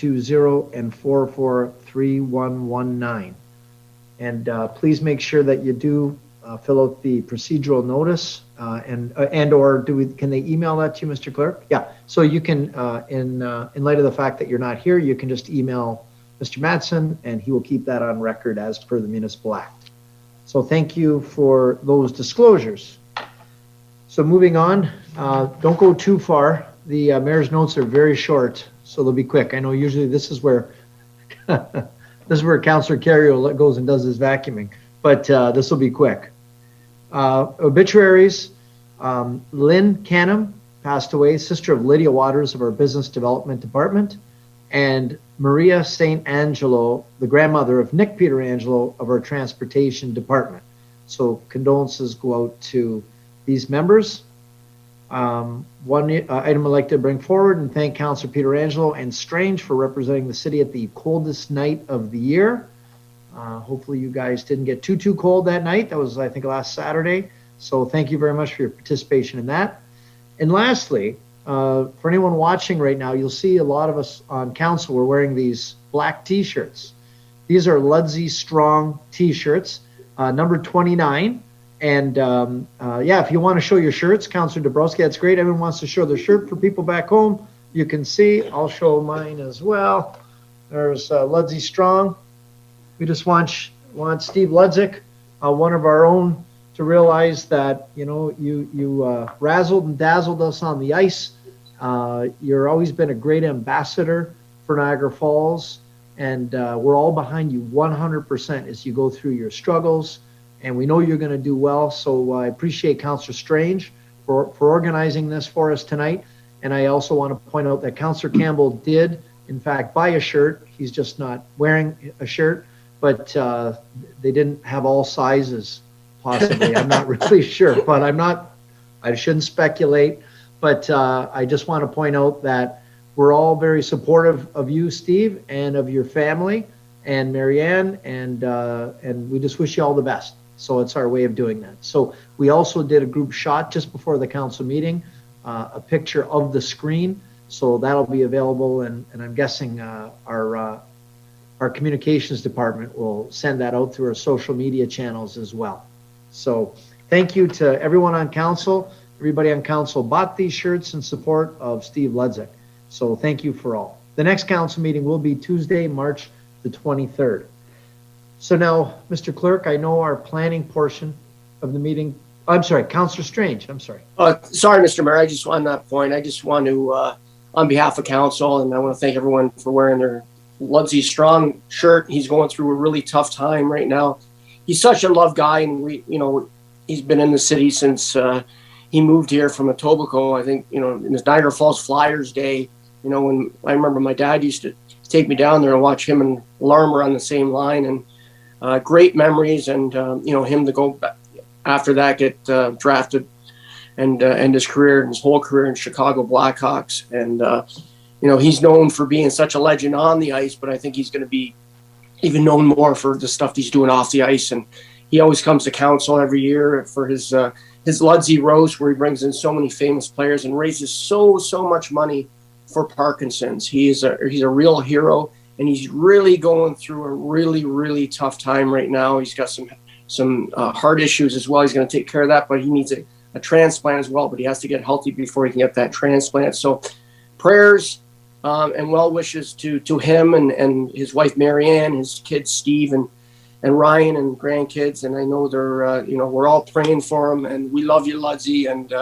and 443119. And please make sure that you do fill out the procedural notice and or can they email that to you, Mr. Clerk? Yeah, so you can, in light of the fact that you're not here, you can just email Mr. Mattson and he will keep that on record as per the Municipal Act. So thank you for those disclosures. So moving on, don't go too far. The mayor's notes are very short, so they'll be quick. I know usually this is where Councillor Carrier goes and does his vacuuming, but this will be quick. Obituaries, Lynn Canham passed away, sister of Lydia Waters of our Business Development Department, and Maria St. Angelo, the grandmother of Nick Peter Angelo of our Transportation Department. So condolences go out to these members. One item I'd like to bring forward and thank Councillor Peter Angelo and Strange for representing the city at the coldest night of the year. Hopefully you guys didn't get too cold that night. That was, I think, last Saturday. So thank you very much for your participation in that. And lastly, for anyone watching right now, you'll see a lot of us on council, we're wearing these black t-shirts. These are Ludsey Strong t-shirts, number 29. And yeah, if you want to show your shirts, Councillor Dabrowski, that's great. Everyone wants to show their shirt for people back home. You can see, I'll show mine as well. There's Ludsey Strong. We just want Steve Ludzik, one of our own, to realize that, you know, you razzled and dazzled us on the ice. You're always been a great ambassador for Niagara Falls, and we're all behind you 100% as you go through your struggles. And we know you're going to do well. So I appreciate Councillor Strange for organizing this for us tonight. And I also want to point out that Councillor Campbell did, in fact, buy a shirt. He's just not wearing a shirt, but they didn't have all sizes, possibly. I'm not really sure, but I shouldn't speculate. But I just want to point out that we're all very supportive of you, Steve, and of your family and Marianne, and we just wish you all the best. So it's our way of doing that. So we also did a group shot just before the council meeting, a picture of the screen. So that'll be available, and I'm guessing our communications department will send that out through our social media channels as well. So thank you to everyone on council. Everybody on council bought these shirts in support of Steve Ludzik. So thank you for all. The next council meeting will be Tuesday, March the 23rd. So now, Mr. Clerk, I know our planning portion of the meeting. I'm sorry, Councillor Strange. I'm sorry. Sorry, Mr. Mayor. I just on that point, I just want to, on behalf of council, and I want to thank everyone for wearing their Ludsey Strong shirt. He's going through a really tough time right now. He's such a love guy, and he's been in the city since he moved here from Etobicoke. I think, in his Niagara Falls Flyers day, when I remember my dad used to take me down there and watch him and Larmer on the same line, and great memories, and him to go back after that, get drafted and end his career and his whole career in Chicago Blackhawks. And he's known for being such a legend on the ice, but I think he's going to be even known more for the stuff he's doing off the ice. And he always comes to council every year for his Ludsey roast, where he brings in so many famous players and raises so much money for Parkinson's. He's a real hero. And he's really going through a really tough time right now. He's got some heart issues as well. He's going to take care of that, but he needs a transplant as well. But he has to get healthy before he can get that transplant. So prayers and well wishes to him and his wife Marianne, his kids Steve and Ryan and grandkids. And I know they're we're all praying for him. And we love you, Ludsey. And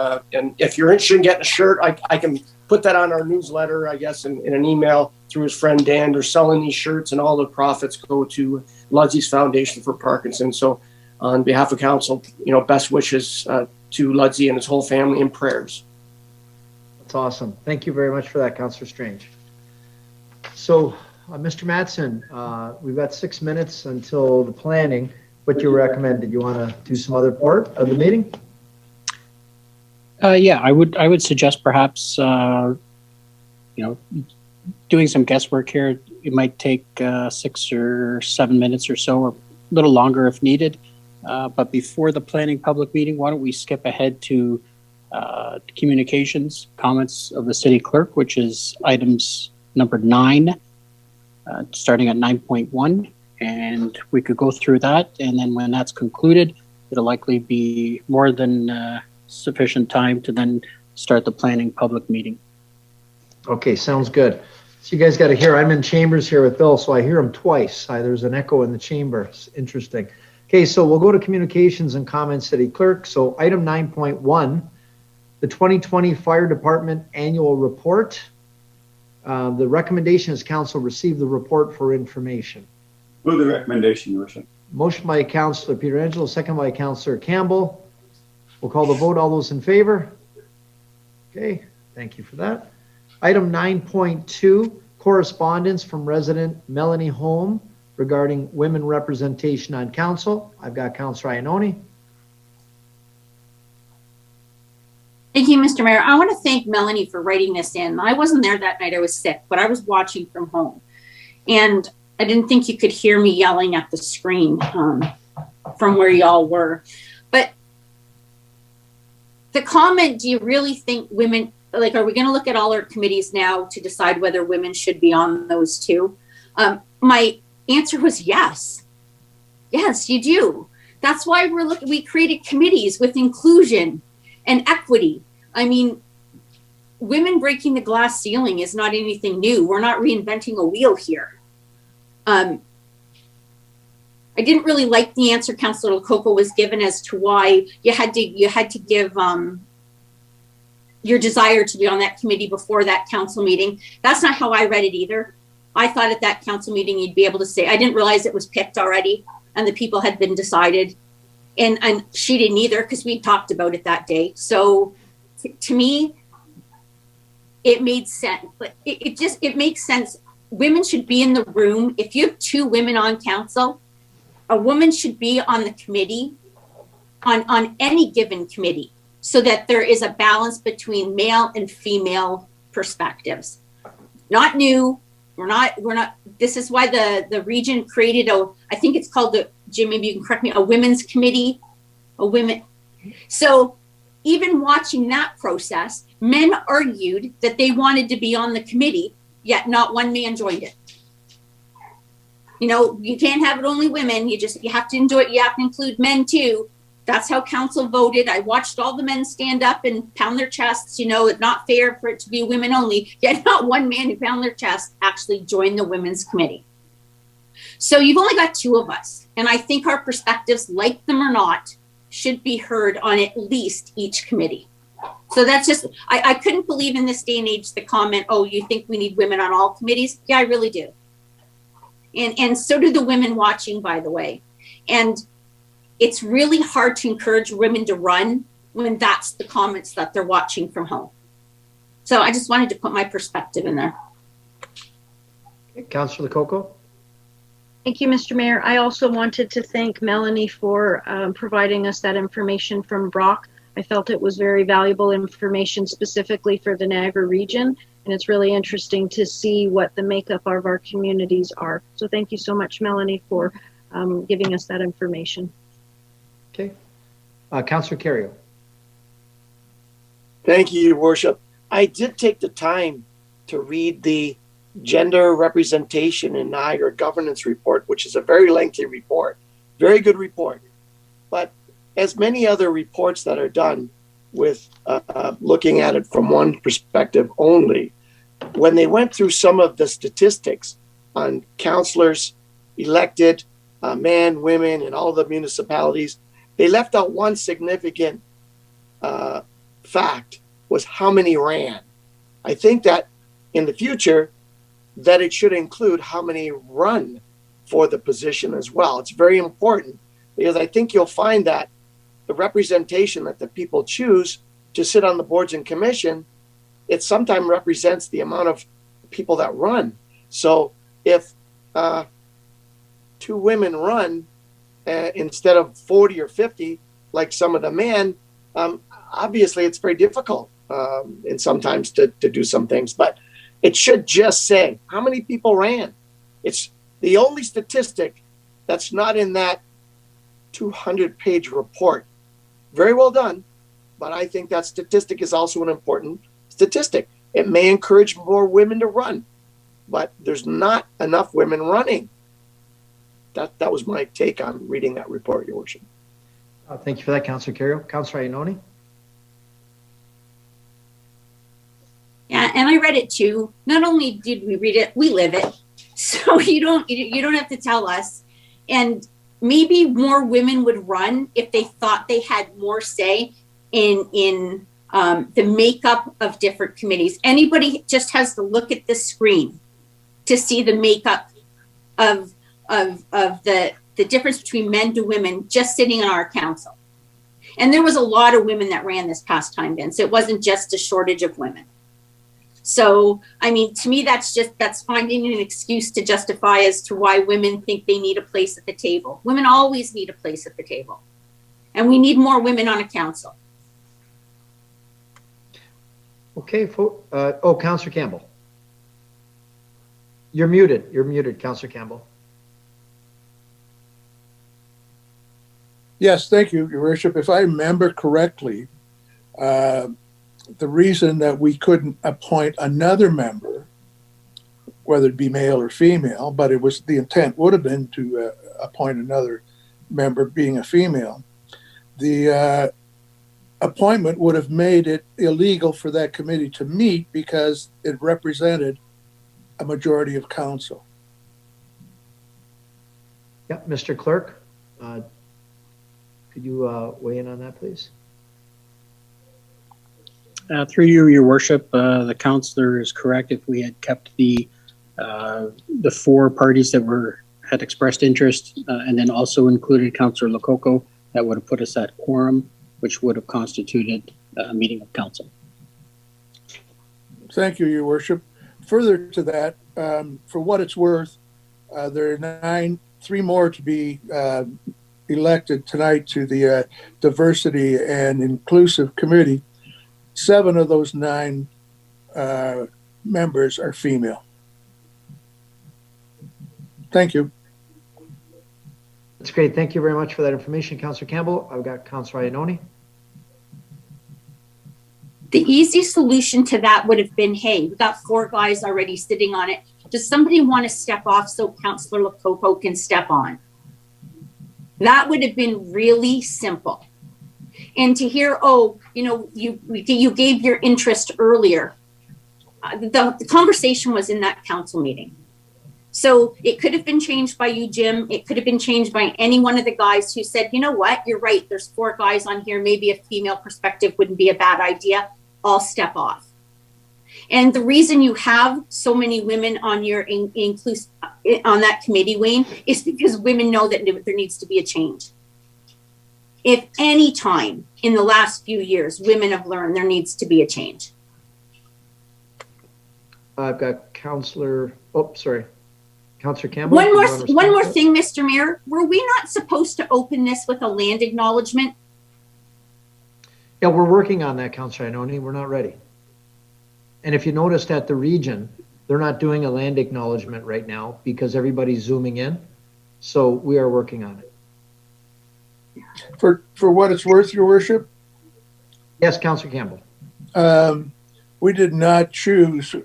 if you're interested in getting a shirt, I can put that on our newsletter, I guess, in an email through his friend Dan. They're selling these shirts, and all the profits go to Ludsey's Foundation for Parkinson's. So on behalf of council, best wishes to Ludsey and his whole family, and prayers. That's awesome. Thank you very much for that, Councillor Strange. So Mr. Mattson, we've got 6 minutes until the planning. What do you recommend? Did you want to do some other part of the meeting? Yeah, I would suggest perhaps doing some guesswork here. It might take 6 or 7 minutes or so, or a little longer if needed. But before the planning public meeting, why don't we skip ahead to communications, comments of the city clerk, which is items number 9 starting at 9.1, and we could go through that. And then when that's concluded, it'll likely be more than sufficient time to then start the planning public meeting. Okay, sounds good. So you guys got to hear, I'm in chambers here with Bill, so I hear him twice. There's an echo in the chamber. It's interesting. Okay, so we'll go to communications and comments, city clerk. So item 9.1, the 2020 Fire Department Annual Report. The recommendation is council receive the report for information. Move the recommendation, Your Worship. Motion by Councilor Pietrangelo, second by Councilor Campbell. We'll call the vote. All those in favor? Okay, thank you for that. Item 9.2, correspondence from resident Melanie Holm regarding women representation on council. I've got Councilor Iannone. Thank you, Mr. Mayor. I want to thank Melanie for writing this in. I wasn't there that night. I was sick, but I was watching from home. And I didn't think you could hear me yelling at the screen from where y'all were. But the comment, do you really think women, like, are we going to look at all our committees now to decide whether women should be on those too? My answer was yes. Yes, you do. That's why we created committees with inclusion and equity. I mean, women breaking the glass ceiling is not anything new. We're not reinventing a wheel here. I didn't really like the answer Councilor Lococo was given as to why you had to give your desire to be on that committee before that council meeting. That's not how I read it either. I thought at that council meeting you'd be able to say, I didn't realize it was picked already and the people had been decided. And she didn't either, because we talked about it that day. So to me, it made sense. It makes sense. Women should be in the room. If you have 2 women on council, a woman should be on the committee, on any given committee, so that there is a balance between male and female perspectives. Not new. We're not, this is why the region created I think it's called Jim, maybe you can correct me, a women's committee, So even watching that process, men argued that they wanted to be on the committee, yet not one man joined it. You know, you can't have it only women. You have to enjoy it. You have to include men too. That's how council voted. I watched all the men stand up and pound their chests. You know, it's not fair for it to be women only. Yet not one man who pounded their chest actually joined the women's committee. So you've only got 2 of us. And I think our perspectives, like them or not, should be heard on at least each committee. So that's just, I couldn't believe in this day and age the comment, oh, you think we need women on all committees? Yeah, I really do. And so do the women watching, by the way. And it's really hard to encourage women to run when that's the comments that they're watching from home. So I just wanted to put my perspective in there. Okay, Councilor Lococo. Thank you, Mr. Mayor. I also wanted to thank Melanie for providing us that information from Brock. I felt it was very valuable information specifically for the Niagara region, and it's really interesting to see what the makeup of our communities are. So thank you so much, Melanie, for giving us that information. Okay. Councilor Carrio. Thank you, Your Worship. I did take the time to read the Gender Representation in Niagara Governance Report, which is a very lengthy report, very good report. But as many other reports that are done with looking at it from one perspective only, when they went through some of the statistics on councillors elected, men, women, in all the municipalities, they left out one significant fact, was how many ran. I think that in the future, that it should include how many run for the position as well. It's very important because I think you'll find that the representation that the people choose to sit on the boards and commission, it sometimes represents the amount of people that run. So if 2 women run instead of 40 or 50, like some of the men, obviously it's very difficult and sometimes to do some things, but it should just say how many people ran. It's the only statistic that's not in that 200-page report. Very well done, but I think that statistic is also an important statistic. It may encourage more women to run. but there's not enough women running. That was my take on reading that report, Your Worship. Thank you for that, Councillor Carrier. Councillor Iannone? Yeah, and I read it too. Not only did we read it, we live it. So you don't have to tell us. And maybe more women would run if they thought they had more say in the makeup of different committees. Anybody just has to look at the screen to see the makeup of the difference between men to women just sitting on our council. And there was a lot of women that ran this past time, Vince. It wasn't just a shortage of women. So, I mean, to me, that's finding an excuse to justify as to why women think they need a place at the table. Women always need a place at the table. And we need more women on a council. Okay, Councillor Campbell. You're muted, Councillor Campbell. Yes, thank you, Your Worship. If I remember correctly, the reason that we couldn't appoint another member, whether it be male or female, but it was the intent would have been to appoint another member being a female, the appointment would have made it illegal for that committee to meet because it represented a majority of council. Yeah, Mr. Clerk, could you weigh in on that, please? Through you, Your Worship, the councillor is correct. If we had kept the four parties that had expressed interest and then also included Councillor Lococo, that would have put us at quorum, which would have constituted a meeting of council. Thank you, Your Worship. Further to that, for what it's worth, there are three more to be elected tonight to the Diversity and Inclusive Committee. 7 of those 9 members are female. Thank you. That's great. Thank you very much for that information, Councillor Campbell. I've got Councillor Iannone. The easy solution to that would have been, hey, we got 4 guys already sitting on it. Does somebody want to step off so Councillor Lococo can step on? That would have been really simple. And to hear, oh, you gave your interest earlier. The conversation was in that council meeting. So it could have been changed by you, Jim. It could have been changed by any one of the guys who said, you know what, you're right. There's 4 guys on here. Maybe a female perspective wouldn't be a bad idea. I'll step off. And the reason you have so many women on your on that committee, Wayne, is because women know that there needs to be a change. If any time in the last few years, women have learned there needs to be a change. I've got Councillor Campbell. One more thing, Mr. Mayor. Were we not supposed to open this with a land acknowledgement? Yeah, we're working on that, Councillor Iannone. We're not ready. And if you noticed at the region, they're not doing a land acknowledgement right now because everybody's zooming in. So we are working on it. For what it's worth, Your Worship, Yes, Councillor Campbell. we did not choose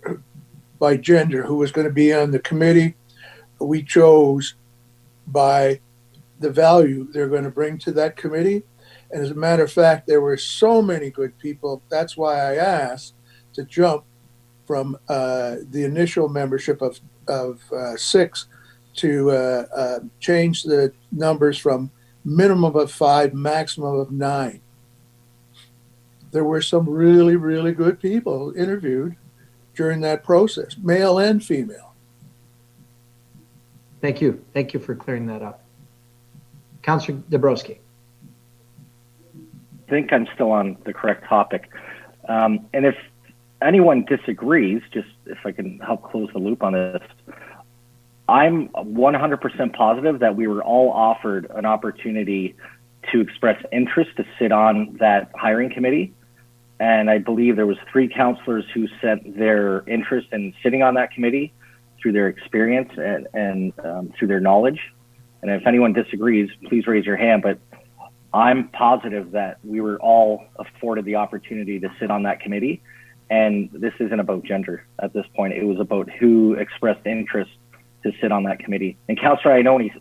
by gender who was going to be on the committee. We chose by the value they're going to bring to that committee. And as a matter of fact, there were so many good people. That's why I asked to jump from the initial membership of 6 to change the numbers from minimum of 5, maximum of 9. There were some really, really good people interviewed during that process, male and female. Thank you. Thank you for clearing that up. Councillor Dabrowski. I think I'm still on the correct topic. And if anyone disagrees, just if I can help close the loop on this, I'm 100% positive that we were all offered an opportunity to express interest to sit on that hiring committee. And I believe there was 3 councillors who sent their interest in sitting on that committee through their experience and through their knowledge. And if anyone disagrees, please raise your hand. But I'm positive that we were all afforded the opportunity to sit on that committee. And this isn't about gender at this point. It was about who expressed interest to sit on that committee. And Councillor Ionone,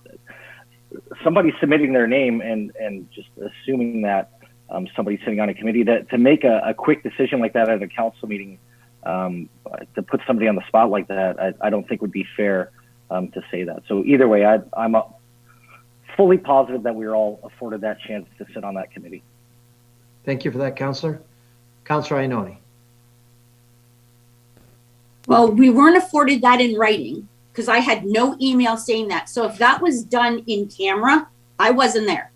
somebody submitting their name and just assuming that somebody's sitting on a committee, that to make a quick decision like that at a council meeting, to put somebody on the spot like that, I don't think would be fair to say that. So either way, I'm fully positive that we were all afforded that chance to sit on that committee. Thank you for that, Councillor. Councillor Ionone. Well, we weren't afforded that in writing because I had no email saying that. So if that was done in camera, I wasn't there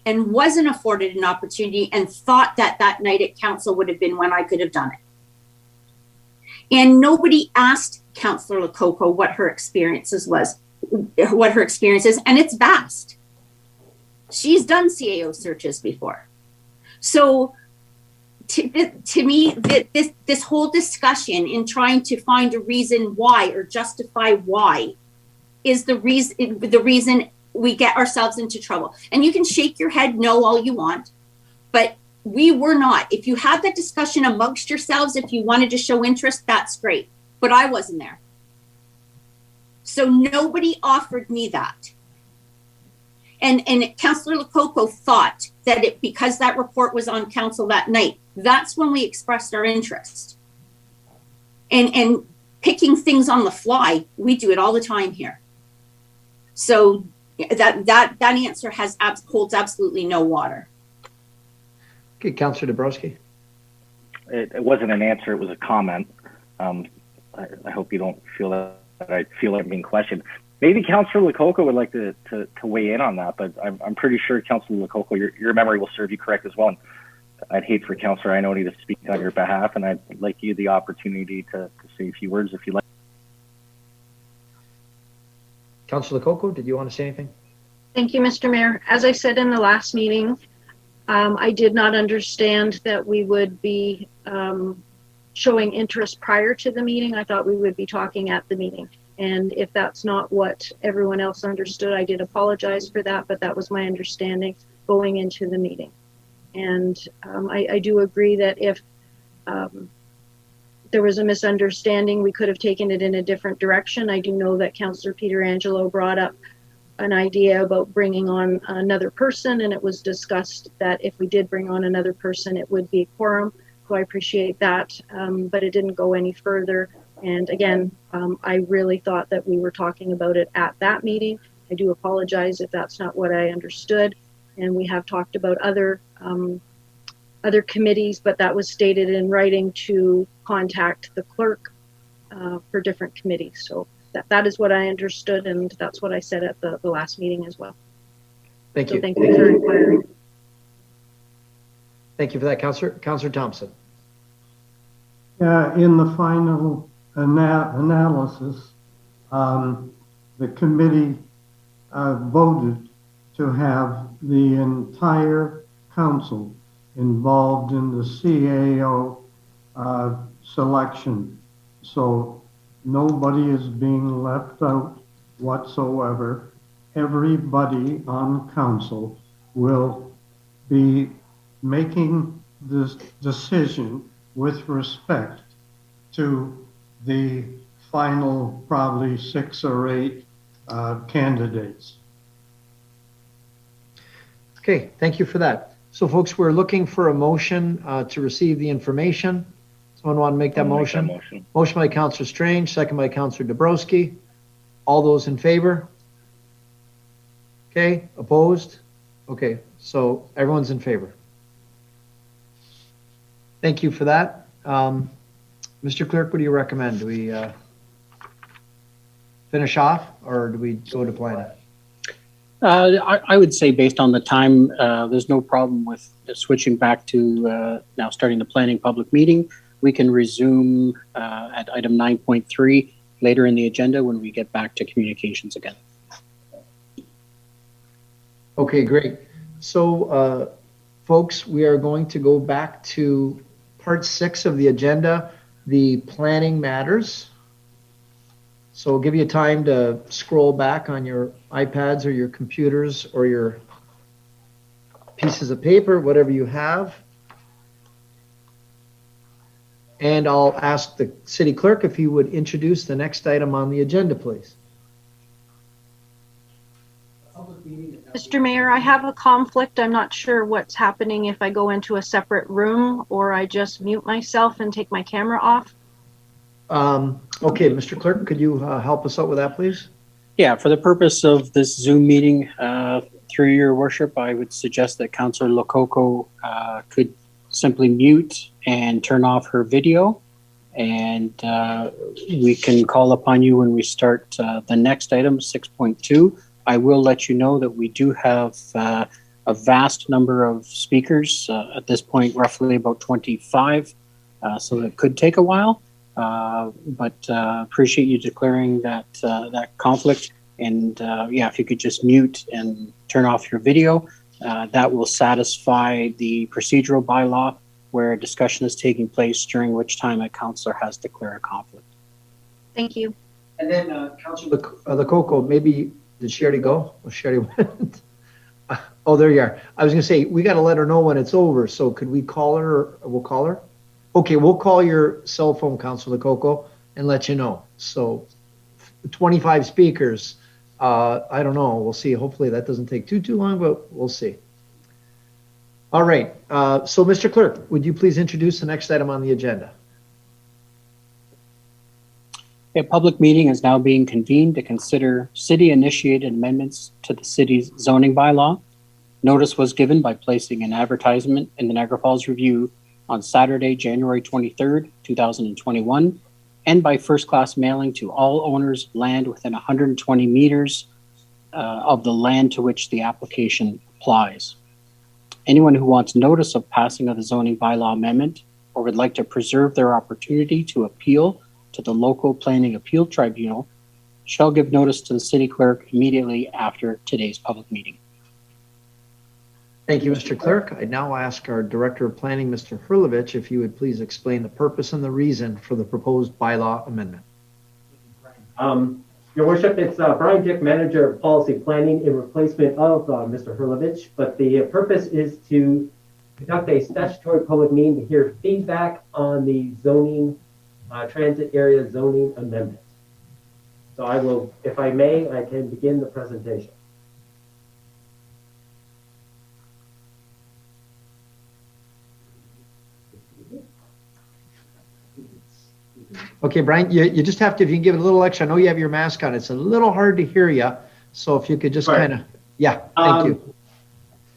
and wasn't afforded an opportunity and thought that that night at council would have been when I could have done it. And nobody asked Councillor Lococo what her experiences was, and it's vast. She's done CAO searches before. So to me, this whole discussion in trying to find a reason why or justify why is the reason we get ourselves into trouble. And you can shake your head no all you want, but we were not. If you had that discussion amongst yourselves, if you wanted to show interest, that's great. But I wasn't there. So nobody offered me that. And Councillor Lococo thought that because that report was on council that night, that's when we expressed our interest. And picking things on the fly, we do it all the time here. So that answer holds absolutely no water. Okay, Councillor Dabrowski. It wasn't an answer, it was a comment. I hope you don't feel that I feel like I'm being questioned. Maybe Councillor Lococo would like to weigh in on that, but I'm pretty sure Councillor Lococo, your memory will serve you correct as well. And I'd hate for Councillor Ionone to speak on your behalf, and I'd like you the opportunity to say a few words if you like. Councillor Lococo, did you want to say anything? Thank you, Mr. Mayor. As I said in the last meeting, I did not understand that we would be showing interest prior to the meeting. I thought we would be talking at the meeting. And if that's not what everyone else understood, I did apologize for that, but that was my understanding going into the meeting. And I do agree that if there was a misunderstanding, we could have taken it in a different direction. I do know that Councillor Pietrangelo brought up an idea about bringing on another person, and it was discussed that if we did bring on another person, it would be a quorum. So I appreciate that, but it didn't go any further. And again, I really thought that we were talking about it at that meeting. I do apologize if that's not what I understood. And we have talked about other committees, but that was stated in writing to contact the clerk for different committees. So that is what I understood, and that's what I said at the last meeting as well. Thank you. Thank you for inquiring. Thank you for that, Councillor. Councillor Thompson. In the final analysis, the committee voted to have the entire council involved in the CAO selection. So nobody is being left out whatsoever. Everybody on council will be making this decision with respect to the final probably 6 or 8 candidates. Okay, thank you for that. So folks, we're looking for a motion to receive the information. Someone want to make that motion? Motion by Councillor Strange, second by Councillor Dabrowski. All those in favor? Okay, opposed? Okay, so everyone's in favor. Thank you for that. Mr. Clerk, what do you recommend? Do we finish off or do we go to planning? I would say based on the time, there's no problem with switching back to now starting the planning public meeting. We can resume at item 9.3 later in the agenda when we get back to communications again. Okay, great. So folks, we are going to go back to part 6 of the agenda, the planning matters. So I'll give you time to scroll back on your iPads or your computers or your pieces of paper, whatever you have. And I'll ask the city clerk if he would introduce the next item on the agenda, please. Mr. Mayor, I have a conflict. I'm not sure what's happening if I go into a separate room or I just mute myself and take my camera off. Okay, Mr. Clerk, could you help us out with that, please? Yeah, for the purpose of this Zoom meeting, through your worship, I would suggest that Councillor Lococo could simply mute and turn off her video. And we can call upon you when we start the next item, 6.2. I will let you know that we do have a vast number of speakers at this point, roughly about 25. So it could take a while, but appreciate you declaring that conflict. And yeah, if you could just mute and turn off your video, that will satisfy the procedural bylaw where a discussion is taking place, during which time a councillor has declared a conflict. Thank you. And then Councillor Lococo, maybe, did she already go? Well, she already went. Oh, there you are. I was going to say, we got to let her know when it's over. So could we call her? Or we'll call her? Okay, we'll call your cell phone, Councillor Lococo, and let you know. So 25 speakers. I don't know. We'll see. Hopefully that doesn't take too long, but we'll see. All right. So, Mr. Clerk, would you please introduce the next item on the agenda? A public meeting is now being convened to consider city-initiated amendments to the city's zoning bylaw. Notice was given by placing an advertisement in the Niagara Falls Review on Saturday, January 23rd, 2021, and by first-class mailing to all owners of land within 120 meters of the land to which the application applies. Anyone who wants notice of passing of the zoning bylaw amendment or would like to preserve their opportunity to appeal to the local planning appeal tribunal shall give notice to the city clerk immediately after today's public meeting. Thank you, Mr. Clerk. I now ask our Director of Planning, Mr. Hurlovich, if you would please explain the purpose and the reason for the proposed bylaw amendment. Your Worship, it's Brian Dick, Manager of Policy Planning, in replacement of Mr. Hurlovich, but the purpose is to conduct a statutory public meeting to hear feedback on the zoning, transit area zoning amendment. So I will, if I may, I can begin the presentation. Okay, Brian, you just have to, if you can give it a little extra, I know you have your mask on. It's a little hard to hear you. So if you could just kind of, yeah, thank you.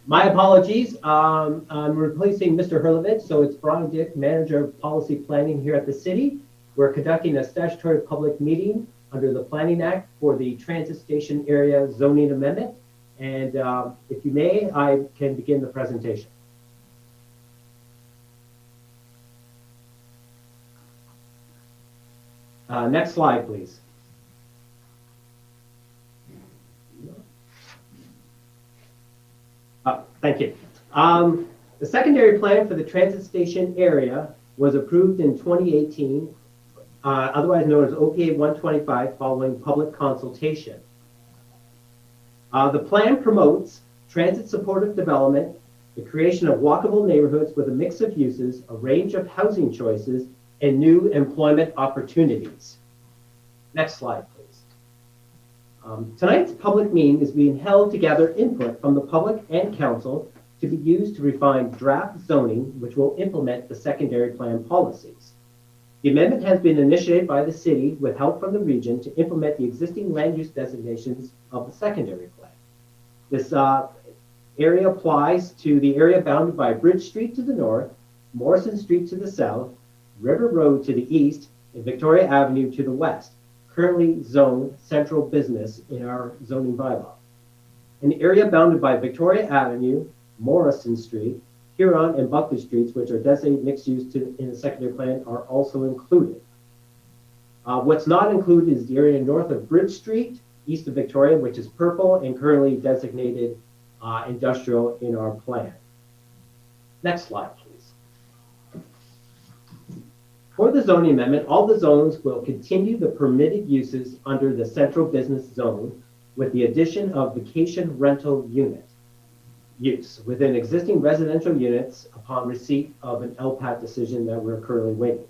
My apologies. I'm replacing Mr. Hurlovich, so it's Brian Dick, Manager of Policy Planning here at the city. We're conducting a statutory public meeting under the Planning Act for the transit station area zoning amendment. And if you may, I can begin the presentation. Next slide, please. Thank you. The secondary plan for the transit station area was approved in 2018, otherwise known as OPA 125, following public consultation. The plan promotes transit supportive development, the creation of walkable neighborhoods with a mix of uses, a range of housing choices, and new employment opportunities. Next slide, please. Tonight's public meeting is being held to gather input from the public and council to be used to refine draft zoning, which will implement the secondary plan policies. The amendment has been initiated by the city with help from the region to implement the existing land use designations of the secondary plan. This area applies to the area bounded by Bridge Street to the north, Morrison Street to the south, River Road to the east, and Victoria Avenue to the west, currently zoned central business in our zoning bylaw. An area bounded by Victoria Avenue, Morrison Street, Huron, and Buckley Streets, which are designated mixed use in the secondary plan, are also included. What's not included is the area north of Bridge Street, east of Victoria, which is purple and currently designated industrial in our plan. Next slide, please. For the zoning amendment, all the zones will continue the permitted uses under the central business zone with the addition of vacation rental unit use within existing residential units upon receipt of an LPAT decision that we're currently waiting.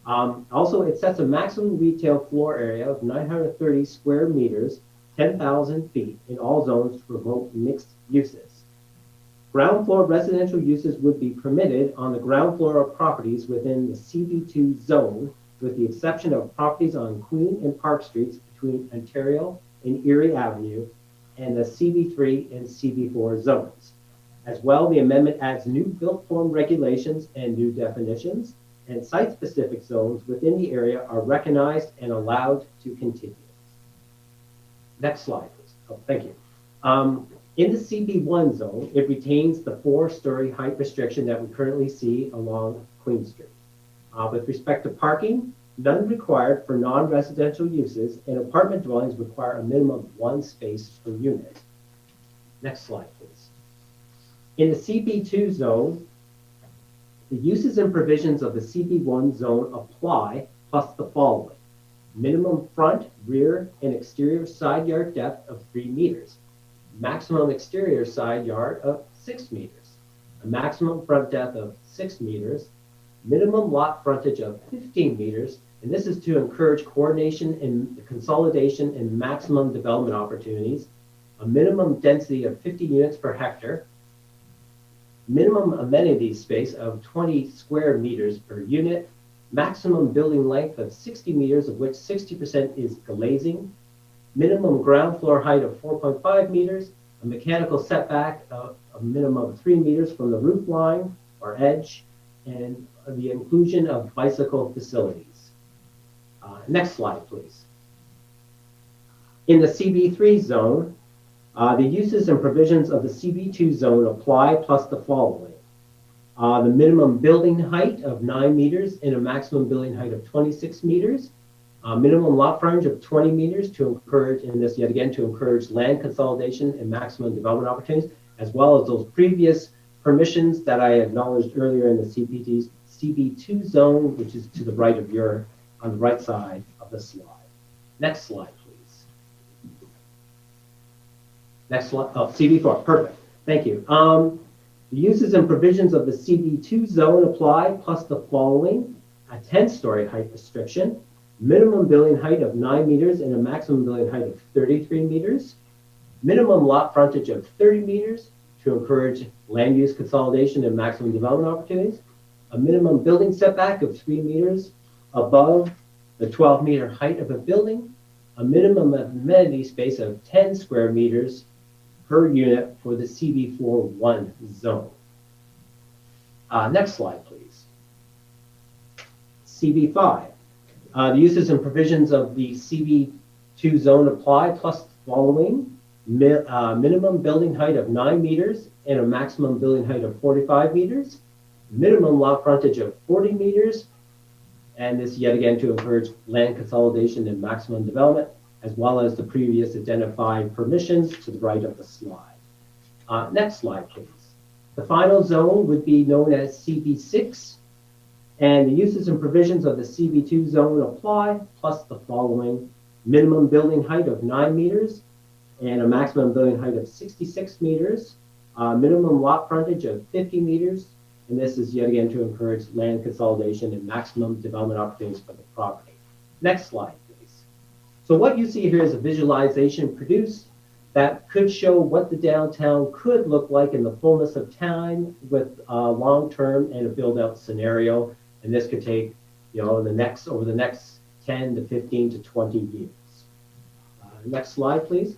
Also, it sets a maximum retail floor area of 930 square meters, 10,000 feet in all zones to promote mixed uses. Ground floor residential uses would be permitted on the ground floor of properties within the CB2 zone, with the exception of properties on Queen and Park Streets between Ontario and Erie Avenue and the CB3 and CB4 zones. As well, the amendment adds new built form regulations and new definitions, and site-specific zones within the area are recognized and allowed to continue. Next slide, please. Oh, thank you. In the CB1 zone, it retains the 4-story height restriction that we currently see along Queen Street. With respect to parking, none required for non-residential uses, and apartment dwellings require a minimum of 1 space per unit. Next slide, please. In the CB2 zone, the uses and provisions of the CB1 zone apply, plus the following: minimum front, rear, and exterior side yard depth of 3 meters, maximum exterior side yard of 6 meters, a maximum front depth of 6 meters, minimum lot frontage of 15 meters, and this is to encourage coordination and consolidation and maximum development opportunities, a minimum density of 50 units per hectare, minimum amenity space of 20 square meters per unit, maximum building length of 60 meters, of which 60% is glazing, minimum ground floor height of 4.5 meters, a mechanical setback of a minimum of 3 meters from the roof line or edge, and the inclusion of bicycle facilities. Next slide, please. In the CB3 zone, the uses and provisions of the CB2 zone apply, plus the following: the minimum building height of 9 meters and a maximum building height of 26 meters, minimum lot frontage of 20 meters to encourage, and this yet again to encourage land consolidation and maximum development opportunities, as well as those previous permissions that I acknowledged earlier in the CB2 zone, which is to the right of on the right side of the slide. Next slide, please. Next slide. Oh, CB4. Perfect. Thank you. The uses and provisions of the CB2 zone apply, plus the following: a 10-story height restriction, minimum building height of 9 meters and a maximum building height of 33 meters, minimum lot frontage of 30 meters to encourage land use consolidation and maximum development opportunities, a minimum building setback of 3 meters above the 12-meter height of a building, a minimum amenity space of 10 square meters per unit for the CB4-1 zone. Next slide, please. CB5. The uses and provisions of the CB2 zone apply, plus the following: minimum building height of 9 meters and a maximum building height of 45 meters, minimum lot frontage of 40 meters, and this yet again to encourage land consolidation and maximum development, as well as the previous identified permissions to the right of the slide. Next slide, please. The final zone would be known as CB6, and the uses and provisions of the CB2 zone apply, plus the following: minimum building height of 9 meters and a maximum building height of 66 meters, minimum lot frontage of 50 meters, and this is yet again to encourage land consolidation and maximum development opportunities for the property. Next slide, please. So what you see here is a visualization produced that could show what the downtown could look like in the fullness of time with long-term and a build-out scenario. And this could take, over the next 10 to 15 to 20 years. Next slide, please.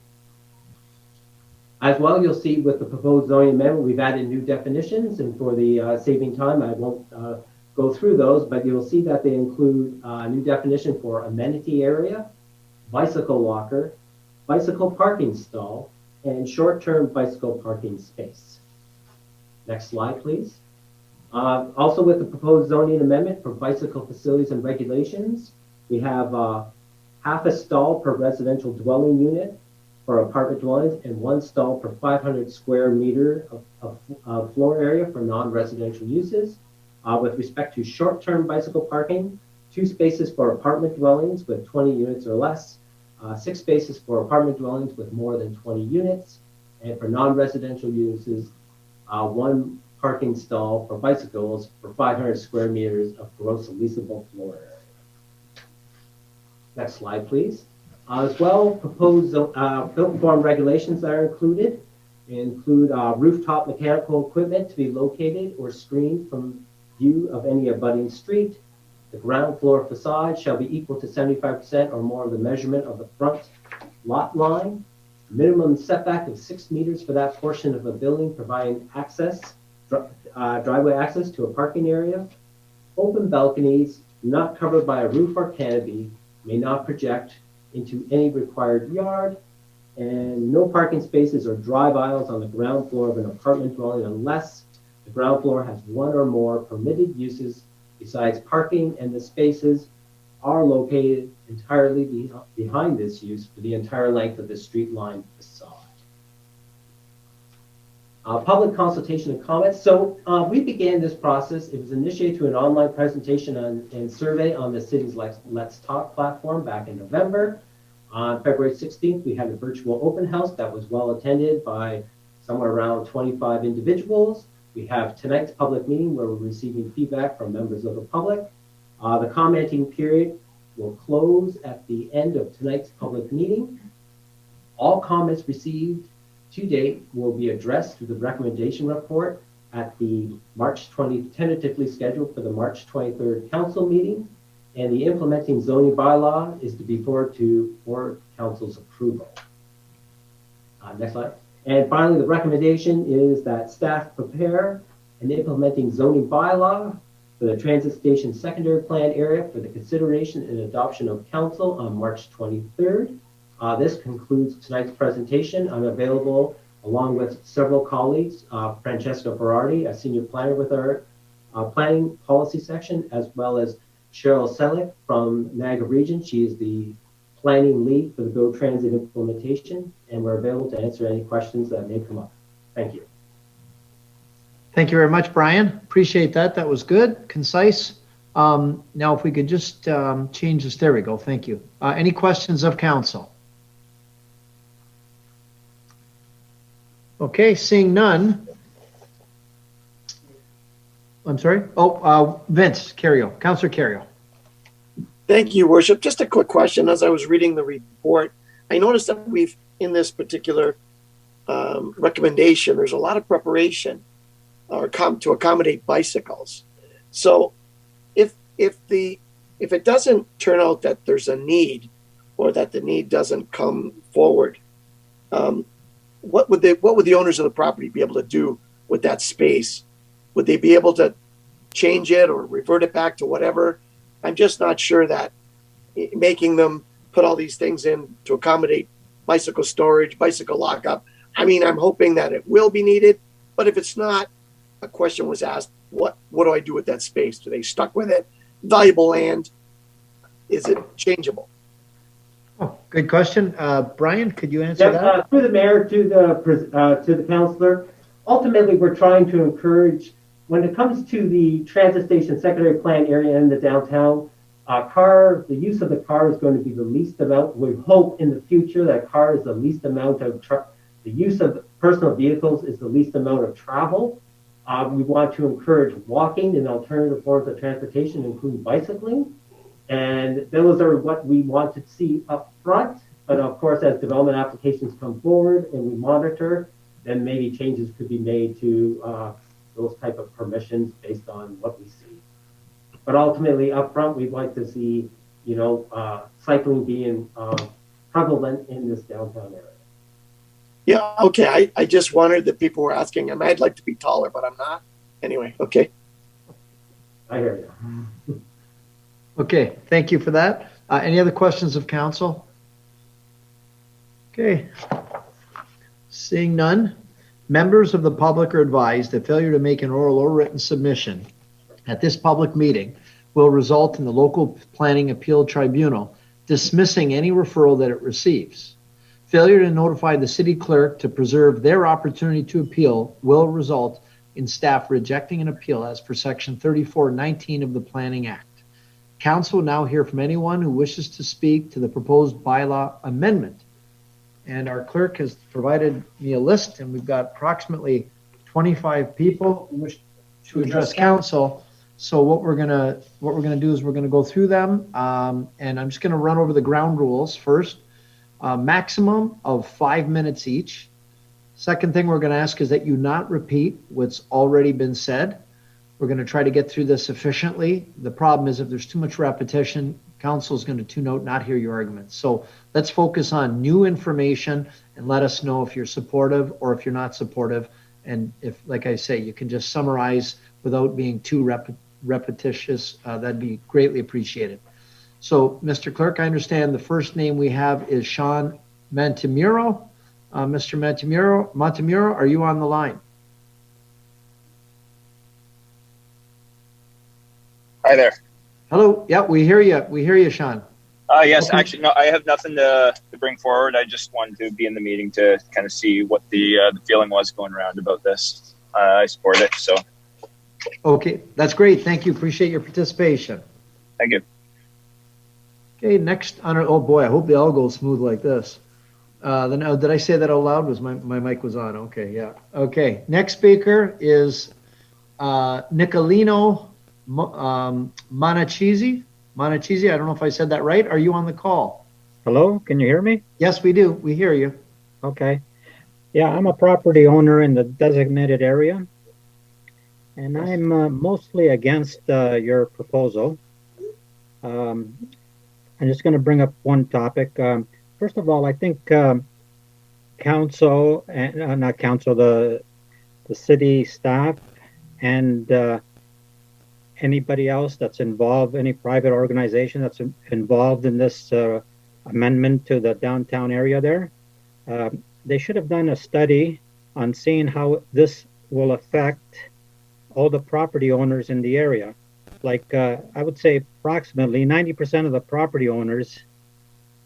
As well, you'll see with the proposed zoning amendment, we've added new definitions, and for the saving time, I won't go through those, but you'll see that they include a new definition for amenity area, bicycle locker, bicycle parking stall, and short-term bicycle parking space. Next slide, please. Also with the proposed zoning amendment for bicycle facilities and regulations, we have half a stall per residential dwelling unit for apartment dwellings and 1 stall per 500 square meter of floor area for non-residential uses. With respect to short-term bicycle parking, 2 spaces for apartment dwellings with 20 units or less, 6 spaces for apartment dwellings with more than 20 units, and for non-residential uses, 1 parking stall for bicycles for 500 square meters of gross leasable floor area. Next slide, please. As well, proposed built form regulations that are included include rooftop mechanical equipment to be located or screened from view of any abutting street. The ground floor facade shall be equal to 75% or more of the measurement of the front lot line. Minimum setback of 6 meters for that portion of a building providing access, driveway access to a parking area. Open balconies not covered by a roof or canopy may not project into any required yard, and no parking spaces or drive aisles on the ground floor of an apartment dwelling unless the ground floor has one or more permitted uses besides parking, and the spaces are located entirely behind this use for the entire length of the street line facade. Public consultation and comments. So we began this process. It was initiated through an online presentation and survey on the city's Let's Talk platform back in November. On February 16th, we had a virtual open house that was well attended by somewhere around 25 individuals. We have tonight's public meeting where we're receiving feedback from members of the public. The commenting period will close at the end of tonight's public meeting. All comments received to date will be addressed through the recommendation report at the tentatively scheduled for the March 23rd council meeting, and the implementing zoning bylaw is to be forwarded to board council's approval. Next slide. And finally, the recommendation is that staff prepare an implementing zoning bylaw for the transit station secondary plan area for the consideration and adoption of council on March 23rd. This concludes tonight's presentation. I'm available along with several colleagues, Francesca Berardi, a senior planner with our planning policy section, as well as Cheryl Selick from Niagara Region. She is the planning lead for the Go Transit implementation, and we're available to answer any questions that may come up. Thank you. Thank you very much, Brian. Appreciate that. That was good, concise. Now, if we could just change this. There we go. Thank you. Any questions of council? Okay, seeing none. I'm sorry. Oh, Vince Carrió, Councillor Carrió. Thank you, Worship. Just a quick question. As I was reading the report, I noticed that we've, in this particular recommendation, there's a lot of preparation to accommodate bicycles. So if it doesn't turn out that there's a need, or that the need doesn't come forward, what would the owners of the property be able to do with that space? Would they be able to change it or revert it back to whatever? I'm just not sure that making them put all these things in to accommodate bicycle storage, bicycle lockup. I mean, I'm hoping that it will be needed, but if it's not, a question was asked, what do I do with that space? Do they stuck with it? Valuable land? Is it changeable? Oh, good question. Brian, could you answer that? Through the mayor to the councillor, ultimately we're trying to encourage, when it comes to the transit station secondary plan area in the downtown, the use of the car is going to be the least amount. We hope in the future that car is the least amount of the use of personal vehicles is the least amount of travel. We want to encourage walking and alternative forms of transportation, including bicycling. And those are what we want to see up front. But of course, as development applications come forward and we monitor, then maybe changes could be made to those type of permissions based on what we see. But ultimately, up front, we'd like to see, cycling being prevalent in this downtown area. Yeah, okay. I just wondered that people were asking, I'd like to be taller, but I'm not. Anyway, okay. I hear you. Okay, thank you for that. Any other questions of council? Okay. Seeing none, members of the public are advised that failure to make an oral or written submission at this public meeting will result in the local planning appeal tribunal dismissing any referral that it receives. Failure to notify the city clerk to preserve their opportunity to appeal will result in staff rejecting an appeal as per section 3419 of the Planning Act. Council will now hear from anyone who wishes to speak to the proposed bylaw amendment. And our clerk has provided me a list, and we've got approximately 25 people who wish to address council. So what we're gonna do is we're gonna go through them, and I'm just gonna run over the ground rules first. Maximum of 5 minutes each. Second thing we're gonna ask is that you not repeat what's already been said. We're gonna try to get through this efficiently. The problem is if there's too much repetition, council is gonna tune out, not hear your arguments. So let's focus on new information and let us know if you're supportive or if you're not supportive. And if, like I say, you can just summarize without being too repetitious, that'd be greatly appreciated. So, Mr. Clerk, I understand the first name we have is Sean Montemuro. Mr. Montemuro, are you on the line? Hi there. Hello. Yeah, we hear you. We hear you, Sean. Yes, Okay. actually, no, I have nothing to bring forward. I just wanted to be in the meeting to kind of see what the feeling was going around about this. I support it, so Okay, that's great. Thank you. Appreciate your participation. thank you. Okay, next on our, oh boy, I hope they all go smooth like this. Then, did I say that out loud? Was my mic was on? Okay, yeah. Okay, next speaker is Nicolino Monachisi. Monachisi, I don't know if I said that right. Are you on the call? Hello, can you hear me? Yes, we do. We hear you. Okay. Yeah, I'm a property owner in the designated area, and I'm mostly against your proposal. I'm just going to bring up one topic. First of all, I think council, and not council, the city staff and anybody else that's involved, any private organization that's involved in this amendment to the downtown area there, they should have done a study on seeing how this will affect all the property owners in the area. Like I would say approximately 90% of the property owners,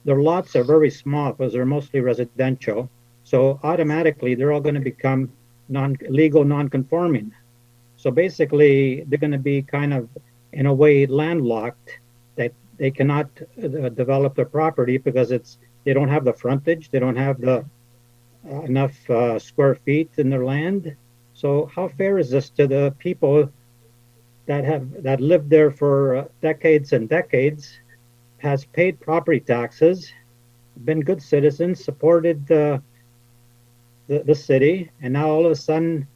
their lots are very small because they're mostly residential. So automatically they're all going to become legal non-conforming. So basically they're going to be kind of in a way landlocked, that they cannot develop their property because they don't have the frontage, they don't have the enough square feet in their land. So how fair is this to the people that lived there for decades and decades, has paid property taxes, been good citizens, supported the city, and now all of a sudden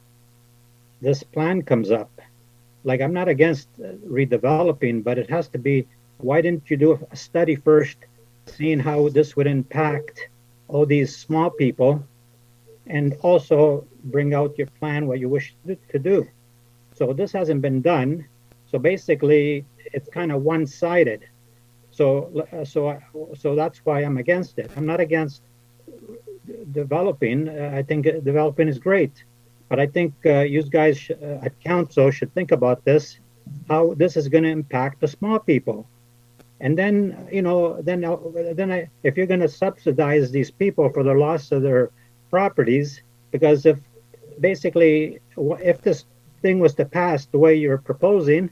this plan comes up? Like, I'm not against redeveloping, but it has to be, why didn't you do a study first, seeing how this would impact all these small people, and also bring out your plan, what you wish to do? So this hasn't been done. So basically, it's kind of one-sided. So that's why I'm against it. I'm not against developing. I think developing is great, but I think you guys at council should think about this, how this is going to impact the small people. And then, if you're going to subsidize these people for the loss of their properties, because if this thing was to pass the way you're proposing,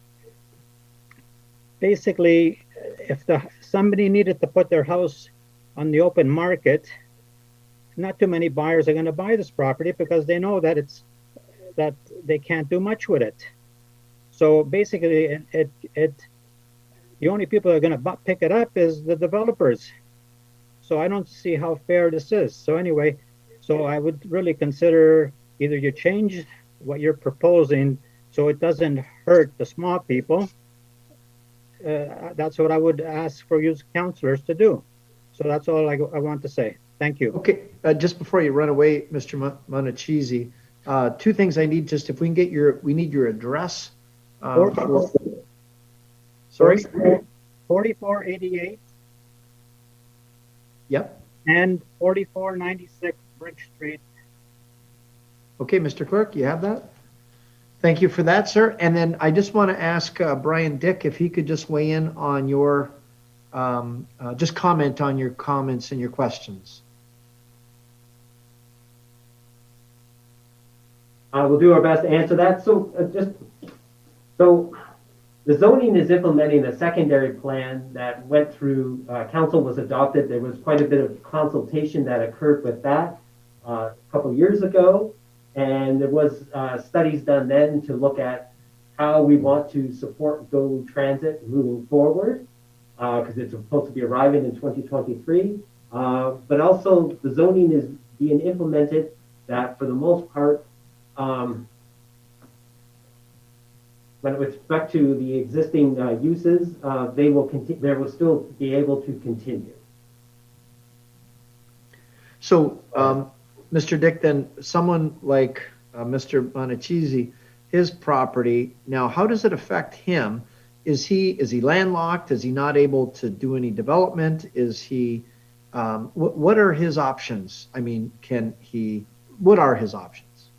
basically, if somebody needed to put their house on the open market, not too many buyers are going to buy this property because they know that that they can't do much with it. So basically, the only people that are going to pick it up is the developers. So I don't see how fair this is. So anyway, so I would really consider either you change what you're proposing so it doesn't hurt the small people. That's what I would ask for you councilors to do. So that's all I want to say. Thank you. Okay, just before you run away, Mr. Monachisi, two things I need, just if we can get we need your address. Sorry? 4488. Yep. And 4496 Bridge Street. Okay, Mr. Clerk, you have that? Thank you for that, sir. And then I just want to ask Brian Dick if he could just weigh in on your, just comment on your comments and your questions. We'll do our best to answer that. So the zoning is implementing a secondary plan that went through, council was adopted. There was quite a bit of consultation that occurred with that a couple years ago. And there was studies done then to look at how we want to support GO Transit moving forward, because it's supposed to be arriving in 2023. But also the zoning is being implemented that for the most part, with respect to the existing uses, they will still be able to continue. So, Mr. Dick, then someone like Mr. Bonacizi, his property, now how does it affect him? Is he landlocked? Is he not able to do any development? Is he, what are his options? I mean, what are his options?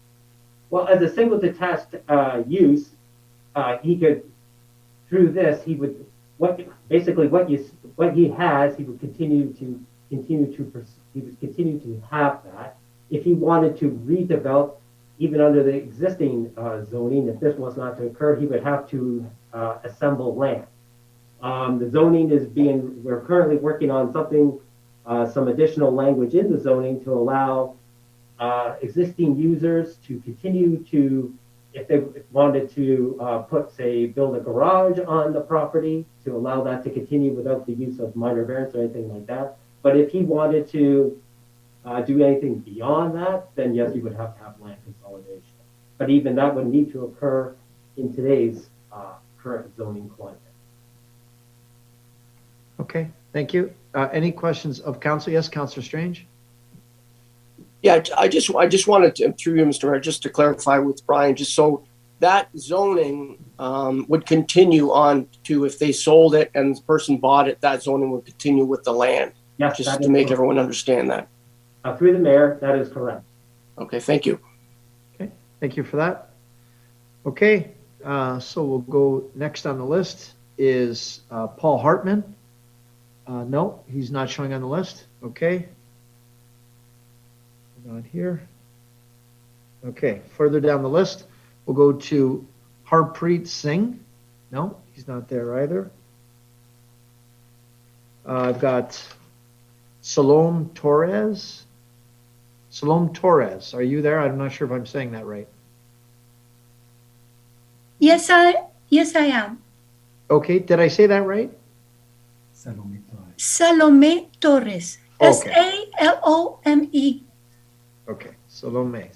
Well, as a single detached use, he could, through this, he would, what he has, he would continue to have that. If he wanted to redevelop, even under the existing zoning, if this was not to occur, he would have to assemble land. The zoning we're currently working on something, some additional language in the zoning to allow existing users to continue to, if they wanted to build a garage on the property, to allow that to continue without the use of minor variance or anything like that. But if he wanted to do anything beyond that, then yes, you would have to have land consolidation. But even that would need to occur in today's current zoning climate. Okay, thank you. Any questions of council? Yes, Councillor Strange? Yeah, I just wanted to, through you, Mr. Mayor, just to clarify with Brian, just so that zoning would continue on to, if they sold it and the person bought it, that zoning would continue with the land. Yes, just to make everyone understand that. Through the mayor, that is correct. Okay, thank you. Okay, thank you for that. Okay, so we'll go next on the list is Paul Hartman. No, he's not showing on the list. Okay. Not here. Okay, further down the list, we'll go to Harpreet Singh. No, he's not there either. I've got Salome Torres. Salome Torres, are you there? I'm not sure if I'm saying that right. Yes, I am. Okay, did I say that right? Salome Torres. Okay. Salome. Okay, Salome.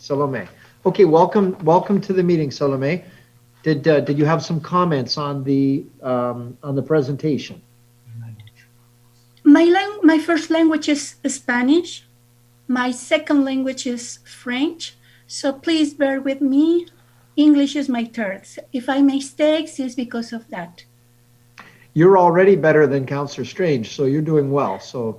Okay, welcome to the meeting, Salome. Did you have some comments on the presentation? My first language is Spanish. My second language is French. So please bear with me. English is my third. If I make mistakes, it's because of that. You're already better than Councillor Strange, so you're doing well. So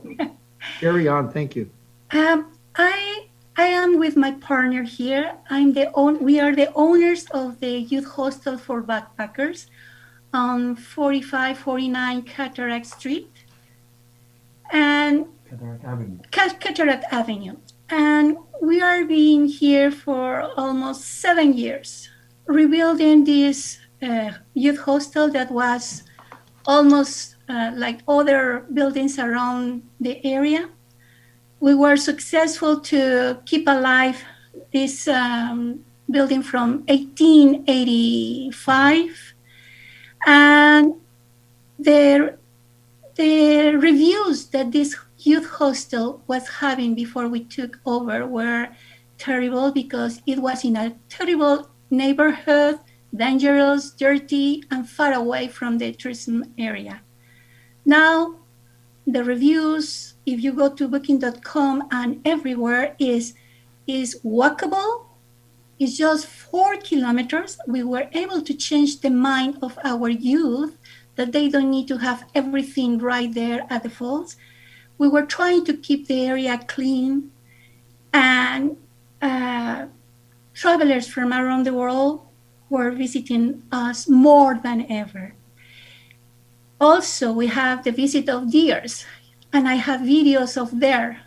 carry on. Thank you. I am with my partner here. We are the owners of the youth hostel for backpackers on 4549 Cataract Street and Cataract Avenue. And we are being here for almost 7 years, rebuilding this youth hostel that was almost like other buildings around the area. We were successful to keep alive this building from 1885. And the reviews that this youth hostel was having before we took over were terrible, because it was in a terrible neighborhood, dangerous, dirty, and far away from the tourism area. Now, the reviews, if you go to booking.com and everywhere, is walkable. It's just 4 kilometers. We were able to change the mind of our youth that they don't need to have everything right there at the falls. We were trying to keep the area clean, and travelers from around the world were visiting us more than ever. Also, we have the visit of deers, and I have videos of there.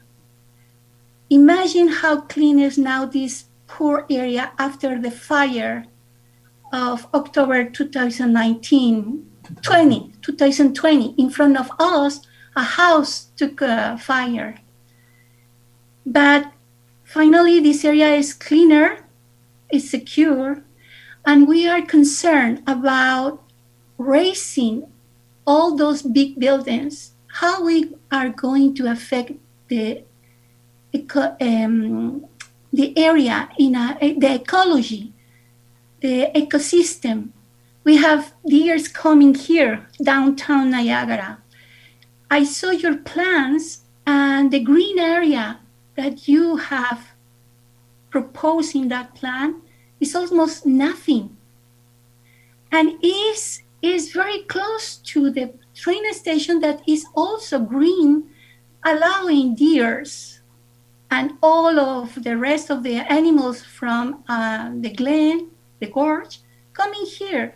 Imagine how clean is now this poor area after the fire of October 2020. In front of us, a house took fire. But finally, this area is cleaner, it's secure. And we are concerned about raising all those big buildings, how we are going to affect the area, the ecology, the ecosystem. We have deers coming here, downtown Niagara. I saw your plans, and the green area that you have proposed in that plan is almost nothing. And is very close to the train station that is also green, allowing deers and all of the rest of the animals from the glen, the gorge, coming here.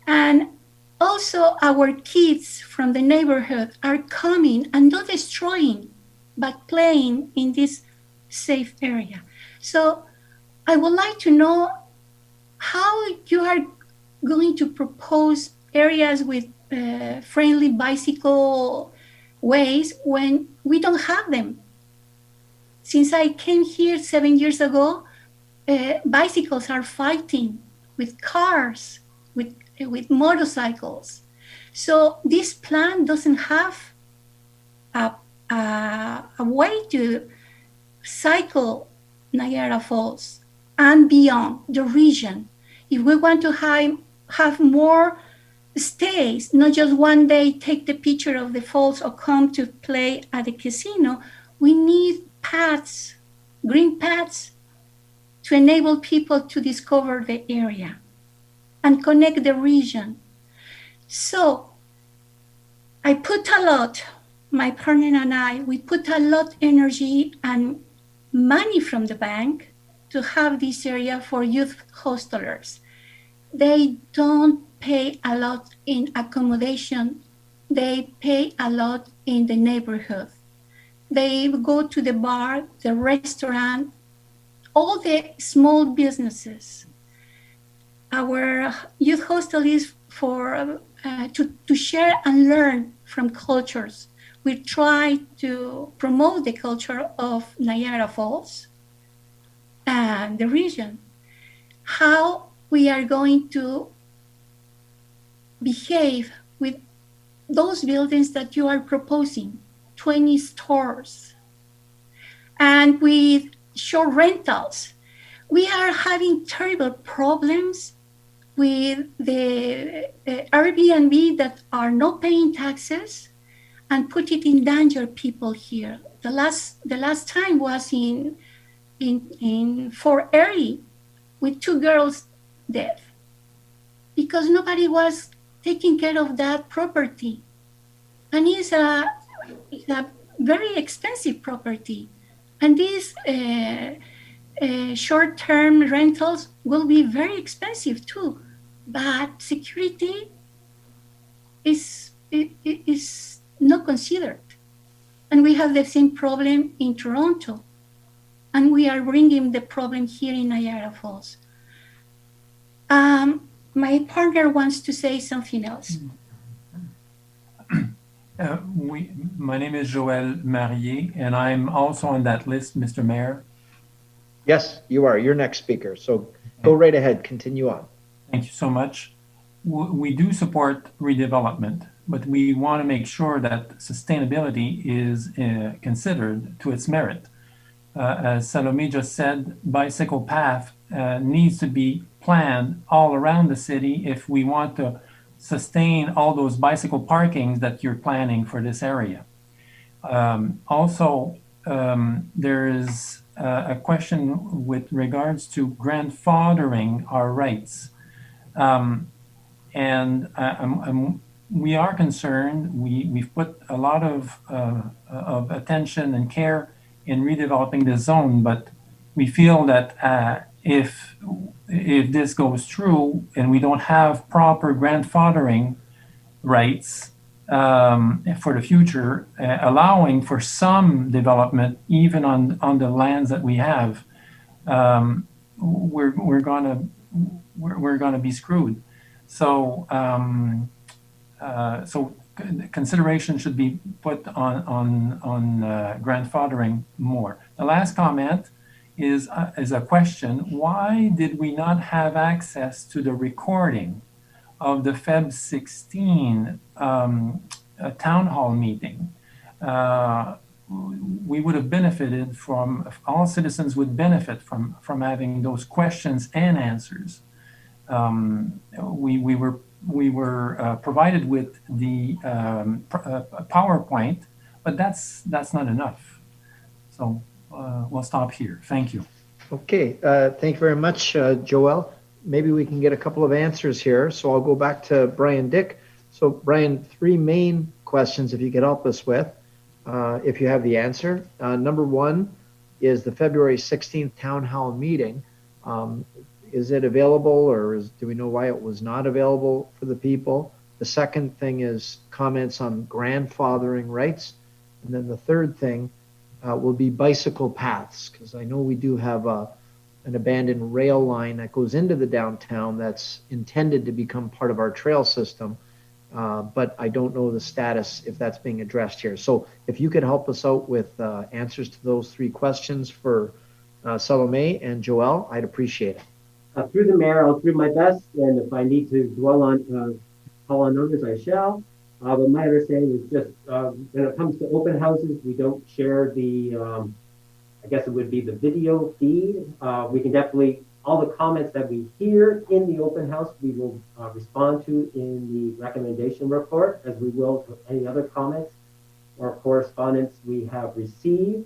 And also our kids from the neighborhood are coming and not destroying, but playing in this safe area. So I would like to know how you are going to propose areas with friendly bicycle ways when we don't have them. Since I came here 7 years ago, bicycles are fighting with cars, with motorcycles. So this plan doesn't have a way to cycle Niagara Falls and beyond the region. If we want to have more stays, not just one day take the picture of the falls or come to play at the casino, we need paths, green paths, to enable people to discover the area and connect the region. So I put a lot, my partner and I, we put a lot energy and money from the bank to have this area for youth hostelers. They don't pay a lot in accommodation. They pay a lot in the neighborhood. They go to the bar, the restaurant, all the small businesses. Our youth hostel is for to share and learn from cultures. We try to promote the culture of Niagara Falls and the region. How we are going to behave with those buildings that you are proposing, 20 stores, and with short rentals. We are having terrible problems with the Airbnb that are not paying taxes and put it in danger people here. The last time was in Fort Erie with 2 girls dead because nobody was taking care of that property. And it's a very expensive property. And these short-term rentals will be very expensive too. But security is not considered. And we have the same problem in Toronto. And we are bringing the problem here in Niagara Falls. My partner wants to say something else. My name is Joël Marier, and I'm also on that list, Mr. Mayor. Yes, you are. You're next speaker. So go right ahead. Continue on. Thank you so much. We do support redevelopment, but we want to make sure that sustainability is considered to its merit. As Salome just said, bicycle path needs to be planned all around the city if we want to sustain all those bicycle parkings that you're planning for this area. Also, there is a question with regards to grandfathering our rights. We are concerned. We've put a lot of attention and care in redeveloping the zone, but we feel that if this goes through and we don't have proper grandfathering rights for the future, allowing for some development even on the lands that we have, we're gonna be screwed. So consideration should be put on grandfathering more. The last comment is a question. Why did we not have access to the recording of the Feb 16 town hall meeting? We would have benefited from, all citizens would benefit from having those questions and answers. We were provided with the PowerPoint, but that's not enough. So we'll stop here. Thank you. Okay, thank you very much, Joel. Maybe we can get a couple of answers here. So I'll go back to Brian Dick. So Brian, three main questions, if you could help us with, if you have the answer. Number one is the February 16th town hall meeting. Is it available, or do we know why it was not available for the people? The second thing is comments on grandfathering rights. And then the third thing will be bicycle paths, because I know we do have an abandoned rail line that goes into the downtown that's intended to become part of our trail system. But I don't know the status if that's being addressed here. So if you could help us out with answers to those three questions for Salome and Joel, I'd appreciate it. Through the mayor, I'll do my best, and if I need to dwell on, call on others, I shall. But my understanding is just when it comes to open houses, we don't share the, I guess it would be the video feed. We can definitely, all the comments that we hear in the open house, we will respond to in the recommendation report, as we will to any other comments or correspondence we have received.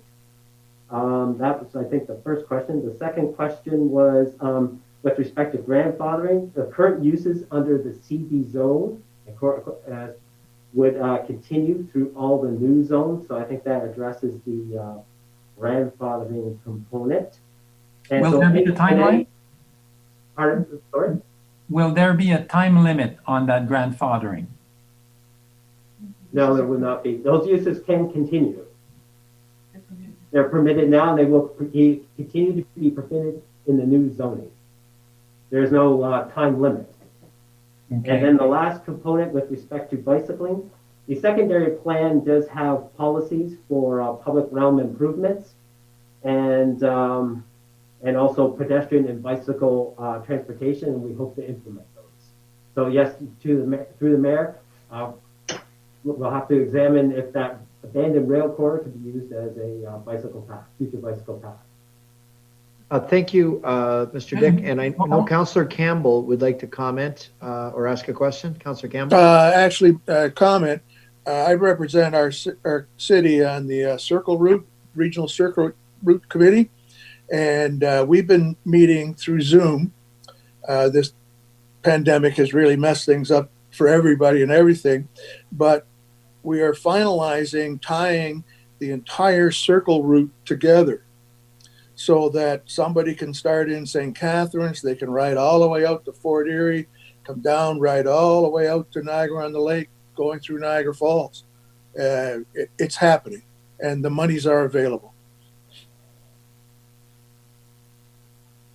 That was, I think, the first question. The second question was with respect to grandfathering, the current uses under the CB zone would continue through all the new zones. So I think that addresses the grandfathering component. And Will there be a timeline? Sorry? Will there be a time limit on that grandfathering? No, there will not be. Those uses can continue. They're permitted now, and they will continue to be permitted in the new zoning. There's no time limit. Okay. And then the last component with respect to bicycling, the secondary plan does have policies for public realm improvements and also pedestrian and bicycle transportation, and we hope to implement those. So yes, through the mayor, we'll have to examine if that abandoned rail corridor could be used as a bicycle path, future bicycle path. Thank you, Mr. Dick. And I know Councillor Campbell would like to comment or ask a question. Councillor Campbell? Comment. I represent our city on the Regional Circle Route Committee, and we've been meeting through Zoom. This pandemic has really messed things up for everybody and everything, but we are finalizing tying the entire circle route together, so that somebody can start in St. Catharines, they can ride all the way out to Fort Erie, come down, ride all the way out to Niagara-on-the-Lake, going through Niagara Falls. It's happening, and the monies are available.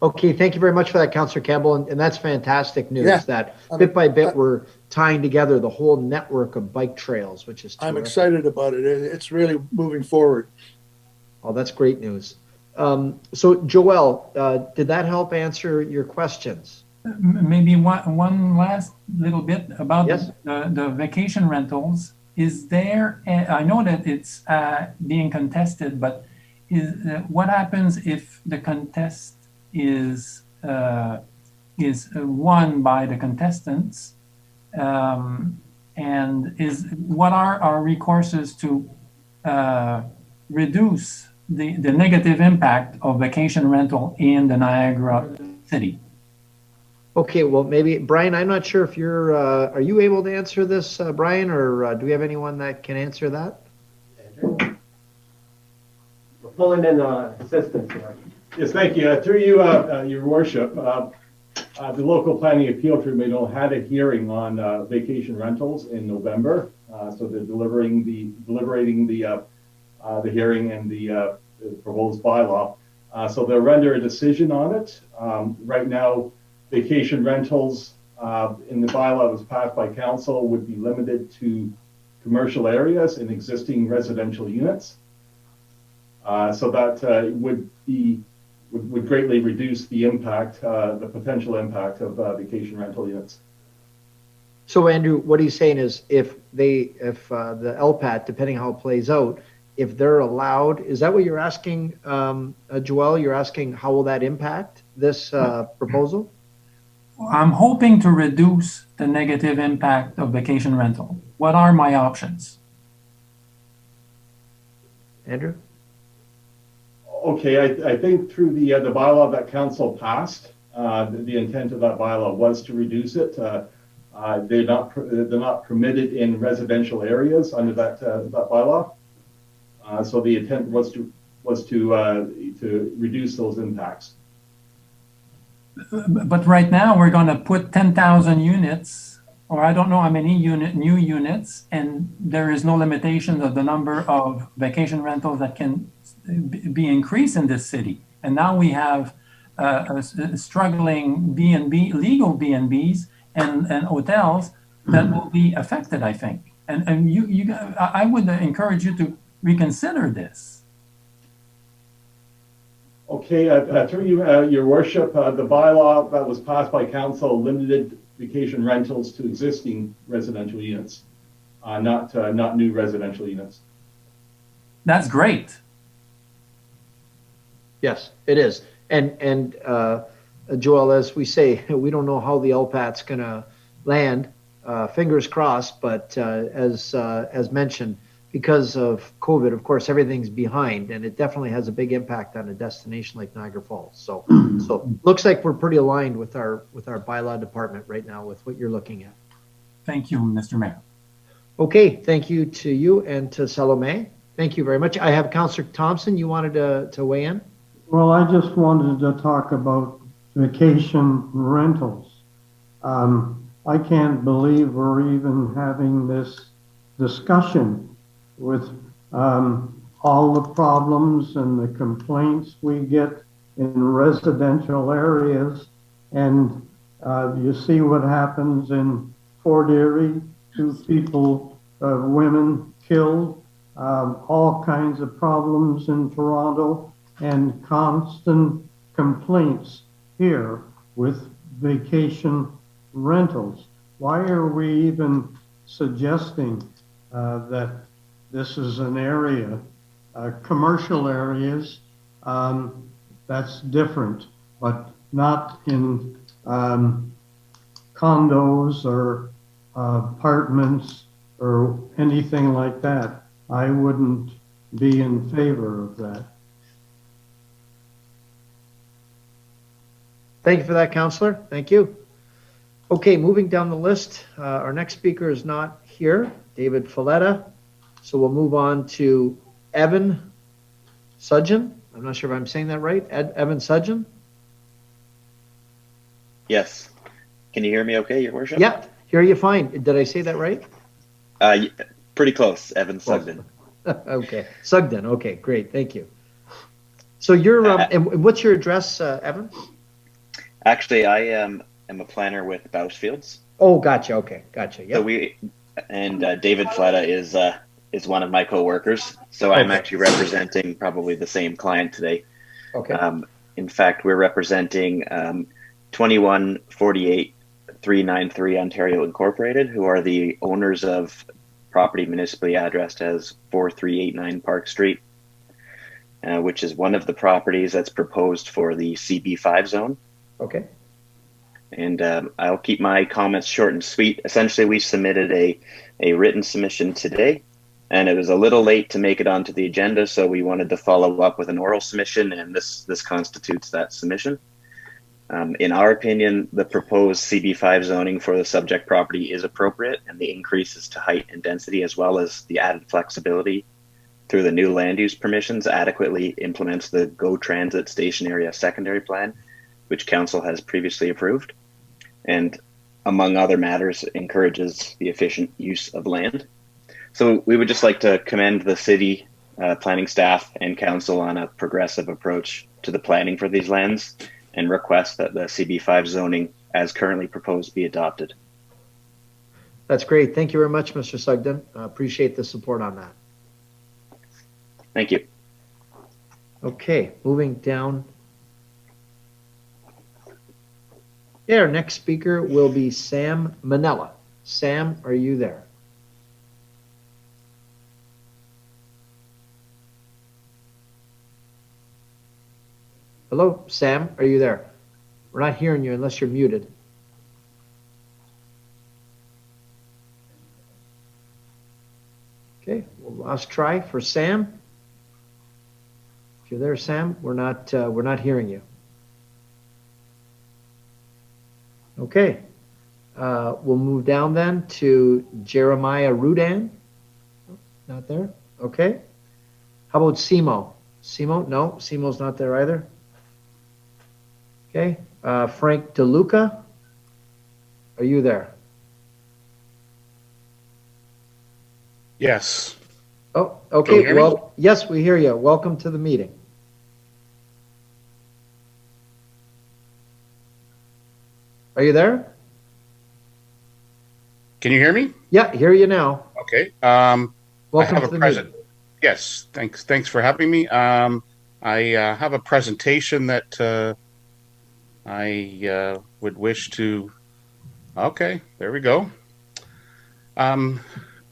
Okay, thank you very much for that, Councillor Campbell, and that's fantastic news that bit by bit we're tying together the whole network of bike trails, which is terrific. I'm excited about it. It's really moving forward. Oh, that's great news. So Joel, did that help answer your questions? Maybe one last little bit about the vacation rentals. Is there, I know that it's being contested, but what happens if the contest is won by the contestants? And what are our recourses to reduce the negative impact of vacation rental in the Niagara City? Okay, well, maybe, Brian, I'm not sure if you're, are you able to answer this, Brian, or do we have anyone that can answer that? We're pulling in assistance here. Yes, thank you. Through you, Your Worship, the local planning appeal tribunal had a hearing on vacation rentals in November. So they're deliberating the hearing and the proposed bylaw. So they'll render a decision on it. Right now, vacation rentals in the bylaw that was passed by council would be limited to commercial areas and existing residential units. So that would be would greatly reduce the impact, the potential impact of vacation rental units. So Andrew, what he's saying is if the LPAT, depending how it plays out, if they're allowed, is that what you're asking, Joelle? You're asking how will that impact this proposal? I'm hoping to reduce the negative impact of vacation rental. What are my options? Andrew? Okay, I think through the bylaw that council passed, the intent of that bylaw was to reduce it. They're not permitted in residential areas under that bylaw. So the intent was to reduce those impacts. But right now we're going to put 10,000 units, or I don't know how many new units, and there is no limitation of the number of vacation rentals that can be increased in this city. And now we have struggling B&B, legal B&Bs and hotels that will be affected, I think. And I would encourage you to reconsider this. Okay, through you, Your Worship, the bylaw that was passed by council limited vacation rentals to existing residential units, not new residential units. That's great. Yes, it is. And Joel, as we say, we don't know how the LPAT's going to land. Fingers crossed, but as mentioned, because of COVID, of course, everything's behind, and it definitely has a big impact on a destination like Niagara Falls. So looks like we're pretty aligned with our bylaw department right now with what you're looking at. Thank you, Mr. Mayor. Okay, thank you to you and to Salome. Thank you very much. I have Councillor Thompson. You wanted to weigh in? Well, I just wanted to talk about vacation rentals. I can't believe we're even having this discussion with all the problems and the complaints we get in residential areas. And you see what happens in Fort Erie, 2 people, women killed, all kinds of problems in Toronto, and constant complaints here with vacation rentals. Why are we even suggesting that this is an area, commercial areas, that's different, but not in condos or apartments or anything like that? I wouldn't be in favor of that. Thank you for that, Councillor. Thank you. Okay, moving down the list, our next speaker is not here, David Folletta. So we'll move on to Evan Sudgeon. I'm not sure if I'm saying that right. Evan Sudgeon? Yes. Can you hear me okay, Your Worship? Yeah, hear you fine. Did I say that right? Pretty close, Evan Sugden. Okay, Sugden. Okay, great. Thank you. So you're, and what's your address, Evan? Actually, I am a planner with Bousefields. Oh, gotcha. Okay, gotcha. Yeah. So David Fletta is one of my coworkers. So I'm actually representing probably the same client today. Okay. In fact, we're representing 2148393 Ontario Incorporated, who are the owners of property municipally addressed as 4389 Park Street, which is one of the properties that's proposed for the CB5 zone. Okay. And I'll keep my comments short and sweet. Essentially, we submitted a written submission today, and it was a little late to make it onto the agenda, so we wanted to follow up with an oral submission, and this constitutes that submission. In our opinion, the proposed CB5 zoning for the subject property is appropriate, and the increases to height and density, as well as the added flexibility through the new land use permissions, adequately implements the GO Transit Station Area Secondary Plan, which Council has previously approved, and among other matters, encourages the efficient use of land. So we would just like to commend the city planning staff and Council on a progressive approach to the planning for these lands, and request that the CB5 zoning as currently proposed be adopted. That's great. Thank you very much, Mr. Sugden. Appreciate the support on that. Thank you. Okay, moving down Okay, our next speaker will be Sam Manella. Sam, are you there? Hello, Sam, are you there? We're not hearing you unless you're muted. Okay, well, last try for Sam. If you're there, Sam, we're not hearing you. Okay, we'll move down then to Jeremiah Rudan. Not there. Okay. How about Simo? Simo? No, Simo's not there either. Okay. Frank DeLuca, are you there? Yes. Oh, Can you okay. hear me? Well, yes, we hear you. Welcome to the meeting. Are you there? Can you hear me? Yeah, hear you now. Okay. Welcome I have to a the present. meeting. Yes. Thanks for having me. I have a presentation that I would wish to. Okay, there we go.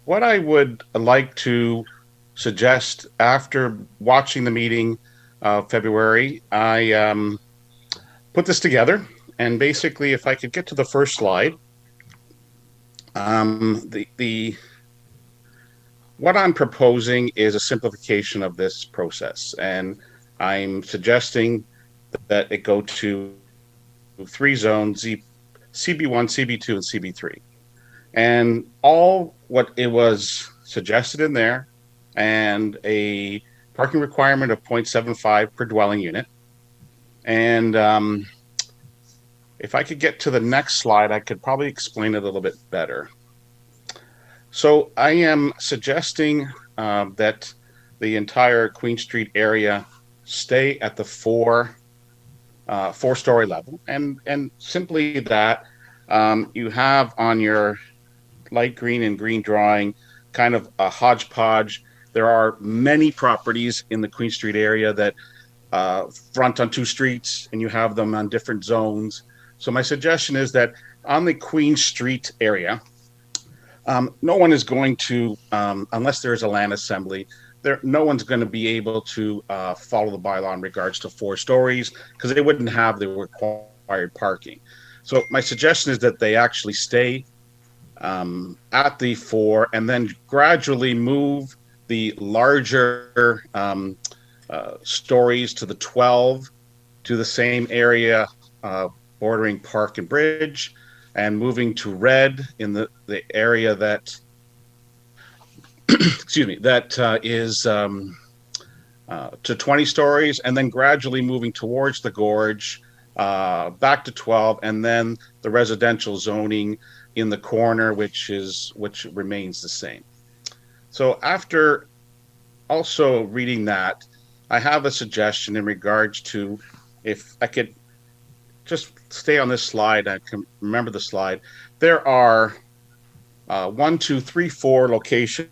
What I would like to suggest after watching the meeting February, I put this together, and basically, if I could get to the first slide, what I'm proposing is a simplification of this process, and I'm suggesting that it go to 3 zones: CB1, CB2, and CB3. And all what it was suggested in there, and a parking requirement of 0.75 per dwelling unit. And if I could get to the next slide, I could probably explain it a little bit better. So I am suggesting that the entire Queen Street area stay at the four-story level, and simply that you have on your light green and green drawing kind of a hodgepodge. There are many properties in the Queen Street area that front on 2 streets, and you have them on different zones. So my suggestion is that on the Queen Street area, no one is going to, unless there's a land assembly, no one's going to be able to follow the bylaw in regards to 4 stories, because they wouldn't have the required parking. So my suggestion is that they actually stay at the 4, and then gradually move the larger stories to the 12 to the same area bordering Park and Bridge, and moving to red in the area that excuse me, that is to 20 stories, and then gradually moving towards the gorge back to 12, and then the residential zoning in the corner, which remains the same. So after also reading that, I have a suggestion in regards to, if I could just stay on this slide, I can remember the slide. There are 1, 2, 3, 4 locations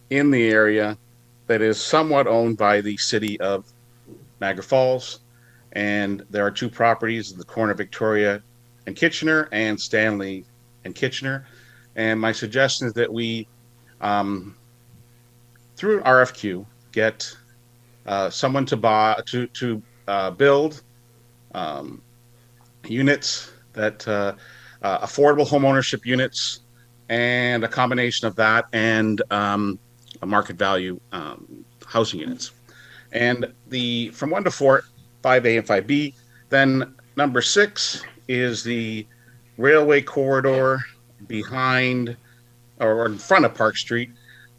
in the area that is somewhat owned by the city of Niagara Falls, and there are 2 properties in the corner of Victoria and Kitchener, and Stanley and Kitchener. And my suggestion is that we, through an RFQ, get someone to build units that affordable homeownership units, and a combination of that and a market value housing units. And from 1 to 4, 5A and 5B. Then number 6 is the railway corridor behind or in front of Park Street.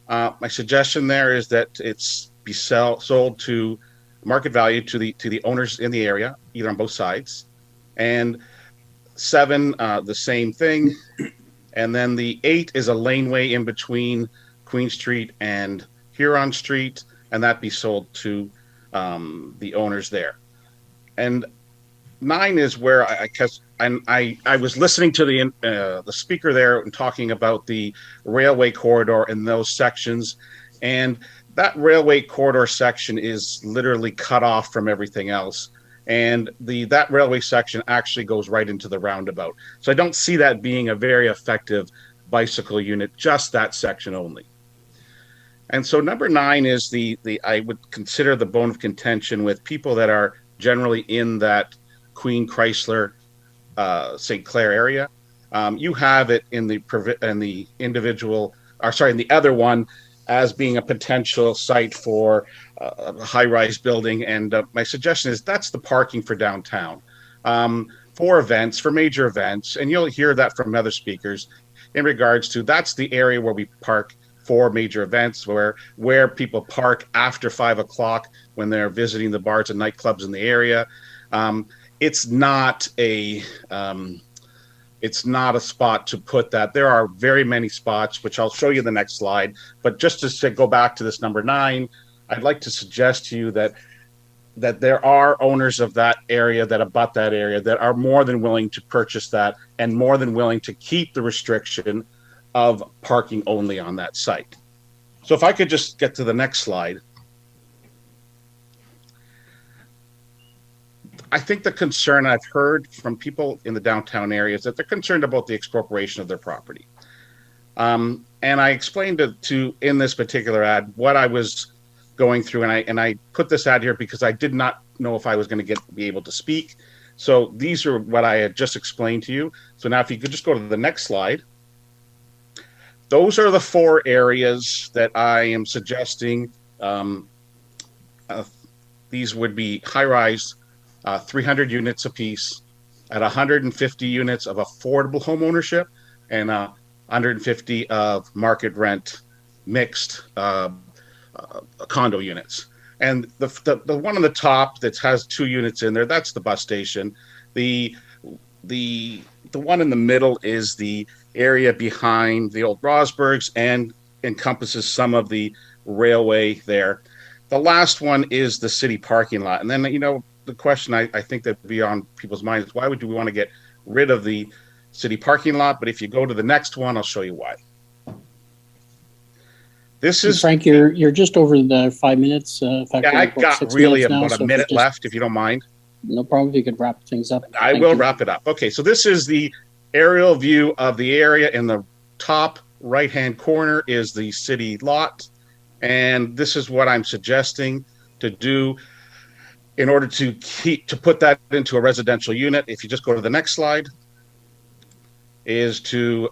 My suggestion there is that it's be sold to market value to the owners in the area, either on both sides. And 7, the same thing. And then the 8 is a laneway in between Queen Street and Huron Street, and that be sold to the owners there. And 9 is where I was listening to the speaker there and talking about the railway corridor in those sections, and that railway corridor section is literally cut off from everything else. And that railway section actually goes right into the roundabout. So I don't see that being a very effective bicycle unit, just that section only. And so number 9 is I would consider the bone of contention with people that are generally in that Queen Chrysler, St. Clair area. You have it in the individual, or sorry, in the other one, as being a potential site for a high-rise building. And my suggestion is that's the parking for downtown, for events, for major events. And you'll hear that from other speakers in regards to that's the area where we park for major events, where people park after 5 o'clock when they're visiting the bars and nightclubs in the area. It's not a spot to put that. There are very many spots, which I'll show you the next slide. But just to go back to this number 9, I'd like to suggest to you that there are owners of that area that abut that area that are more than willing to purchase that and more than willing to keep the restriction of parking only on that site. So if I could just get to the next slide. I think the concern I've heard from people in the downtown area is that they're concerned about the expropriation of their property. And I explained in this particular ad what I was going through, and I put this ad here because I did not know if I was going to be able to speak. So these are what I had just explained to you. So now if you could just go to the next slide. Those are the 4 areas that I am suggesting. These would be high-rise, 300 units apiece at 150 units of affordable home ownership and 150 of market rent mixed condo units. And the one on the top that has 2 units in there, that's the bus station. The one in the middle is the area behind the old Rosbergs and encompasses some of the railway there. The last one is the city parking lot. And then, the question I think that would be on people's minds is why would we want to get rid of the city parking lot? But if you go to the next one, I'll show you why. This is Frank, you're just over the 5 minutes. In fact, I got really about a minute left, if you don't mind. No problem. If you could wrap things up. I will wrap it up. Okay, so this is the aerial view of the area. In the top right-hand corner is the city lot, and this is what I'm suggesting to do in order to put that into a residential unit. If you just go to the next slide, is to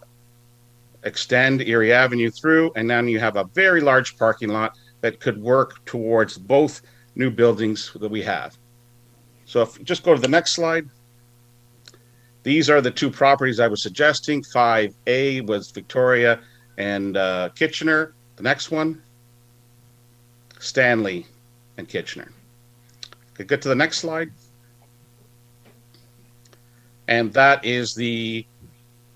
extend Erie Avenue through, and then you have a very large parking lot that could work towards both new buildings that we have. So if you just go to the next slide, these are the 2 properties I was suggesting. 5A was Victoria and Kitchener. The next one, Stanley and Kitchener. Could get to the next slide. And that is the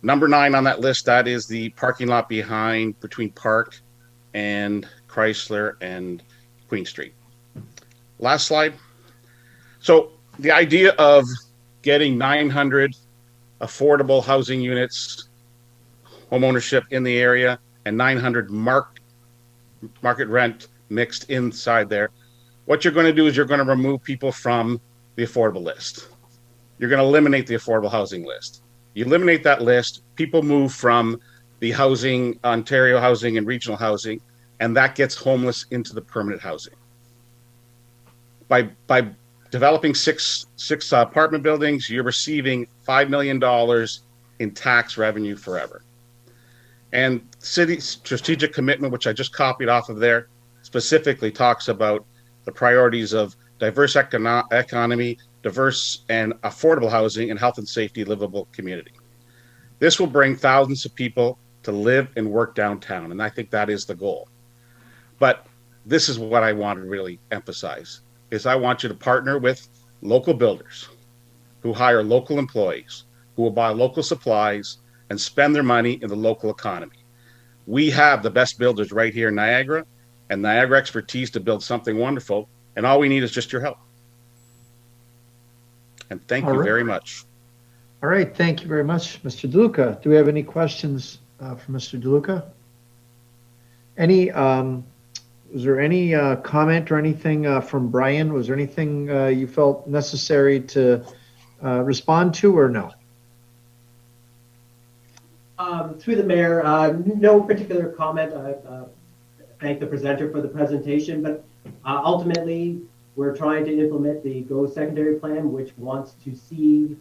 number 9 on that list. That is the parking lot between Park and Chrysler and Queen Street. Last slide. So the idea of getting 900 affordable housing units, home ownership in the area, and 900 market rent mixed inside there, what you're going to do is you're going to remove people from the affordable list. You're going to eliminate the affordable housing list. You eliminate that list, people move from the housing, Ontario housing and regional housing, and that gets homeless into the permanent housing. By developing six apartment buildings, you're receiving $5 million in tax revenue forever. And city's strategic commitment, which I just copied off of there, specifically talks about the priorities of diverse economy, diverse and affordable housing, and health and safety livable community. This will bring thousands of people to live and work downtown, and I think that is the goal. But this is what I want to really emphasize, is I want you to partner with local builders who hire local employees, who will buy local supplies and spend their money in the local economy. We have the best builders right here in Niagara, and Niagara expertise to build something wonderful, and all we need is just your help. And thank you very much. All right, thank you very much, Mr. DeLuca. Do we have any questions for Mr. DeLuca? Any Was there any comment or anything from Brian? Was there anything you felt necessary to respond to, or no? Through the mayor, no particular comment. I thank the presenter for the presentation, but ultimately we're trying to implement the GO secondary plan, which wants to see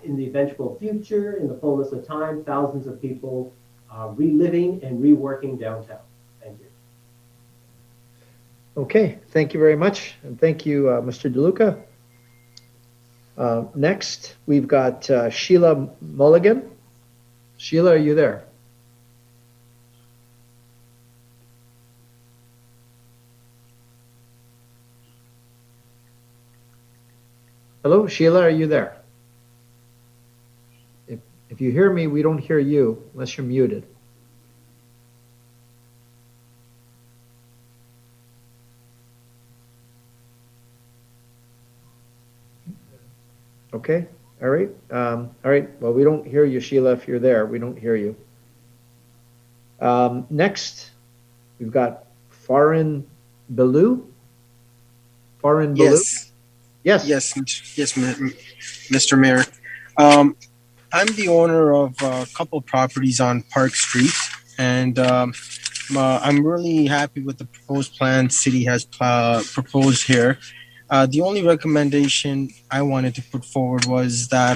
in the eventual future, in the fullness of time, thousands of people reliving and reworking downtown. Thank you. Okay, thank you very much. And thank you, Mr. DeLuca. Next, we've got Sheila Mulligan. Sheila, are you there? Hello, Sheila, are you there? If you hear me, we don't hear you unless you're muted. Okay, all right. All right, well, we don't hear you, Sheila. If you're there, we don't hear you. Next, we've got Farin Bellew. Farin Bellew? Yes. Yes. Yes, Mr. Mayor. I'm the owner of a couple properties on Park Street, and I'm really happy with the proposed plan city has proposed here. The only recommendation I wanted to put forward was that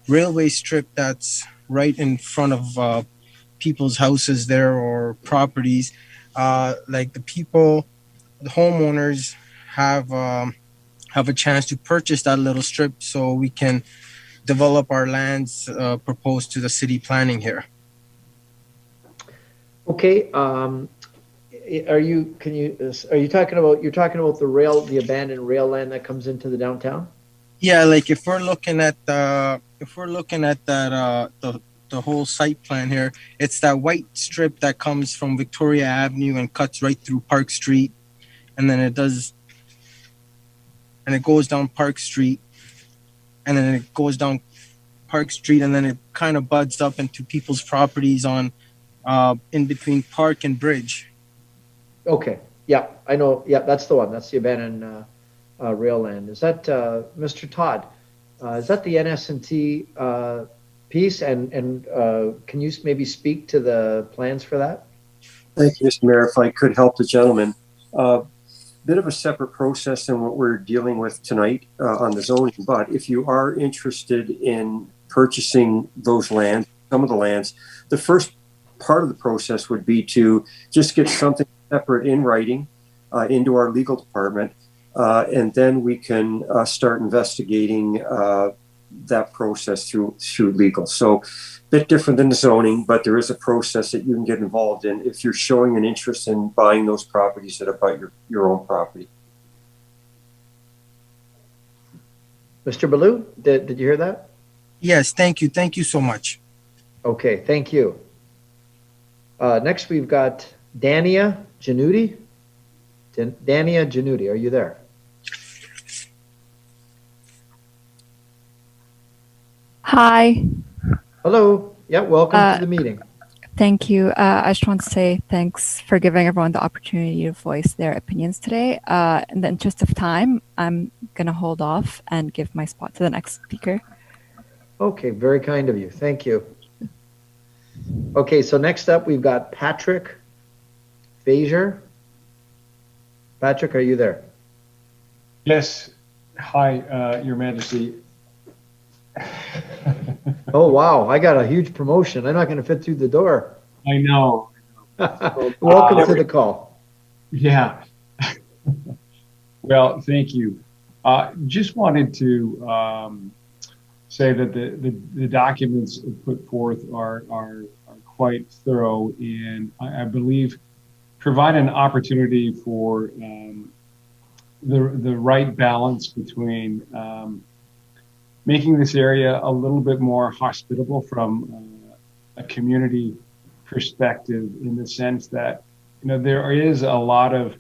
railway strip that's right in front of people's houses there or properties. Like the homeowners have a chance to purchase that little strip so we can develop our lands proposed to the city planning here. Okay, are you talking about the abandoned rail land that comes into the downtown? Yeah, like if we're looking at that the whole site plan here, it's that white strip that comes from Victoria Avenue and cuts right through Park Street, and then it goes down Park Street, and then it goes down Park Street, and then it kind of buds up into people's properties on in between Park and Bridge. Okay, yeah, I know. Yeah, that's the one. That's the abandoned rail land. Is that Mr. Todd? Is that the NS&T piece? And can you maybe speak to the plans for that? Thank you, Mr. Mayor. If I could help the gentleman, bit of a separate process than what we're dealing with tonight on the zoning. But if you are interested in purchasing those lands, some of the lands, the first part of the process would be to just get something separate in writing into our legal department, and then we can start investigating that process through legal. So a bit different than the zoning, but there is a process that you can get involved in if you're showing an interest in buying those properties that are about your own property. Mr. Bellew, did you hear that? Yes, thank you. Thank you so much. Okay, thank you. Next, we've got Dania Januti. Dania Januti, are you there? Hi. Hello. Yeah, welcome to the meeting. Thank you. I just want to say thanks for giving everyone the opportunity to voice their opinions today. In the interest of time, I'm going to hold off and give my spot to the next speaker. Okay, very kind of you. Thank you. Okay, so next up, we've got Patrick Fazer. Patrick, are you there? Yes. Hi, Your Majesty. Oh, wow. I got a huge promotion. I'm not going to fit through the door. I know. Welcome to the call. Yeah. Well, thank you. Just wanted to say that the documents put forth are quite thorough, and I believe provide an opportunity for the right balance between making this area a little bit more hospitable from a community perspective, in the sense that, you know, there is a lot of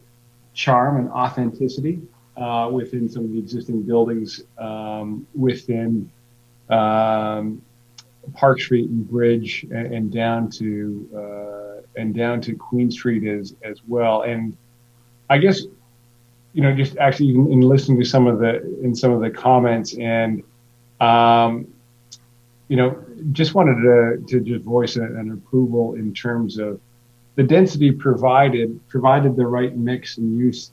charm and authenticity within some of the existing buildings within Park Street and Bridge, and down to Queen Street as well. And I guess, just actually in listening to some of the comments and, just wanted to just voice an approval in terms of the density provided the right mix and use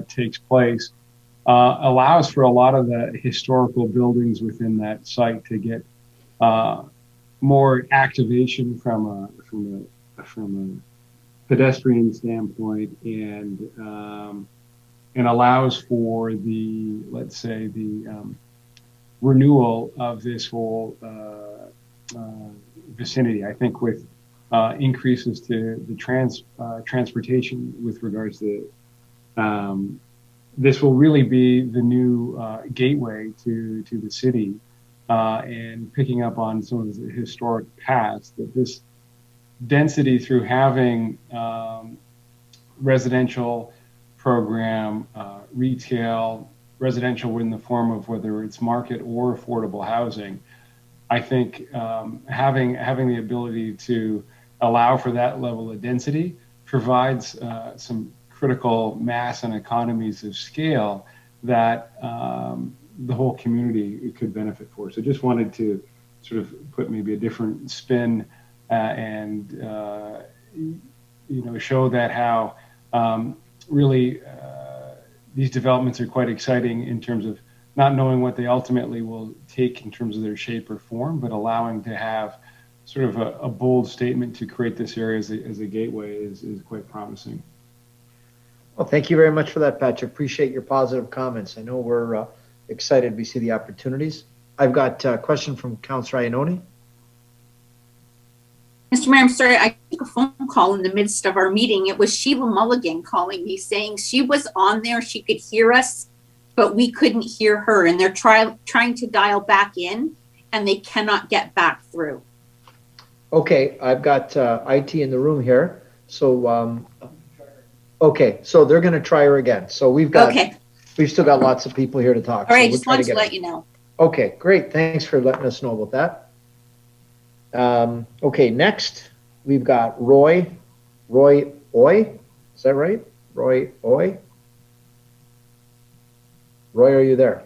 takes place, allows for a lot of the historical buildings within that site to get more activation from a pedestrian standpoint, and allows for the, let's say, the renewal of this whole vicinity. I think with increases to the transportation with regards to this will really be the new gateway to the city, and picking up on some of the historic past, that this density through having residential program, retail, residential in the form of whether it's market or affordable housing, I think having the ability to allow for that level of density provides some critical mass and economies of scale that the whole community could benefit for. So just wanted to sort of put maybe a different spin and show that how really these developments are quite exciting in terms of not knowing what they ultimately will take in terms of their shape or form, but allowing to have sort of a bold statement to create this area as a gateway is quite promising. Well, thank you very much for that, Patrick. Appreciate your positive comments. I know we're excited we see the opportunities. I've got a question from Councilor Iannone. Mr. Mayor, I'm sorry, I took a phone call in the midst of our meeting. It was Sheila Mulligan calling me saying she was on there, she could hear us, but we couldn't hear her, and they're trying to dial back in, and they cannot get back through. Okay, I've got IT in the room here. So, okay, so they're going to try her again. So we've still got lots of people here to talk. All right, so I just wanted to let you know. Okay, great. Thanks for letting us know about that. Okay, next we've got Roy Oy. Is that right? Roy Oy. Roy, are you there?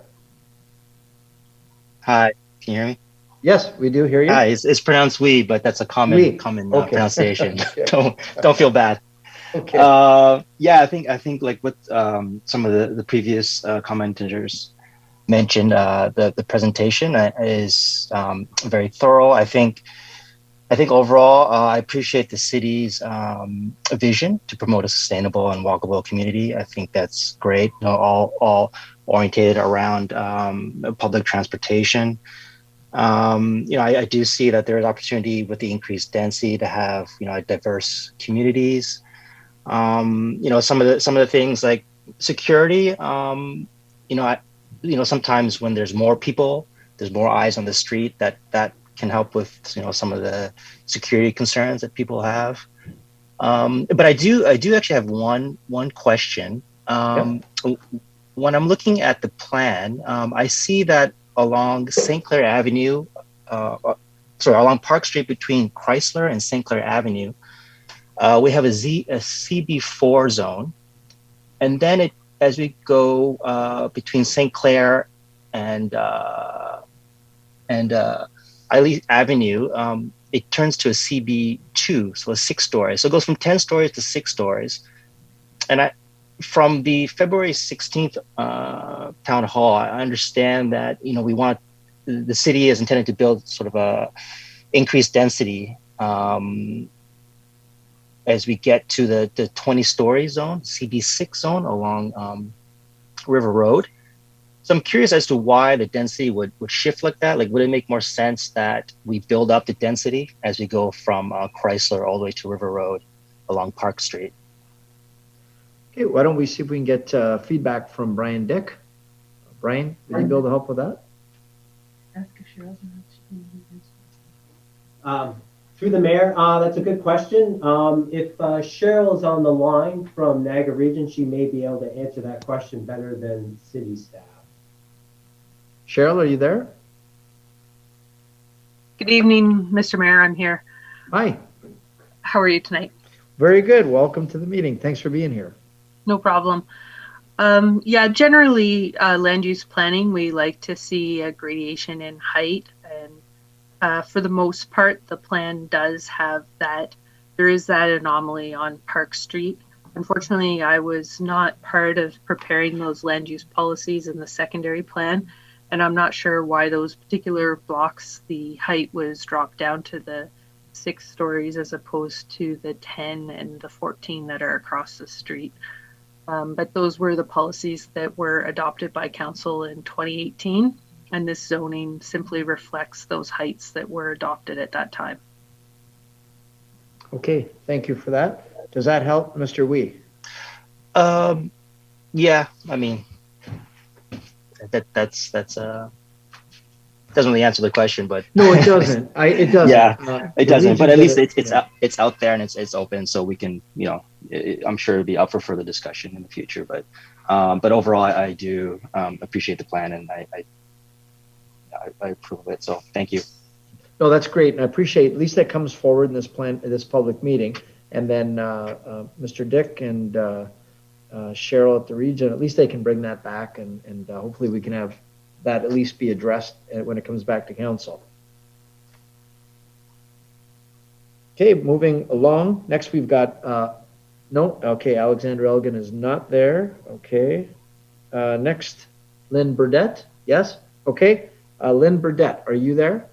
Hi, can you hear me? Yes, we do hear you. Hi, it's pronounced we, but that's a common pronunciation. Don't feel bad. Okay. Yeah, I think like what some of the previous commenters mentioned, the presentation is very thorough. I think overall, I appreciate the city's vision to promote a sustainable and walkable community. I think that's great. All orientated around public transportation. I do see that there is opportunity with the increased density to have diverse communities. Some of the things like security. Sometimes when there's more people, there's more eyes on the street. That can help with some of the security concerns that people have. But I do actually have one question. When I'm looking at the plan, I see that along St. Clair Avenue, along Park Street between Chrysler and St. Clair Avenue, we have a CB4 zone, and then as we go between St. Clair and Eiley Avenue, it turns to a CB2, so a 6-story. So it goes from 10 stories to 6 stories. And from the February 16th town hall, I understand that the city is intended to build sort of a increased density as we get to the 20-story zone, CB6 zone along River Road. So I'm curious as to why the density would shift like that. Like, would it make more sense that we build up the density as we go from Chrysler all the way to River Road along Park Street? Okay, why don't we see if we can get feedback from Brian Dick. Brian, would you be able to help with that? Ask if Cheryl's through the mayor, that's a good question. If Cheryl is on the line from Niagara Region, she may be able to answer that question better than city staff. Cheryl, are you there? Good evening, Mr. Mayor. I'm here. Hi. How are you tonight? Very good. Welcome to the meeting. Thanks for being here. No problem. Yeah, generally, land use planning, we like to see a gradation in height. And for the most part, the plan does have that. There is that anomaly on Park Street. Unfortunately, I was not part of preparing those land use policies in the secondary plan. And I'm not sure why those particular blocks, the height was dropped down to the 6 stories as opposed to the 10 and the 14 that are across the street. But those were the policies that were adopted by Council in 2018, and this zoning simply reflects those heights that were adopted at that time. Okay, thank you for that. Does that help, Mr. Wee? Yeah, I mean, that's doesn't really answer the question, but no, it doesn't. It doesn't. Yeah, it doesn't. But at least it's out there and it's open, so we can, you know, I'm sure it'll be up for further discussion in the future. But overall, I do appreciate the plan, and I approve of it. So thank you. No, that's great, and I appreciate at least that comes forward in this public meeting, and then Mr. Dick and Cheryl at the region, at least they can bring that back, and hopefully we can have that at least be addressed when it comes back to council. Okay, moving along. Next we've got, no, okay, Alexander Elgin is not there. Okay. Next, Lynn Burdette. Yes? Okay. Lynn Burdette, are you there?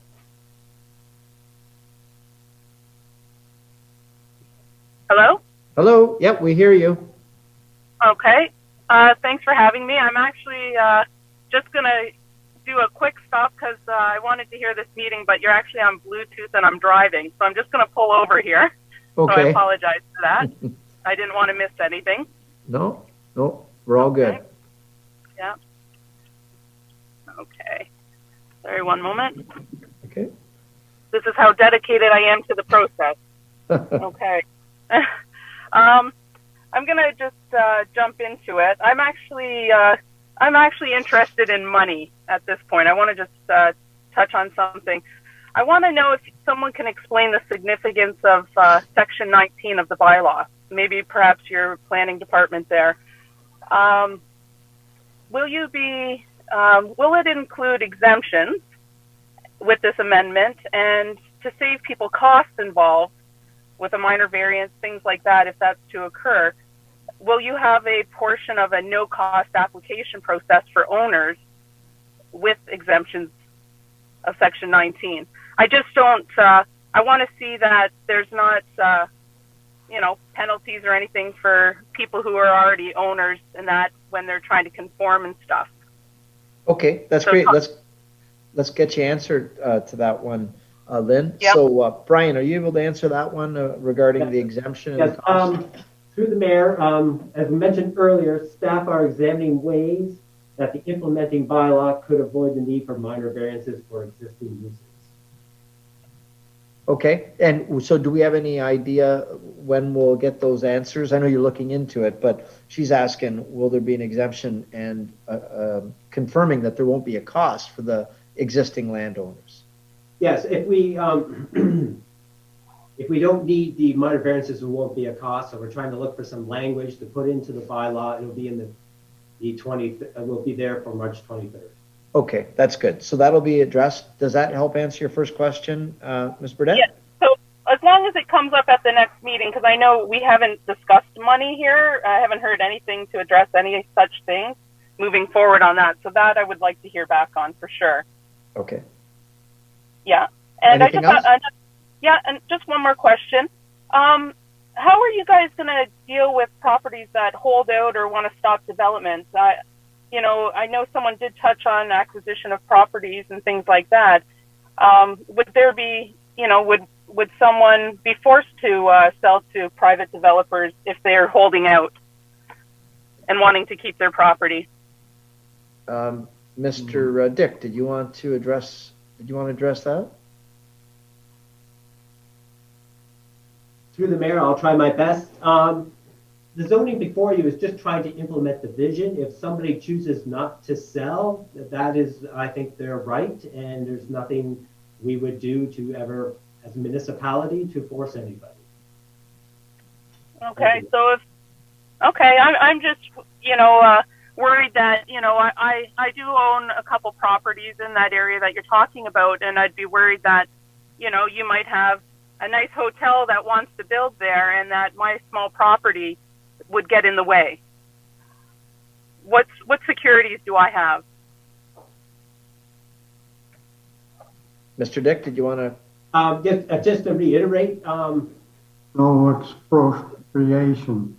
Hello? Hello. Yep, we hear you. Okay. Thanks for having me. I'm actually just going to do a quick stop because I wanted to hear this meeting, but you're actually on Bluetooth and I'm driving. So I'm just going to pull over here. Okay. So I apologize for that. I didn't want to miss anything. No, we're all good. Okay. Yeah. Okay. Sorry, one moment. Okay. This is how dedicated I am to the process. Okay. I'm gonna just jump into it. I'm actually interested in money at this point. I want to just touch on something. I want to know if someone can explain the significance of Section 19 of the bylaw. Maybe perhaps your planning department there. Will it include exemptions with this amendment? And to save people costs involved with a minor variance, things like that, if that's to occur, will you have a portion of a no-cost application process for owners with exemptions of Section 19? I just don't, I want to see that there's not, penalties or anything for people who are already owners and that when they're trying to conform and stuff. Okay, that's great. Let's get you answered to that one, Lynn. Yep. So, Brian, are you able to answer that one regarding the exemption? Yes. Through the mayor, as we mentioned earlier, staff are examining ways that the implementing bylaw could avoid the need for minor variances for existing uses. Okay, and so do we have any idea when we'll get those answers? I know you're looking into it, but she's asking, will there be an exemption, and confirming that there won't be a cost for the existing landowners? Yes, if we if we don't need the minor variances, there won't be a cost. So we're trying to look for some language to put into the bylaw. It'll be in the 20th. It will be there for March 23rd. Okay, that's good. So that'll be addressed. Does that help answer your first question, Ms. Burdette? Yes. So as long as it comes up at the next meeting, because I know we haven't discussed money here. I haven't heard anything to address any such things moving forward on that. So that I would like to hear back on for sure. Okay. Yeah. And Anything else? And just one more question. How are you guys going to deal with properties that hold out or want to stop development? I know someone did touch on acquisition of properties and things like that. Would there be, would someone be forced to sell to private developers if they're holding out and wanting to keep their property? Mr. Dick, did you want to address that? Through the mayor, I'll try my best. The zoning before you is just trying to implement the vision. If somebody chooses not to sell, that is, I think, their right, and there's nothing we would do to ever, as a municipality, to force anybody. Okay, so Okay, I'm just, worried that, I do own a couple properties in that area that you're talking about, and I'd be worried that, you might have a nice hotel that wants to build there and that my small property would get in the way. What securities do I have? Mr. Dick, did you want to? Just to reiterate, No expropriation.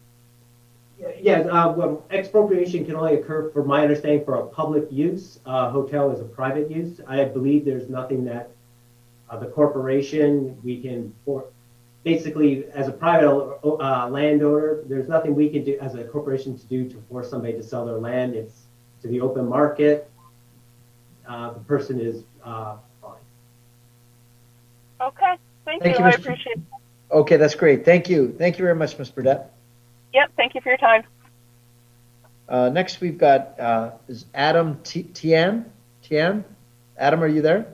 yes, well, expropriation can only occur, from my understanding, for a public use. Hotel is a private use. I believe there's nothing that the corporation, we can, basically, as a private landowner, there's nothing we can do as a corporation to do to force somebody to sell their land. It's to the open market. The person is fine. Okay, thank you. I appreciate it. Okay, that's great. Thank you. Thank you very much, Ms. Burdette. Yep, thank you for your time. Next, we've got is Adam Tian. Adam, are you there?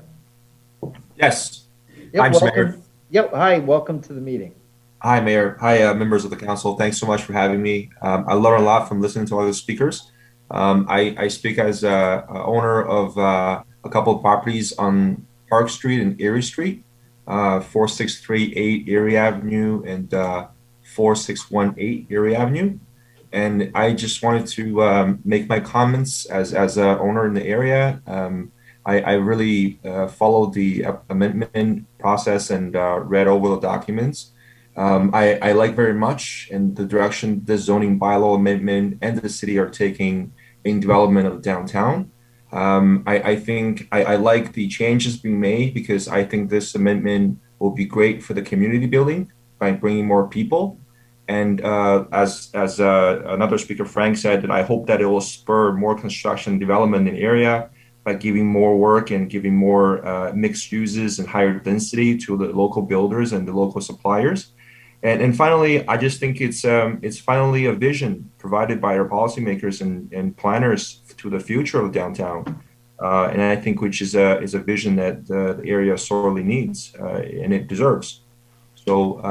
Yes. Yep, Hi, Mr. welcome. Mayor. Yep. Hi. Welcome to the meeting. Hi, Mayor. Hi, members of the council. Thanks so much for having me. I learned a lot from listening to all the speakers. I speak as a owner of a couple of properties on Park Street and Erie Street, 4638 Erie Avenue and 4618 Erie Avenue. And I just wanted to make my comments as an owner in the area. I really followed the amendment process and read over the documents. I like very much in the direction the zoning bylaw amendment and the city are taking in development of downtown. I think I like the changes being made because I think this amendment will be great for the community building by bringing more people. And as another speaker, Frank, said, that I hope that it will spur more construction development in the area by giving more work and giving more mixed uses and higher density to the local builders and the local suppliers. And finally, I just think it's finally a vision provided by our policymakers and planners to the future of downtown. And I think which is a vision that the area sorely needs and it deserves. So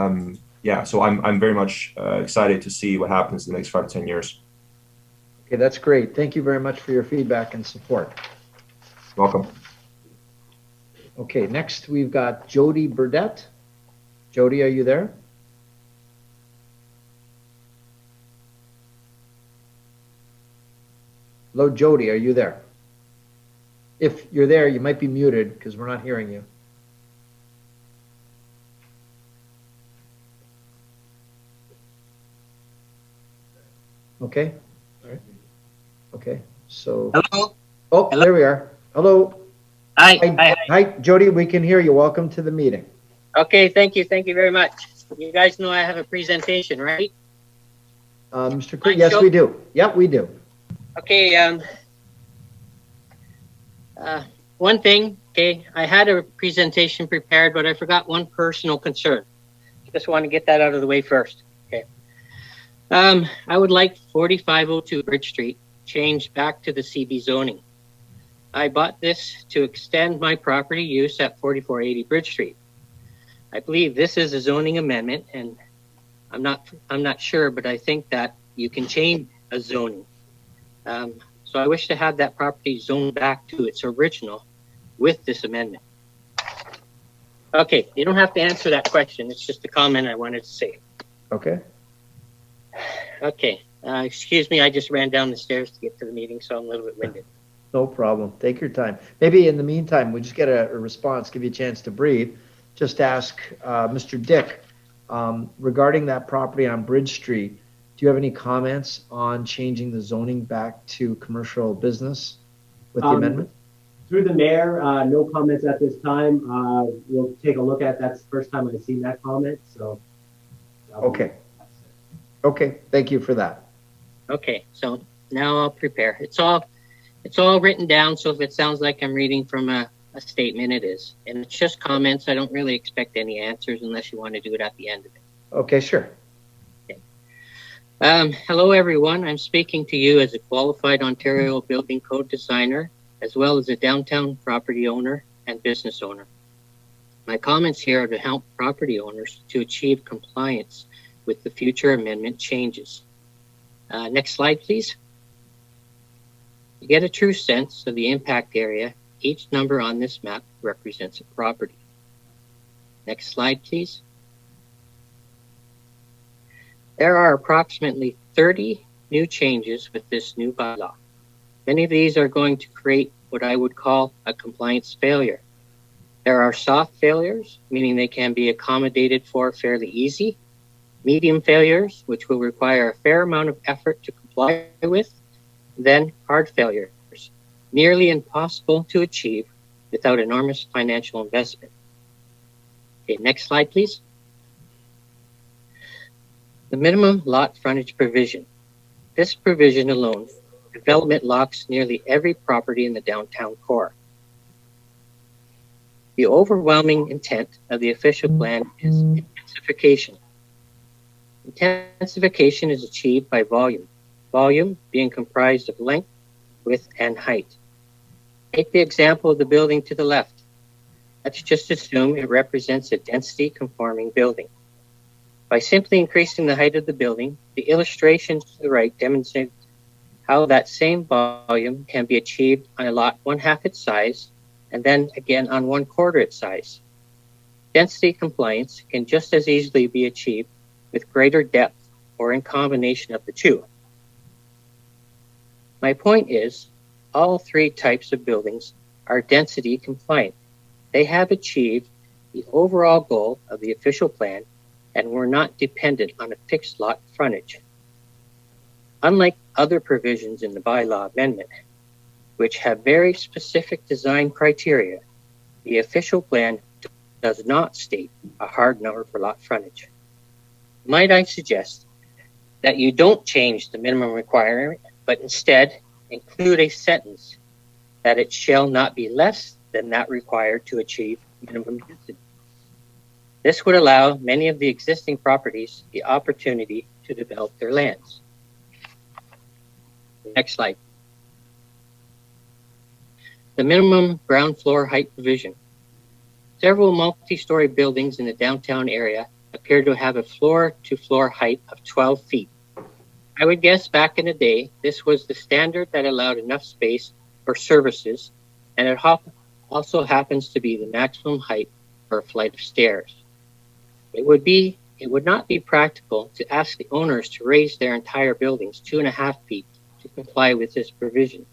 yeah, so I'm very much excited to see what happens in the next 5 to 10 years. Okay, that's great. Thank you very much for your feedback and support. Welcome. Okay, next we've got Jody Burdette. Jody, are you there? Hello, Jody, are you there? If you're there, you might be muted because we're not hearing you. Okay. All right. Okay. So. Hello. Oh, hello. There we are. Hello. Hi. Hi, Jody. We can hear you. Welcome to the meeting. Okay. Thank you. Thank you very much. You guys know I have a presentation, right? Mr. Craig, yes, we do. Yep, we do. Okay. One thing. Okay. I had a presentation prepared, but I forgot one personal concern. Just want to get that out of the way first. Okay. I would like 4502 Bridge Street changed back to the CB zoning. I bought this to extend my property use at 4480 Bridge Street. I believe this is a zoning amendment, and I'm not sure, but I think that you can change a zoning. So I wish to have that property zoned back to its original with this amendment. Okay, you don't have to answer that question. It's just a comment I wanted to say. Okay. Okay. Excuse me, I just ran down the stairs to get to the meeting, so I'm a little bit winded. No problem. Take your time. Maybe in the meantime, we just get a response, give you a chance to breathe. Just ask Mr. Dick, regarding that property on Bridge Street, do you have any comments on changing the zoning back to commercial business with the amendment? Through the mayor, no comments at this time. We'll take a look at that's the first time I've seen that comment. So. Okay. Okay. Thank you for that. Okay. So now I'll prepare. It's all written down. So if it sounds like I'm reading from a statement, it is. And it's just comments. I don't really expect any answers unless you want to do it at the end of it. Okay, sure. Hello, everyone. I'm speaking to you as a qualified Ontario Building Code designer, as well as a downtown property owner and business owner. My comments here are to help property owners to achieve compliance with the future amendment changes. Next slide, please. To get a true sense of the impact area, each number on this map represents a property. Next slide, please. There are approximately 30 new changes with this new bylaw. Many of these are going to create what I would call a compliance failure. There are soft failures, meaning they can be accommodated for fairly easy, medium failures, which will require a fair amount of effort to comply with, then hard failures, nearly impossible to achieve without enormous financial investment. Okay, next slide, please. The minimum lot frontage provision. This provision alone, development locks nearly every property in the downtown core. The overwhelming intent of the official plan is intensification. Intensification is achieved by volume, volume being comprised of length, width, and height. Take the example of the building to the left. Let's just assume it represents a density conforming building. By simply increasing the height of the building, the illustration to the right demonstrates how that same volume can be achieved on a lot 1/2 its size, and then again on 1/4 its size. Density compliance can just as easily be achieved with greater depth or in combination of the two. My point is, all three types of buildings are density compliant. They have achieved the overall goal of the official plan and were not dependent on a fixed lot frontage. Unlike other provisions in the bylaw amendment, which have very specific design criteria, the official plan does not state a hard number for lot frontage. Might I suggest that you don't change the minimum requirement, but instead include a sentence that it shall not be less than that required to achieve minimum density. This would allow many of the existing properties the opportunity to develop their lands. Next slide. The minimum ground floor height provision. Several multi-story buildings in the downtown area appear to have a floor-to-floor height of 12 feet. I would guess back in the day, this was the standard that allowed enough space for services, and it also happens to be the maximum height for a flight of stairs. It would not be practical to ask the owners to raise their entire buildings 2.5 feet to comply with this provision.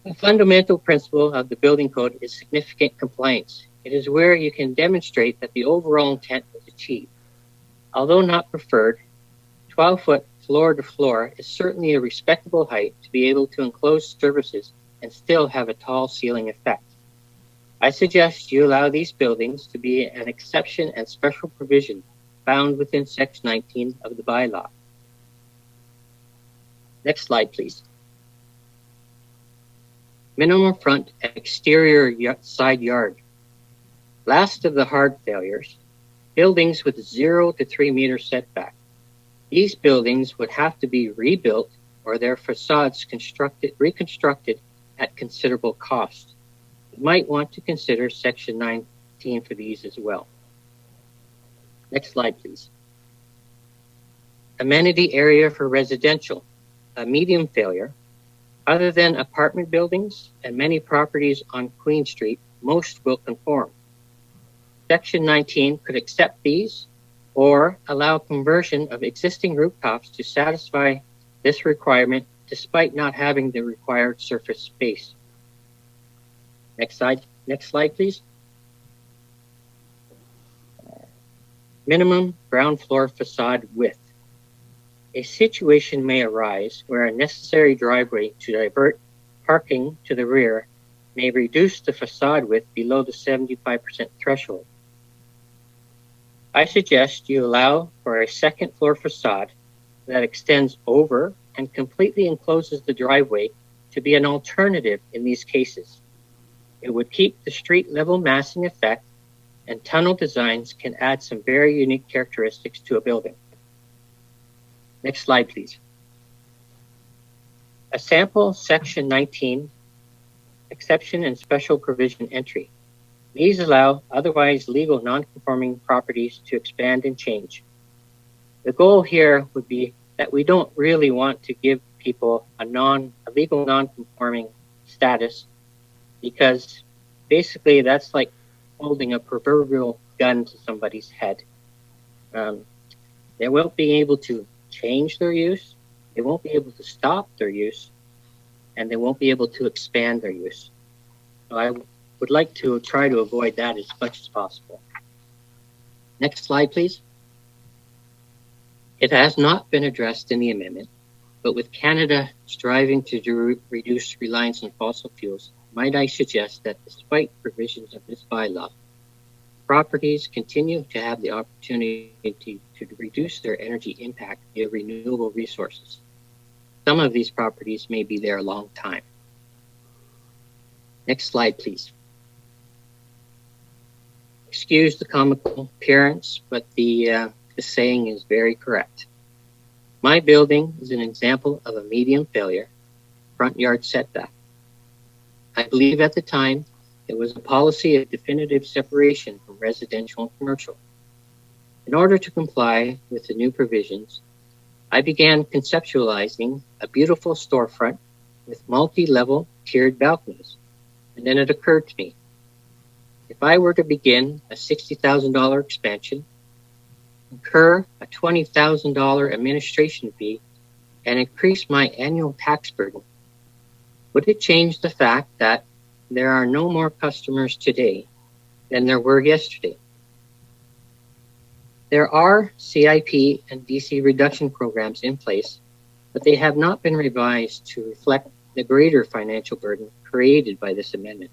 A fundamental principle of the building code is significant compliance. It is where you can demonstrate that the overall intent was achieved. Although not preferred, 12-foot floor to floor is certainly a respectable height to be able to enclose services and still have a tall ceiling effect. I suggest you allow these buildings to be an exception and special provision found within Section 19 of the bylaw. Next slide, please. Minimum front and exterior side yard. Last of the hard failures, buildings with 0 to 3 meter setback. These buildings would have to be rebuilt or their facades reconstructed at considerable cost. You might want to consider Section 19 for these as well. Next slide, please. Amenity area for residential, a medium failure. Other than apartment buildings and many properties on Queen Street, most will conform. Section 19 could accept these or allow conversion of existing rooftops to satisfy this requirement despite not having the required surface space. Next slide, please. Minimum ground floor facade width. A situation may arise where a necessary driveway to divert parking to the rear may reduce the facade width below the 75% threshold. I suggest you allow for a second floor facade that extends over and completely encloses the driveway to be an alternative in these cases. It would keep the street level massing effect, and tunnel designs can add some very unique characteristics to a building. Next slide, please. A sample Section 19 exception and special provision entry. These allow otherwise legal non-conforming properties to expand and change. The goal here would be that we don't really want to give people a legal non-conforming status, because basically that's like holding a proverbial gun to somebody's head. They won't be able to change their use, they won't be able to stop their use, and they won't be able to expand their use. So I would like to try to avoid that as much as possible. Next slide, please. It has not been addressed in the amendment, but with Canada striving to reduce reliance on fossil fuels, might I suggest that despite provisions of this bylaw, properties continue to have the opportunity to reduce their energy impact via renewable resources. Some of these properties may be there a long time. Next slide, please. Excuse the comical appearance, but the saying is very correct. My building is an example of a medium failure, front yard setback. I believe at the time there was a policy of definitive separation from residential and commercial. In order to comply with the new provisions, I began conceptualizing a beautiful storefront with multi-level tiered balconies. And then it occurred to me, if I were to begin a $60,000 expansion, incur a $20,000 administration fee, and increase my annual tax burden, would it change the fact that there are no more customers today than there were yesterday? There are CIP and DC reduction programs in place, but they have not been revised to reflect the greater financial burden created by this amendment.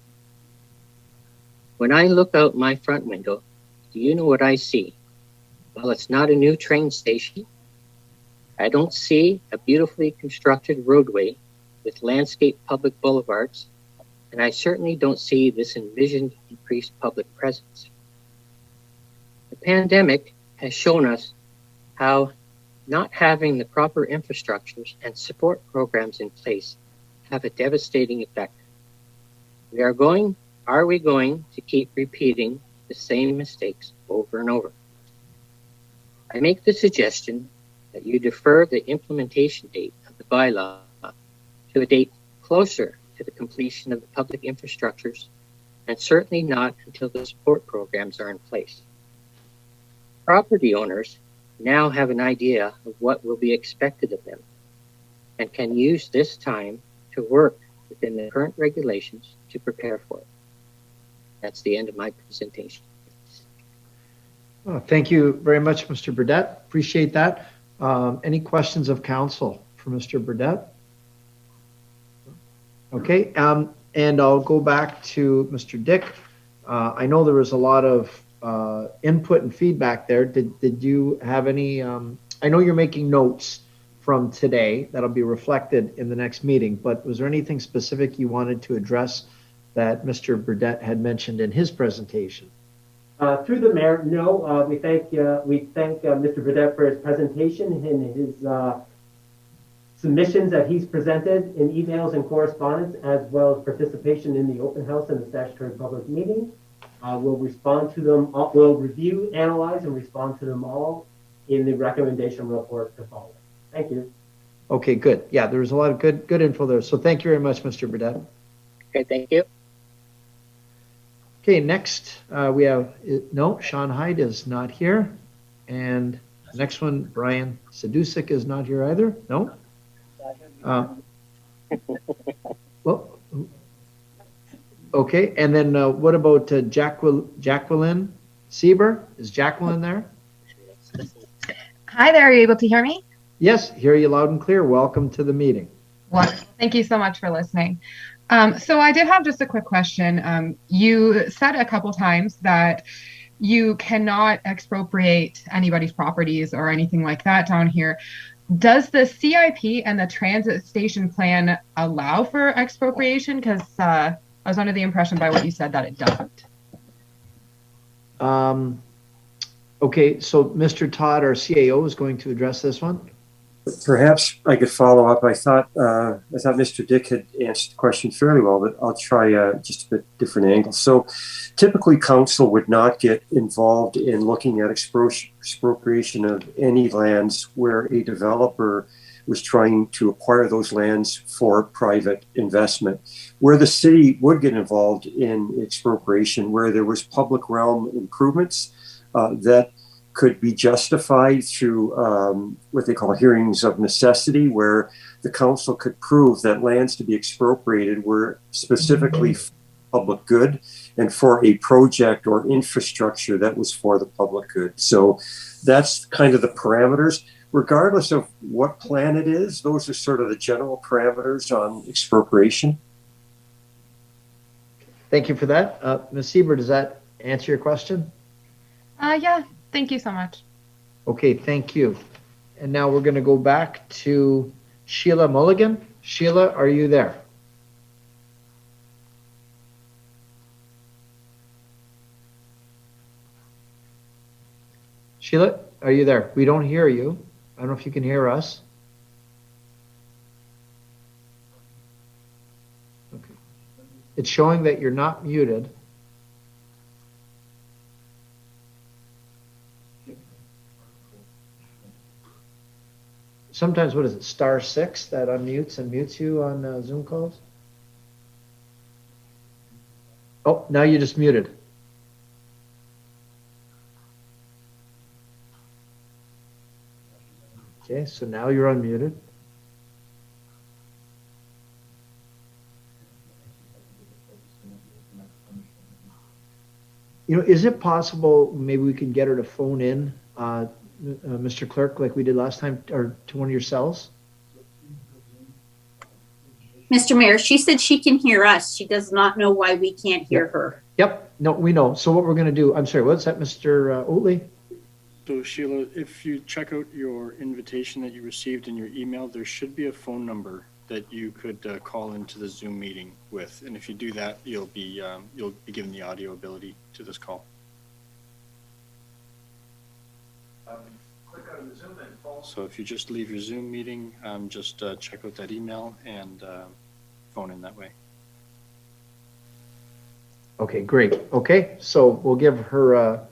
When I look out my front window, do you know what I see? Well, it's not a new train station. I don't see a beautifully constructed roadway with landscape public boulevards, and I certainly don't see this envisioned increased public presence. The pandemic has shown us how not having the proper infrastructures and support programs in place have a devastating effect. Are we going to keep repeating the same mistakes over and over? I make the suggestion that you defer the implementation date of the bylaw to a date closer to the completion of the public infrastructures, and certainly not until the support programs are in place. Property owners now have an idea of what will be expected of them and can use this time to work within the current regulations to prepare for it. That's the end of my presentation. Well, thank you very much, Mr. Burdette. Appreciate that. Any questions of council for Mr. Burdette? Okay, and I'll go back to Mr. Dick. I know there was a lot of input and feedback there. Did you have any, I know you're making notes from today that'll be reflected in the next meeting, but was there anything specific you wanted to address that Mr. Burdette had mentioned in his presentation? Through the mayor, no. We thank Mr. Burdette for his presentation and his submissions that he's presented in emails and correspondence, as well as participation in the open house and the statutory public meeting. We'll respond to them. We'll review, analyze, and respond to them all in the recommendation report to follow. Thank you. Okay, good. Yeah, there was a lot of good info there. So thank you very much, Mr. Burdette. Okay, thank you. Okay, next we have, no, Sean Hyde is not here. And the next one, Brian Sadusik is not here either. No? Well, okay, and then what about Jacqueline Sieber? Is Jacqueline there? Hi there, are you able to hear me? Yes, hear you loud and clear. Welcome to the meeting. Wonderful. Thank you so much for listening. So I did have just a quick question. You said a couple times that you cannot expropriate anybody's properties or anything like that down here. Does the CIP and the transit station plan allow for expropriation? Because I was under the impression by what you said that it doesn't. Okay, so Mr. Todd, our CAO, is going to address this one. Perhaps I could follow up. I thought Mr. Dick had answered the question fairly well, but I'll try just a bit different angle. So typically council would not get involved in looking at expropriation of any lands where a developer was trying to acquire those lands for private investment. Where the city would get involved in expropriation, where there was public realm improvements that could be justified through what they call hearings of necessity, where the council could prove that lands to be expropriated were specifically for public good and for a project or infrastructure that was for the public good. So that's kind of the parameters. Regardless of what plan it is, those are sort of the general parameters on expropriation. Thank you for that. Ms. Sieber, does that answer your question? Yeah, thank you so much. Okay, thank you. And now we're going to go back to Sheila Mulligan. Sheila, are you there? Sheila, are you there? We don't hear you. I don't know if you can hear us. Okay. It's showing that you're not muted. Sometimes, what is it, *6 that unmutes and mutes you on Zoom calls? Oh, now you just muted. Okay, so now you're unmuted. You know, is it possible maybe we can get her to phone in, Mr. Clerk, like we did last time, or to one of your cells? Mr. Mayor, she said she can hear us. She does not know why we can't hear her. Yep, no, we know. So what we're going to do, I'm sorry, what's that, Mr. Oatley? So Sheila, if you check out your invitation that you received in your email, there should be a phone number that you could call into the Zoom meeting with. And if you do that, you'll be given the audio ability to this call. Click on the Zoom and phone. So if you just leave your Zoom meeting, just check out that email and phone in that way. Okay, great. Okay, so we'll give her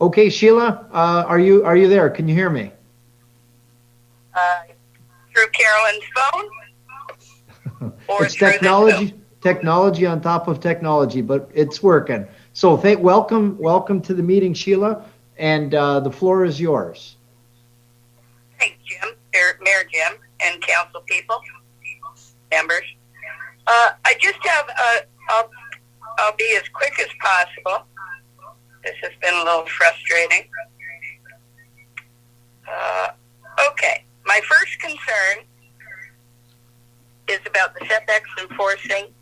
okay, Sheila, are you there? Can you hear me? Through Carolyn's phone? Or It's technology on top of technology, but it's working. So welcome to the meeting, Sheila, and the floor is yours. Thanks, Jim, Mayor Jim, and council people. members. I just have, I'll be as quick as possible. This has been a little frustrating. Okay, my first concern is about the setbacks enforcing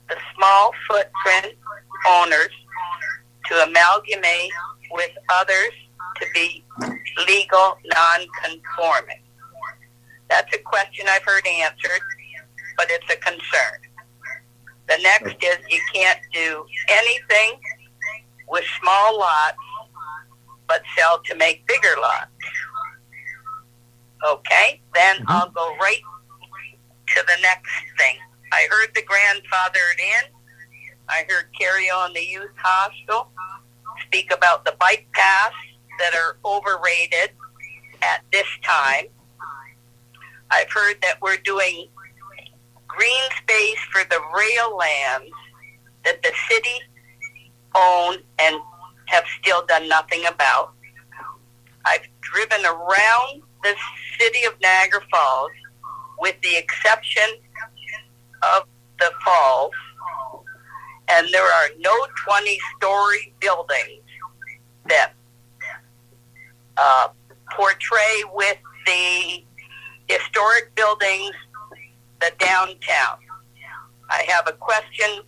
the small footprint owners to amalgamate with others to be legal non-conforming. That's a question I've heard answered, but it's a concern. The next is you can't do anything with small lots but sell to make bigger lots. Okay, then I'll go right to the next thing. I heard the grandfathered in. I heard Carrie on the youth hostel speak about the bike paths that are overrated at this time. I've heard that we're doing green space for the rail lands that the city own and have still done nothing about. I've driven around the city of Niagara Falls with the exception of the falls, and there are no 20-story buildings that portray with the historic buildings, the downtown. I have a question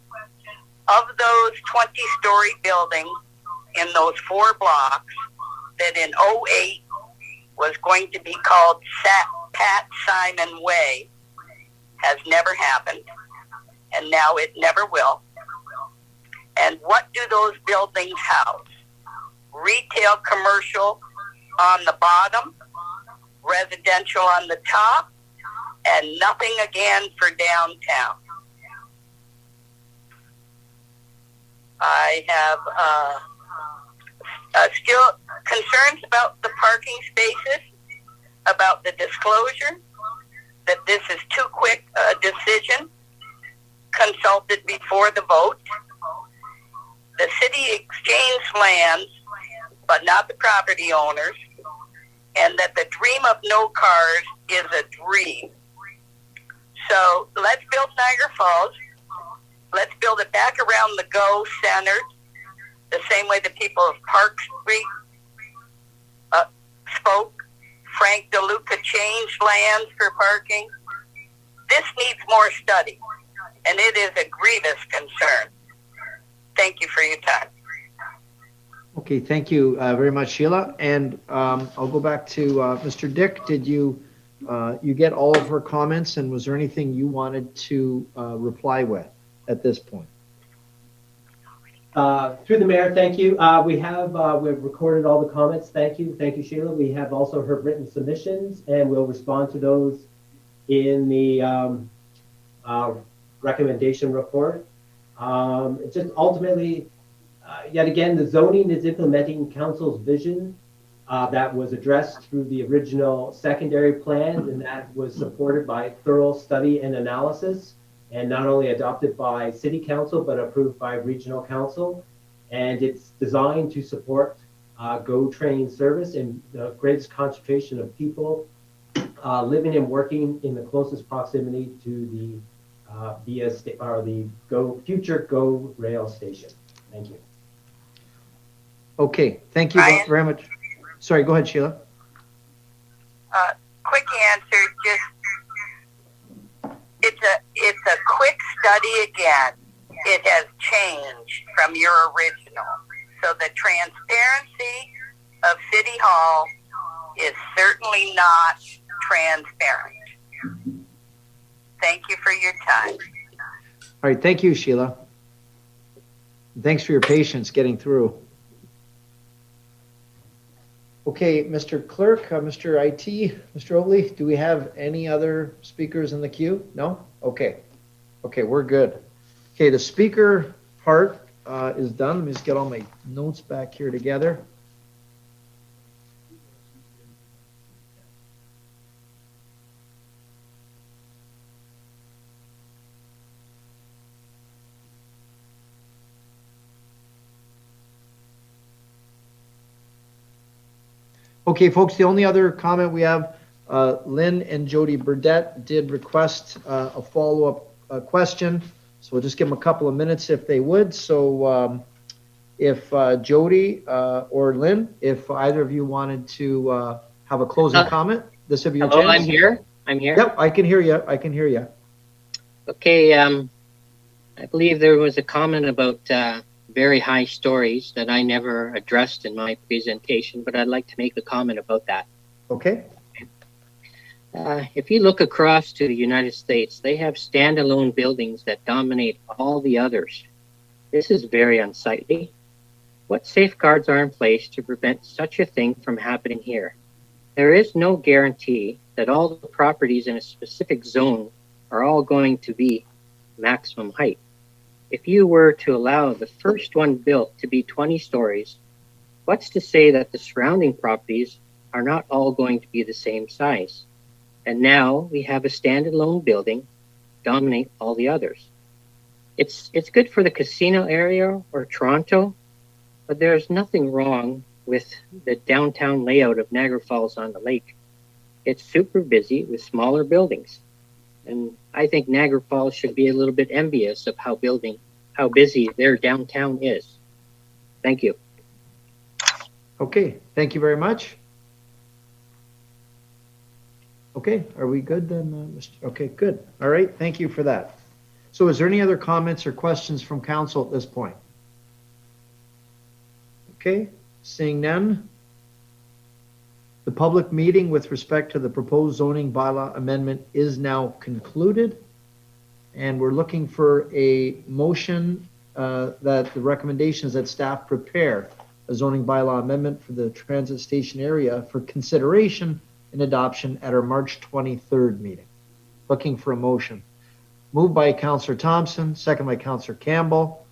of those 20-story buildings in those 4 blocks that in 2008 was going to be called Pat Simon Way, has never happened, and now it never will. And what do those buildings house? Retail, commercial on the bottom, residential on the top, and nothing again for downtown. I have still concerns about the parking spaces, about the disclosure, that this is too quick a decision, consulted before the vote. The city exchanged lands, but not the property owners, and that the dream of no cars is a dream. So let's build Niagara Falls. Let's build it back around the Go Center, the same way the people of Park Street spoke. Frank DeLuca changed lands for parking. This needs more study, and it is a grievous concern. Thank you for your time. Okay, thank you very much, Sheila. And I'll go back to Mr. Dick. Did you get all of her comments, and was there anything you wanted to reply with at this point? Through the mayor, thank you. We've recorded all the comments. Thank you, Sheila. We have also heard written submissions, and we'll respond to those in the recommendation report. It's just ultimately, yet again, the zoning is implementing council's vision that was addressed through the original secondary plan, and that was supported by thorough study and analysis, and not only adopted by city council, but approved by regional council. And it's designed to support GO train service and the greatest concentration of people living and working in the closest proximity to the future GO rail station. Thank you. Okay, thank you very much. Sorry, go ahead, Sheila. Quick answer, just it's a quick study again. It has changed from your original. So the transparency of City Hall is certainly not transparent. Thank you for your time. All right, thank you, Sheila. Thanks for your patience getting through. Okay, Mr. Clerk, Mr. IT, Mr. Oatley, do we have any other speakers in the queue? No? Okay. Okay, we're good. Okay, the speaker part is done. Let me just get all my notes back here together. Okay, folks, the only other comment we have Lynn and Jody Burdette did request a follow-up question, so we'll just give them a couple of minutes if they would. So if Jody or Lynn, if either of you wanted to have a closing comment, this would be your hello, chance. I'm here. I'm here. Yep, I can hear you. I can hear you. Okay, I believe there was a comment about very high stories that I never addressed in my presentation, but I'd like to make a comment about that. Okay. If you look across to the United States, they have standalone buildings that dominate all the others. This is very unsightly. What safeguards are in place to prevent such a thing from happening here? There is no guarantee that all the properties in a specific zone are all going to be maximum height. If you were to allow the first one built to be 20 stories, what's to say that the surrounding properties are not all going to be the same size? And now we have a standalone building dominate all the others. It's good for the casino area or Toronto, but there's nothing wrong with the downtown layout of Niagara Falls on the lake. It's super busy with smaller buildings. And I think Niagara Falls should be a little bit envious of how busy their downtown is. Thank you. Okay, thank you very much. Okay, are we good then, Mr.? Okay, good. All right, thank you for that. So is there any other comments or questions from council at this point? Okay, seeing none. The public meeting with respect to the proposed zoning bylaw amendment is now concluded. And we're looking for a motion that the recommendation is that staff prepare a zoning bylaw amendment for the transit station area for consideration and adoption at our March 23rd meeting. Looking for a motion. Moved by Councillor Thompson, second by Councillor Campbell.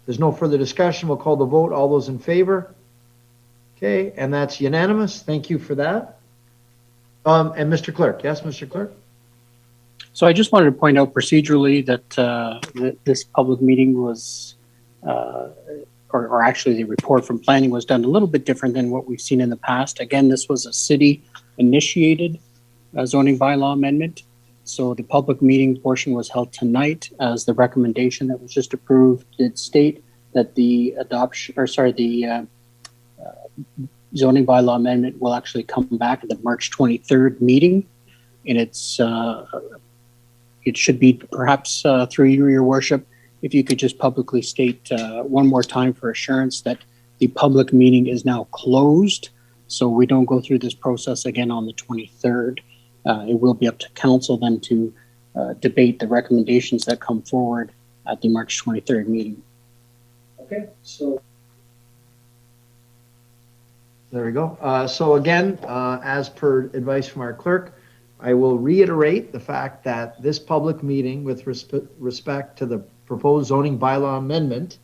There's no further discussion. We'll call the vote. All those in favor? Okay, and that's unanimous. Thank you for that. And Mr. Clerk. Yes, Mr. Clerk? So I just wanted to point out procedurally that this public meeting was, or actually the report from planning was done a little bit different than what we've seen in the past. Again, this was a city-initiated zoning bylaw amendment. So the public meeting portion was held tonight, as the recommendation that was just approved did state that the zoning bylaw amendment will actually come back at the March 23rd meeting. And it should be perhaps through you, your worship, if you could just publicly state one more time for assurance that the public meeting is now closed, so we don't go through this process again on the 23rd. It will be up to council then to debate the recommendations that come forward at the March 23rd meeting. Okay, so there we go. So again, as per advice from our clerk, I will reiterate the fact that this public meeting with respect to the proposed zoning bylaw amendment,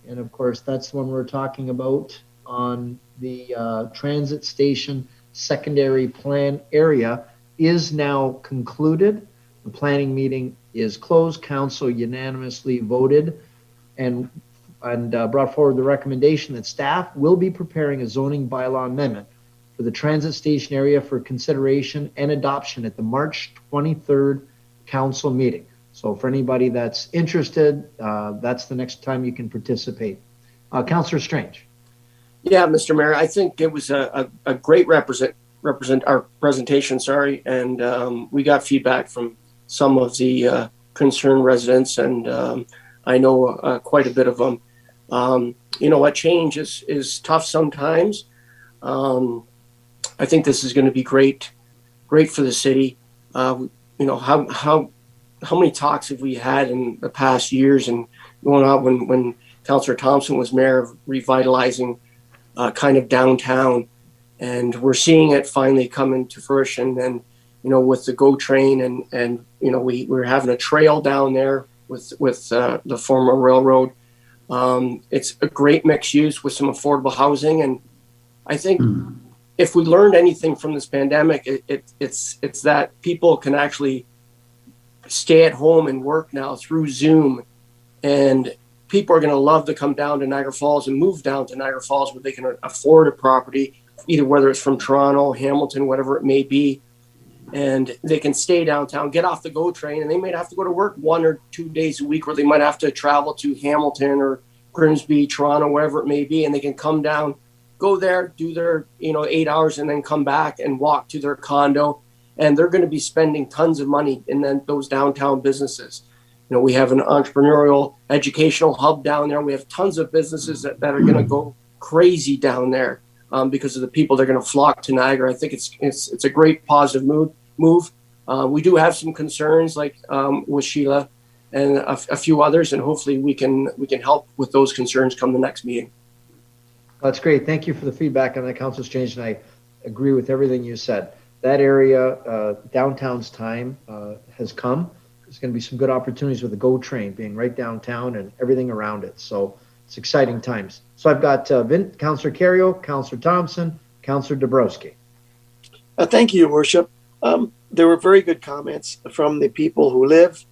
and of course that's the one we're talking about on the transit station secondary plan area, is now concluded. The planning meeting is closed. Council unanimously voted and brought forward the recommendation that staff will be preparing a zoning bylaw amendment for the transit station area for consideration and adoption at the March 23rd council meeting. So for anybody that's interested, that's the next time you can participate. Councillor Strange. Yeah, Mr. Mayor, I think it was a great presentation, and we got feedback from some of the concerned residents, and I know quite a bit of them. You know what, change is tough sometimes. I think this is going to be great for the city. You know, how many talks have we had in the past years and going on when Councillor Thompson was mayor, of revitalizing kind of downtown, and we're seeing it finally come into fruition. And you know, with the GO train and you know, we're having a trail down there with the former railroad. It's a great mixed use with some affordable housing, and I think if we learned anything from this pandemic, it's that people can actually stay at home and work now through Zoom, and people are going to love to come down to Niagara Falls and move down to Niagara Falls where they can afford a property, either whether it's from Toronto, Hamilton, whatever it may be. and they can stay downtown, get off the GO train, and they might have to go to work 1 or 2 days a week, or they might have to travel to Hamilton or Grimsby, Toronto, wherever it may be, and they can come down, go there, do their 8 hours, and then come back and walk to their condo. And they're going to be spending tons of money in those downtown businesses. We have an entrepreneurial educational hub down there. We have tons of businesses that are going to go crazy down there because of the people that are going to flock to Niagara. I think it's a great positive move. We do have some concerns, like with Sheila and a few others, and hopefully we can help with those concerns come the next meeting. That's great. Thank you for the feedback on the council exchange, and I agree with everything you said. That area, downtown's time has come. There's going to be some good opportunities with the GO train being right downtown and everything around it. So it's exciting times. So I've got Councillor Carrier, Councillor Thompson, Councillor Dabrowski. Thank you, Your Worship. There were very good comments from the people who live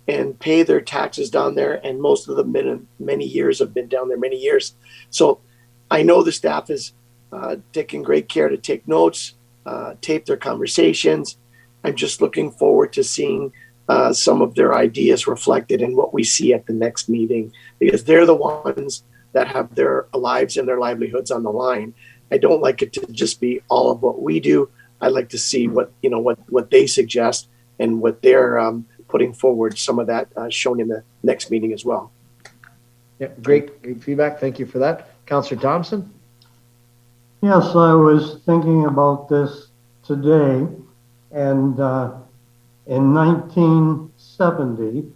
and pay their taxes down there, and most of them have been down there many years. So I know the staff is taking great care to take notes, tape their conversations. I'm just looking forward to seeing some of their ideas reflected in what we see at the next meeting, because they're the ones that have their lives and their livelihoods on the line. I don't like it to just be all of what we do. I like to see what they suggest and what they're putting forward. Some of that shown in the next meeting as well. Yeah, great feedback. Thank you for that. Councillor Thompson. Yes, I was thinking about this today, and in 1970,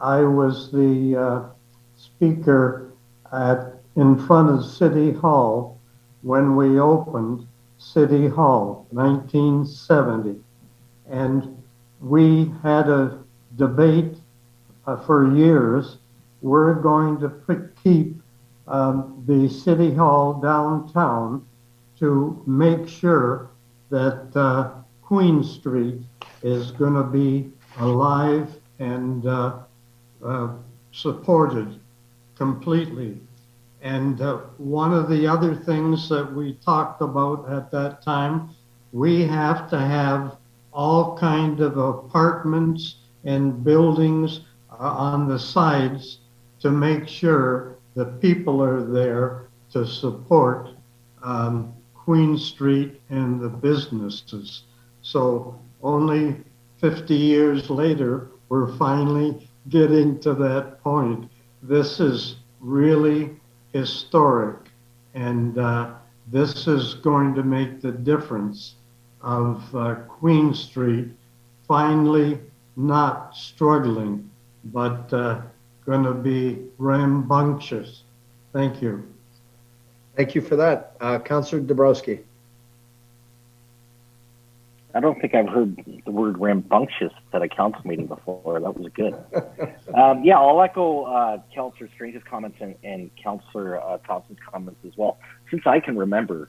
I was the speaker in front of City Hall when we opened City Hall, 1970. And we had a debate for years. We're going to keep the City Hall downtown to make sure that Queen Street is going to be alive and supported completely. And one of the other things that we talked about at that time, we have to have all kind of apartments and buildings on the sides to make sure that people are there to support Queen Street and the businesses. So only 50 years later, we're finally getting to that point. This is really historic, and this is going to make the difference of Queen Street finally not struggling, but going to be rambunctious. Thank you. Thank you for that. Councillor Dabrowski. I don't think I've heard the word rambunctious at a council meeting before. That was good. Yeah, I'll echo Councillor Strange's comments and Councillor Thompson's comments as well. Since I can remember,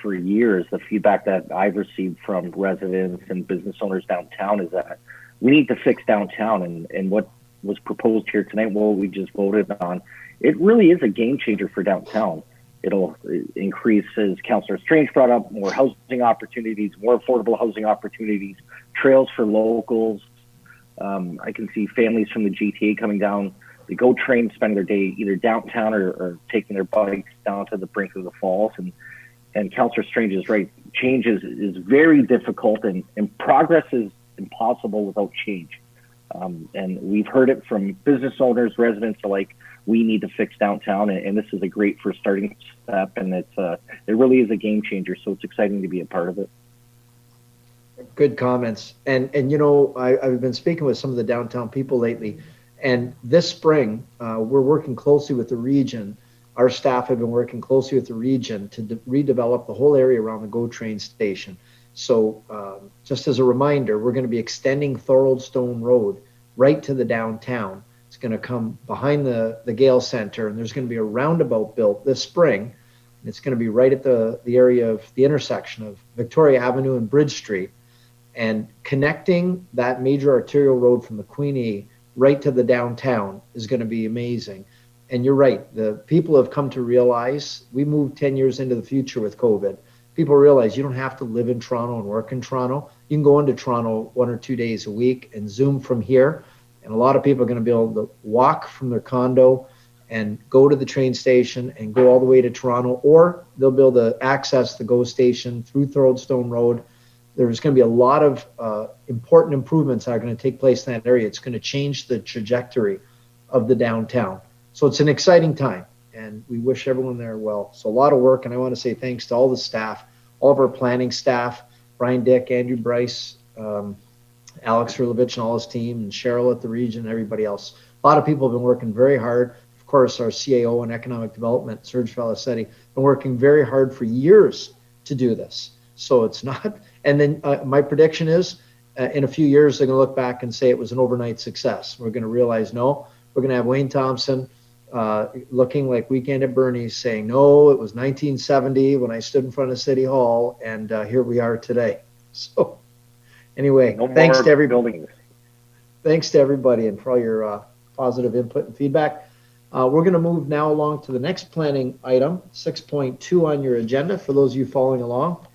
for years, the feedback that I've received from residents and business owners downtown is that we need to fix downtown, and what was proposed here tonight, what we just voted on, it really is a game changer for downtown. It'll increase, as Councillor Strange brought up, more housing opportunities, more affordable housing opportunities, trails for locals. I can see families from the GTA coming down the GO train, spending their day either downtown or taking their bikes down to the brink of the falls. And Councillor Strange is right. Change is very difficult, and progress is impossible without change. And we've heard it from business owners, residents alike. We need to fix downtown, and this is a great first starting step, and it really is a game changer. So it's exciting to be a part of it. Good comments. And I've been speaking with some of the downtown people lately, and this spring we're working closely with the region. Our staff have been working closely with the region to redevelop the whole area around the GO train station. So just as a reminder, we're going to be extending Thorold Stone Road right to the downtown. It's going to come behind the Gale Center, and there's going to be a roundabout built this spring. And it's going to be right at the area of the intersection of Victoria Avenue and Bridge Street, and connecting that major arterial road from the Queenie right to the downtown is going to be amazing. And you're right, the people have come to realize, we moved 10 years into the future with COVID. People realize you don't have to live in Toronto and work in Toronto. you can go into Toronto 1 or 2 days a week and Zoom from here. And a lot of people are going to be able to walk from their condo and go to the train station and go all the way to Toronto, or they'll be able to access the GO station through Thoroldstone Road. There's going to be a lot of important improvements that are going to take place in that area. It's going to change the trajectory of the downtown. So it's an exciting time, and we wish everyone there well. So a lot of work, and I want to say thanks to all the staff, all of our planning staff, Brian Dick, Andrew Bryce, Alex Hurlovich and all his team, and Cheryl at the region, and everybody else. A lot of people have been working very hard. Of course, our CAO and Economic Development, Serge Felicetti, been working very hard for years to do this. So it's not, and then my prediction is in a few years, they're going to look back and say it was an overnight success. We're going to realize, no, we're going to have Wayne Thompson looking like Weekend at Bernie's saying, no, it was 1970 when I stood in front of City Hall, and here we are today. So anyway, thanks to everybody. Thanks to everybody and for all your positive input and feedback. We're going to move now along to the next planning item, 6.2 on your agenda, for those of you following along.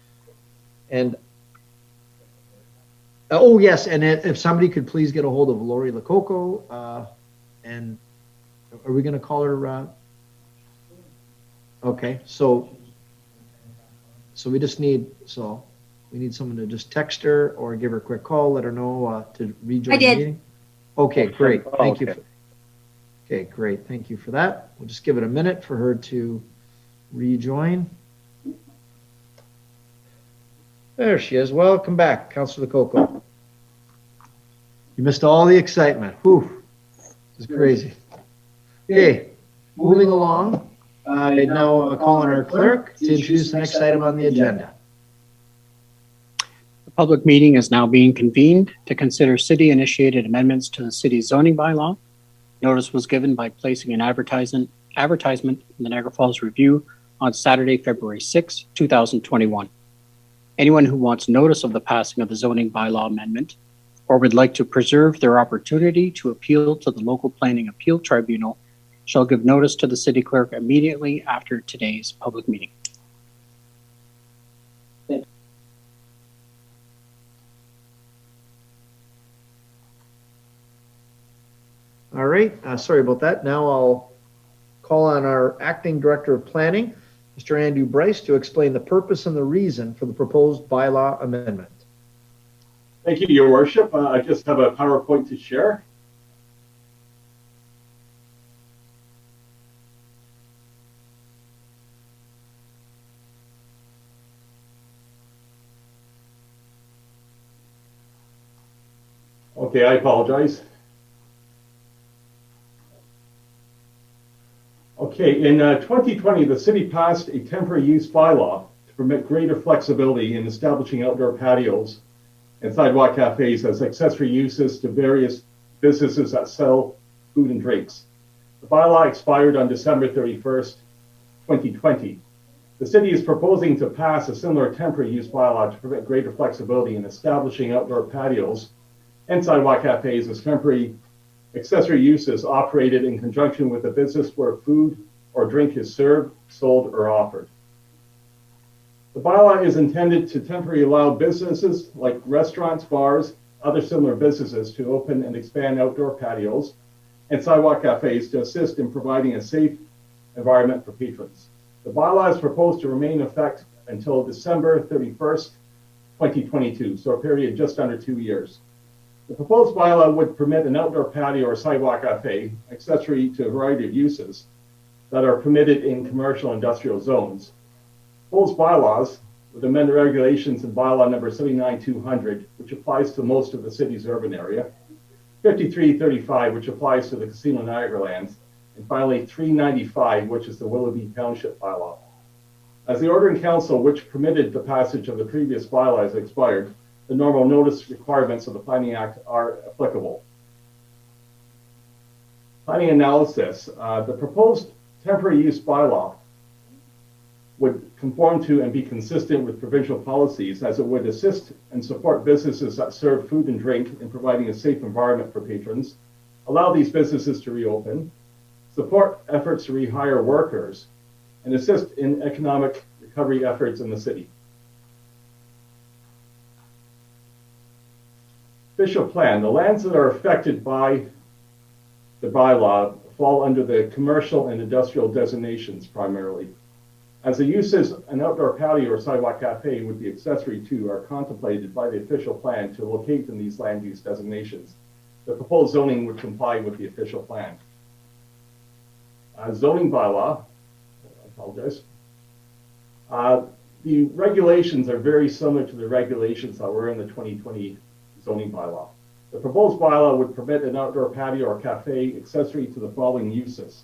And oh yes, and if somebody could please get a hold of Lori Lococo, and are we going to call her? Okay, so we just need we need someone to just text her or give her a quick call, let her know to rejoin the meeting. Okay, great. Thank you. Okay, great. Thank you for that. We'll just give it a minute for her to rejoin. There she is. Welcome back, Councilor Lococo. You missed all the excitement. Whew. This is crazy. Okay, moving along. I now call on our clerk to introduce the next item on the agenda. The public meeting is now being convened to consider city-initiated amendments to the city's zoning bylaw. Notice was given by placing an advertisement in the Niagara Falls Review on Saturday, February 6, 2021. Anyone who wants notice of the passing of the zoning bylaw amendment or would like to preserve their opportunity to appeal to the local planning appeal tribunal shall give notice to the city clerk immediately after today's public meeting. All right, sorry about that. Now I'll call on our Acting Director of Planning, Mr. Andrew Bryce, to explain the purpose and the reason for the proposed bylaw amendment. Thank you, Your Worship. I just have a PowerPoint to share. Okay, I apologize. Okay, in 2020, the city passed a temporary use bylaw to permit greater flexibility in establishing outdoor patios and sidewalk cafes as accessory uses to various businesses that sell food and drinks. The bylaw expired on December 31st, 2020. The city is proposing to pass a similar temporary use bylaw to permit greater flexibility in establishing outdoor patios and sidewalk cafes as temporary accessory uses operated in conjunction with a business where food or drink is served, sold, or offered. The bylaw is intended to temporarily allow businesses like restaurants, bars, other similar businesses to open and expand outdoor patios and sidewalk cafes to assist in providing a safe environment for patrons. The bylaw is proposed to remain in effect until December 31st, 2022, so a period just under 2 years. The proposed bylaw would permit an outdoor patio or sidewalk cafe, accessory to a variety of uses, that are permitted in commercial industrial zones. Proposed bylaws would amend the regulations in bylaw number 79-200, which applies to most of the city's urban area, 53-35, which applies to the Casino Niagara lands, and finally 395, which is the Willoughby Township bylaw. As the Ordering Council, which permitted the passage of the previous bylaw, has expired, the normal notice requirements of the Planning Act are applicable. Planning analysis. The proposed temporary use bylaw would conform to and be consistent with provincial policies, as it would assist and support businesses that serve food and drink in providing a safe environment for patrons, allow these businesses to reopen, support efforts to rehire workers, and assist in economic recovery efforts in the city. official plan, the lands that are affected by the bylaw fall under the commercial and industrial designations primarily. As the uses an outdoor patio or sidewalk cafe would be accessory to are contemplated by the official plan to locate in these land use designations, the proposed zoning would comply with the official plan. Zoning bylaw, I apologize. The regulations are very similar to the regulations that were in the 2020 zoning bylaw. The proposed bylaw would permit an outdoor patio or cafe accessory to the following uses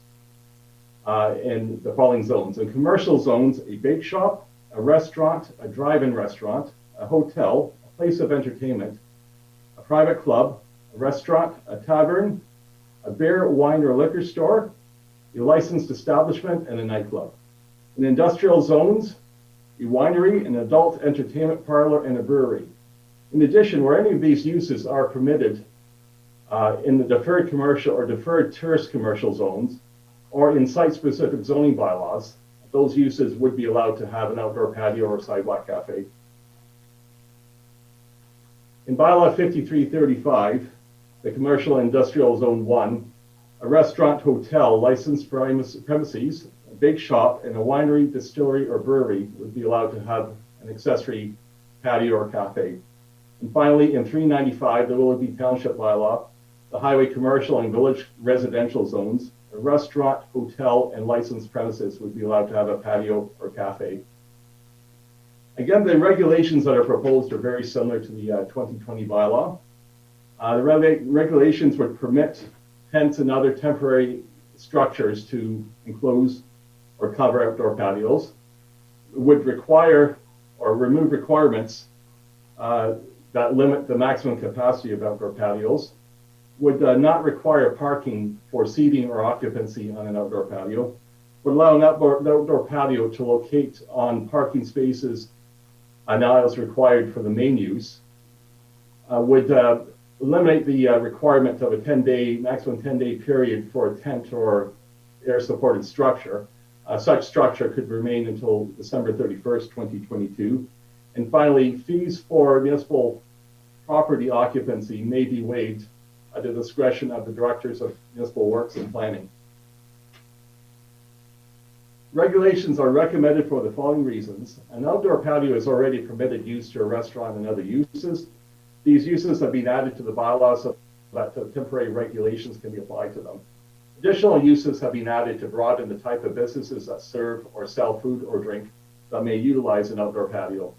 in the following zones. In commercial zones, a bake shop, a restaurant, a drive-in restaurant, a hotel, a place of entertainment, a private club, a restaurant, a tavern, a beer, wine, or liquor store, a licensed establishment, and a nightclub. In industrial zones, a winery, an adult entertainment parlor, and a brewery. In addition, where any of these uses are permitted in the deferred commercial or deferred tourist commercial zones, or in site-specific zoning bylaws, those uses would be allowed to have an outdoor patio or sidewalk cafe. In Bylaw 5335, the Commercial and Industrial Zone 1, a restaurant, hotel, licensed premises, a bake shop, and a winery, distillery, or brewery would be allowed to have an accessory patio or cafe. And finally, in 395, the Willoughby Township Bylaw, the highway commercial and village residential zones, a restaurant, hotel, and licensed premises would be allowed to have a patio or cafe. Again, the regulations that are proposed are very similar to the 2020 bylaw. The regulations would permit tents and other temporary structures to enclose or cover outdoor patios, would require or remove requirements that limit the maximum capacity of outdoor patios, would not require parking for seating or occupancy on an outdoor patio, would allow an outdoor patio to locate on parking spaces on aisles required for the main use, would eliminate the requirement of a maximum 10-day period for a tent or air-supported structure. Such structure could remain until December 31st, 2022. And finally, fees for municipal property occupancy may be waived at the discretion of the directors of municipal works and planning. Regulations are recommended for the following reasons. An outdoor patio is already permitted use to a restaurant and other uses. These uses have been added to the bylaws so that the temporary regulations can be applied to them. Additional uses have been added to broaden the type of businesses that serve or sell food or drink that may utilize an outdoor patio.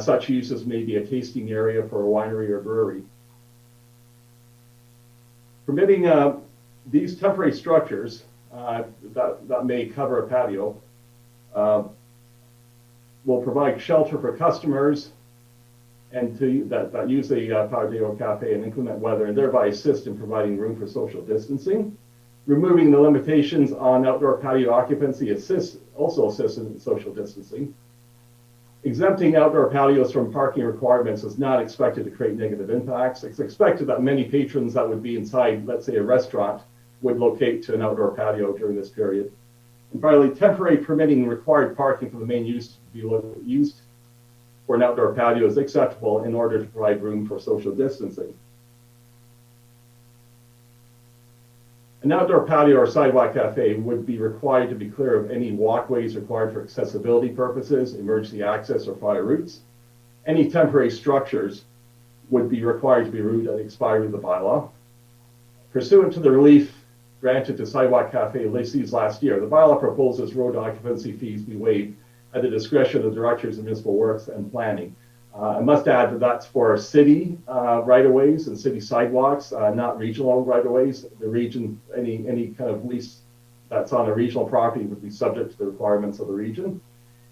Such uses may be a tasting area for a winery or brewery. Permitting these temporary structures that may cover a patio will provide shelter for customers and that use a patio cafe in inclement weather, and thereby assist in providing room for social distancing. Removing the limitations on outdoor patio occupancy also assists in social distancing. Exempting outdoor patios from parking requirements is not expected to create negative impacts. It's expected that many patrons that would be inside, let's say, a restaurant, would locate to an outdoor patio during this period. And finally, temporary permitting required parking for the main use to be used for an outdoor patio is acceptable in order to provide room for social distancing. An outdoor patio or sidewalk cafe would be required to be clear of any walkways required for accessibility purposes, emergency access, or fire routes. Any temporary structures would be required to be removed at the expiry of the bylaw. Pursuant to the relief granted to sidewalk cafe lessees last year, the bylaw proposes road occupancy fees be waived at the discretion of the directors of municipal works and planning. I must add that that's for city right-of-ways and city sidewalks, not regional right-of-ways. The region, any kind of lease that's on a regional property would be subject to the requirements of the region.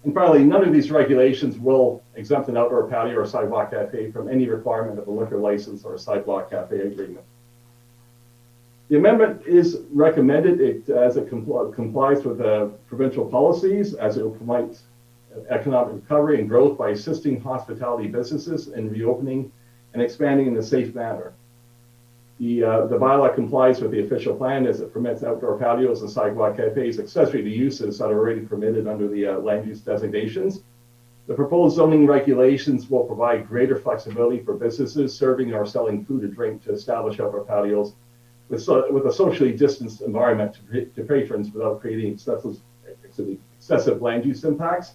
And finally, none of these regulations will exempt an outdoor patio or sidewalk cafe from any requirement of a liquor license or a sidewalk cafe agreement. The amendment is recommended as it complies with provincial policies, as it will promote economic recovery and growth by assisting hospitality businesses in reopening and expanding in a safe manner. The bylaw complies with the official plan as it permits outdoor patios and sidewalk cafes accessory to uses that are already permitted under the land use designations. The proposed zoning regulations will provide greater flexibility for businesses serving or selling food and drink to establish outdoor patios with a socially distanced environment to patrons without creating excessive land use impacts.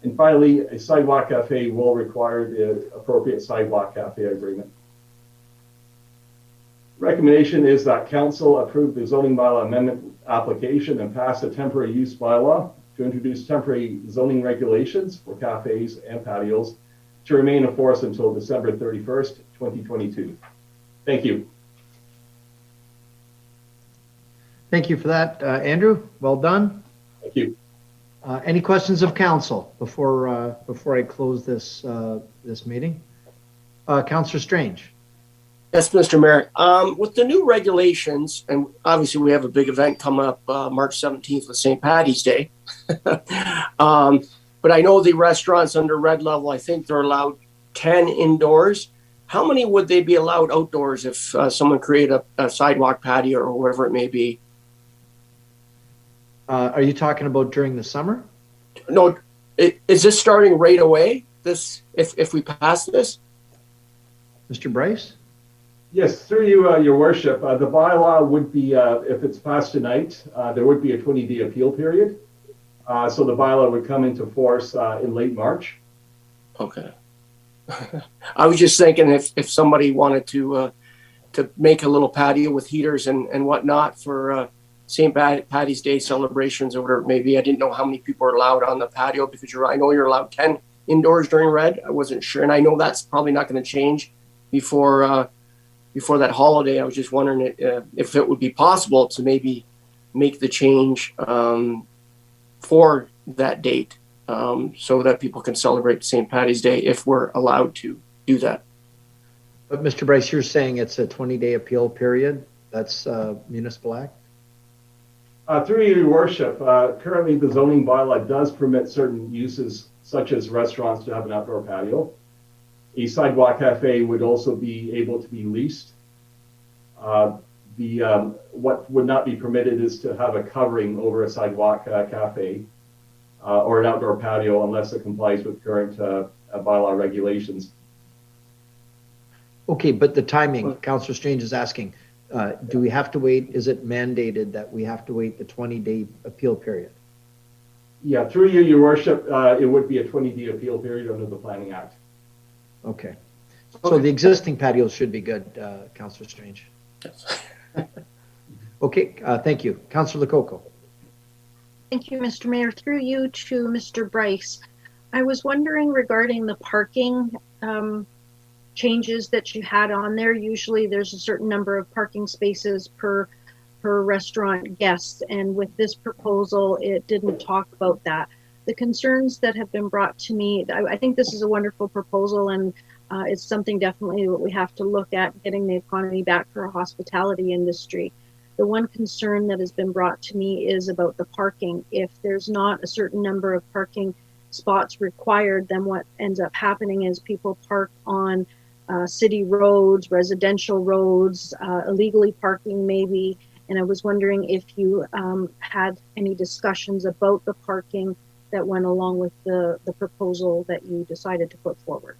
And finally, a sidewalk cafe will require the appropriate sidewalk cafe agreement. Recommendation is that council approve the zoning bylaw amendment application and pass a temporary use bylaw to introduce temporary zoning regulations for cafes and patios to remain in force until December 31st, 2022. Thank you. Thank you for that, Andrew. Well done. Thank you. Any questions of council before I close this meeting? Councillor Strange. Yes, Mr. Mayor. With the new regulations, and obviously we have a big event coming up March 17th with St. Paddy's Day. But I know the restaurants under red level, I think they're allowed 10 indoors. How many would they be allowed outdoors if someone created a sidewalk patio or whatever it may be? Are you talking about during the summer? No, is this starting right away? This, if we pass this? Mr. Bryce? Yes, through you, Your Worship. The bylaw would be, if it's passed tonight, there would be a 20-day appeal period. So the bylaw would come into force in late March. Okay. I was just thinking if somebody wanted to make a little patio with heaters and whatnot for St. Paddy's Day celebrations or whatever it may be. I didn't know how many people are allowed on the patio because I know you're allowed 10 indoors during red. I wasn't sure. And I know that's probably not going to change before that holiday. I was just wondering if it would be possible to maybe make the change for that date so that people can celebrate St. Paddy's Day if we're allowed to do that. But Mr. Bryce, you're saying it's a 20-day appeal period? That's municipal act? Through Your Worship, currently the zoning bylaw does permit certain uses such as restaurants to have an outdoor patio. A sidewalk cafe would also be able to be leased. What would not be permitted is to have a covering over a sidewalk cafe or an outdoor patio unless it complies with current bylaw regulations. Okay, but the timing, Councillor Strange is asking, do we have to wait? Is it mandated that we have to wait the 20-day appeal period? Yeah, through you, Your Worship, it would be a 20-day appeal period under the Planning Act. Okay. So the existing patios should be good, Councillor Strange. Yes. Okay, thank you. Councillor Lococo. Thank you, Mr. Mayor. Through you to Mr. Bryce. I was wondering regarding the parking changes that you had on there. Usually there's a certain number of parking spaces per restaurant guest, and with this proposal, it didn't talk about that. The concerns that have been brought to me, I think this is a wonderful proposal, and it's something definitely that we have to look at, getting the economy back for our hospitality industry. The one concern that has been brought to me is about the parking. If there's not a certain number of parking spots required, then what ends up happening is people park on city roads, residential roads, illegally parking maybe. And I was wondering if you had any discussions about the parking that went along with the proposal that you decided to put forward.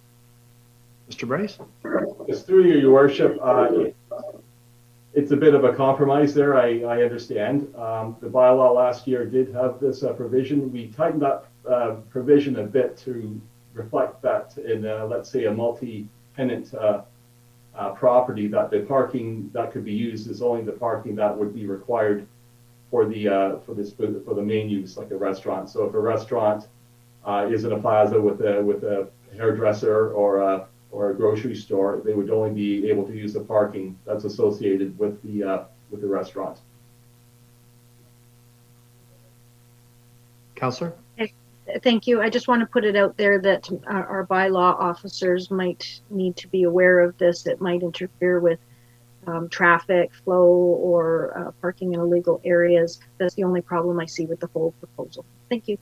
Mr. Bryce? Yes, through you, Your Worship. It's a bit of a compromise there, I understand. The bylaw last year did have this provision. We tightened that provision a bit to reflect that in, let's say, a multi-tenant property, that the parking that could be used is only the parking that would be required for the main use, like a restaurant. So if a restaurant is in a plaza with a hairdresser or a grocery store, they would only be able to use the parking that's associated with the restaurant. Councillor? Thank you. I just want to put it out there that our bylaw officers might need to be aware of this. It might interfere with traffic flow or parking in illegal areas. That's the only problem I see with the whole proposal. Thank you.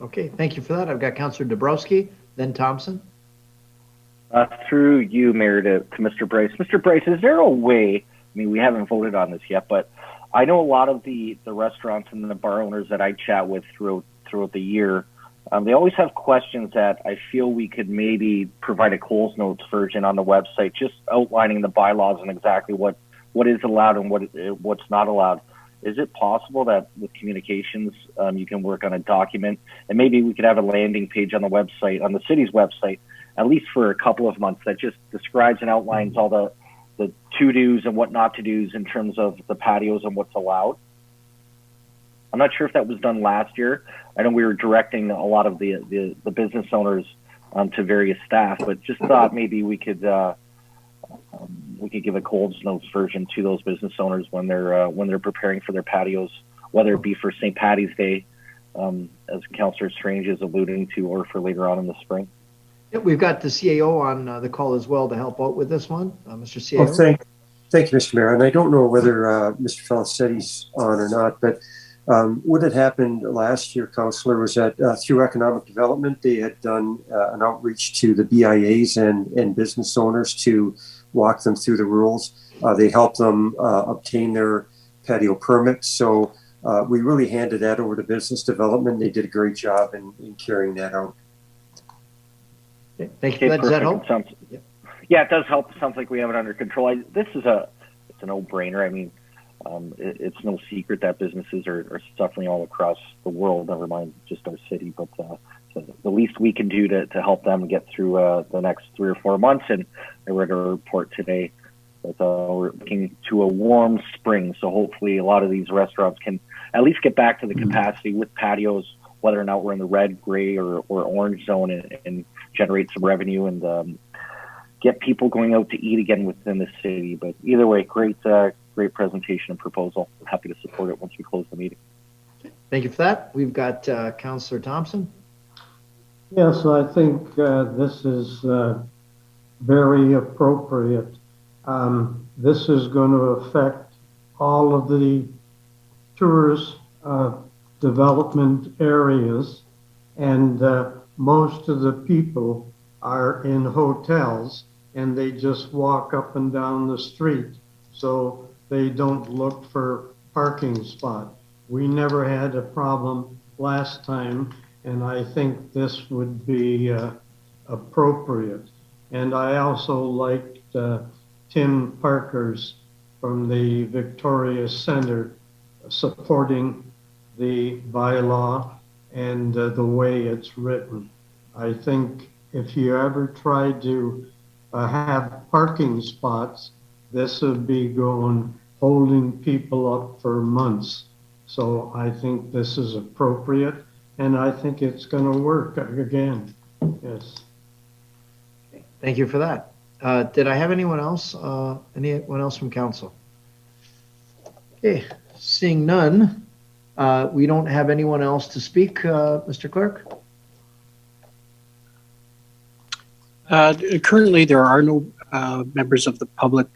Okay, thank you for that. I've got Councillor Dabrowski, then Thompson. Through you, Mayor, to Mr. Bryce. Mr. Bryce, is there a way, I mean, we haven't voted on this yet, but I know a lot of the restaurants and the bar owners that I chat with throughout the year, They always have questions that I feel we could maybe provide a Coles Notes version on the website, just outlining the bylaws and exactly what is allowed and what's not allowed. Is it possible that with communications, you can work on a document, and maybe we could have a landing page on the website, on the city's website, at least for a couple of months, that just describes and outlines all the to-dos and what not to-dos in terms of the patios and what's allowed? I'm not sure if that was done last year. I know we were directing a lot of the business owners to various staff, but just thought maybe we could give a Coles Notes version to those business owners when they're preparing for their patios, whether it be for St. Patty's Day, as Councillor Strange is alluding to, or for later on in the spring. Yeah, we've got the CAO on the call as well to help out with this one. Mr. CAO. Well, thank you, Mr. Mayor. And I don't know whether Mr. Felicetti's on or not, but what had happened last year, Councillor, was that through economic development, they had done an outreach to the BIAs and business owners to walk them through the rules. They helped them obtain their patio permits. So we really handed that over to business development. They did a great job in carrying that out. Okay, thank you. Does that help? Yeah, it does help. It sounds like we have it under control. It's a no-brainer. I mean, it's no secret that businesses are suffering all across the world, never mind just our city. But so the least we can do to help them get through the next 3 or 4 months. And I read a report today that we're looking to a warm spring. So hopefully a lot of these restaurants can at least get back to the capacity with patios, whether or not we're in the red, gray, or orange zone, and generate some revenue and get people going out to eat again within the city. But either way, great presentation and proposal. I'm happy to support it once we close the meeting. Thank you for that. We've got Councillor Thompson. Yes, I think this is very appropriate. This is going to affect all of the tourist development areas, and most of the people are in hotels and they just walk up and down the street, so they don't look for parking spot. We never had a problem last time, and I think this would be appropriate. And I also liked Tim Parker's from the Victoria Center supporting the bylaw and the way it's written. I think if you ever try to have parking spots, this would be holding people up for months. So I think this is appropriate, and I think it's going to work again. Yes. Thank you for that. Did I have anyone else? Anyone else from council? Okay, seeing none, we don't have anyone else to speak, Mr. Clerk. Currently, there are no members of the public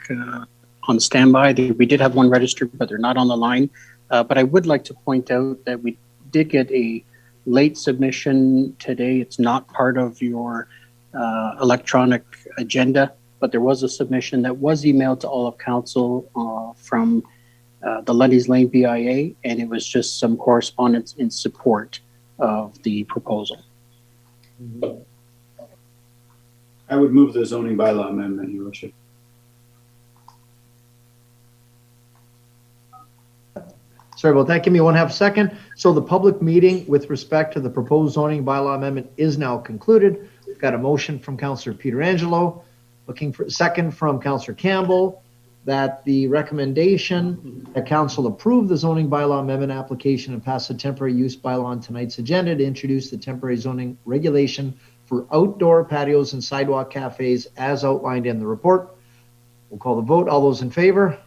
on standby. We did have one registered, but they're not on the line. But I would like to point out that we did get a late submission today. It's not part of your electronic agenda, but there was a submission that was emailed to all of council from the Lundy's Lane BIA, and it was just some correspondence in support of the proposal. I would move the zoning bylaw amendment, Your Worship. Sorry about that. Give me 1/2 second. So the public meeting with respect to the proposed zoning bylaw amendment is now concluded. We've got a motion from Councillor Pietrangelo, looking for a second from Councillor Campbell, that the recommendation that council approve the zoning bylaw amendment application and pass the temporary use bylaw on tonight's agenda to introduce the temporary zoning regulation for outdoor patios and sidewalk cafes as outlined in the report. We'll call the vote. All those in favor?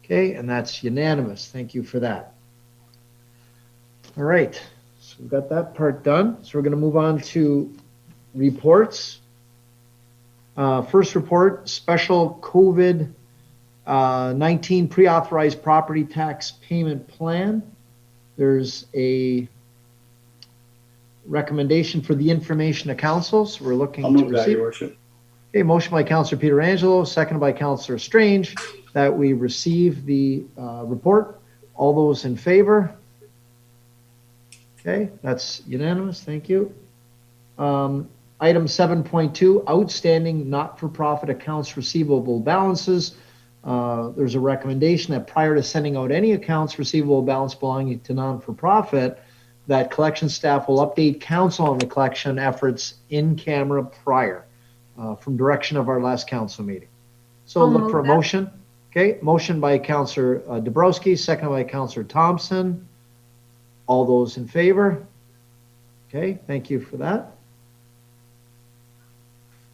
Okay, and that's unanimous. Thank you for that. All right, so we've got that part done. So we're going to move on to reports. First report, special COVID-19 pre-authorized property tax payment plan. There's a recommendation for the information to council. So we're looking I'll move that, Your Worship. Okay, motion by Councillor Pietrangelo, seconded by Councillor Strange, that we receive the report. All those in favor? Okay, that's unanimous. Thank you. Item 7.2, outstanding not-for-profit accounts receivable balances. There's a recommendation that prior to sending out any accounts receivable balance belonging to non-for-profit, that collection staff will update council on the collection efforts in camera prior, from direction of our last council meeting. So I'll look for a move that. motion. Okay, motion by Councillor Dabrowski, second by Councillor Thompson. All those in favor? Okay, thank you for that.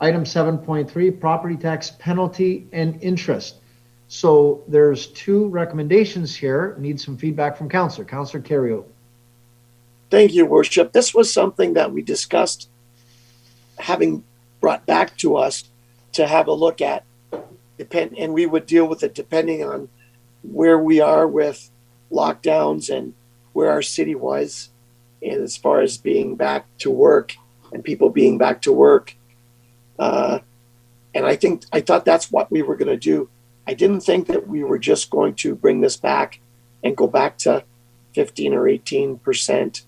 Item 7.3, property tax penalty and interest. So there's two recommendations here. Need some feedback from Councillor. Councillor Carriot. Thank you, Worship. This was something that we discussed having brought back to us to have a look at, and we would deal with it depending on where we are with lockdowns and where our city was, and as far as being back to work and people being back to work. And I thought that's what we were going to do. I didn't think that we were just going to bring this back and go back to 15 or 18%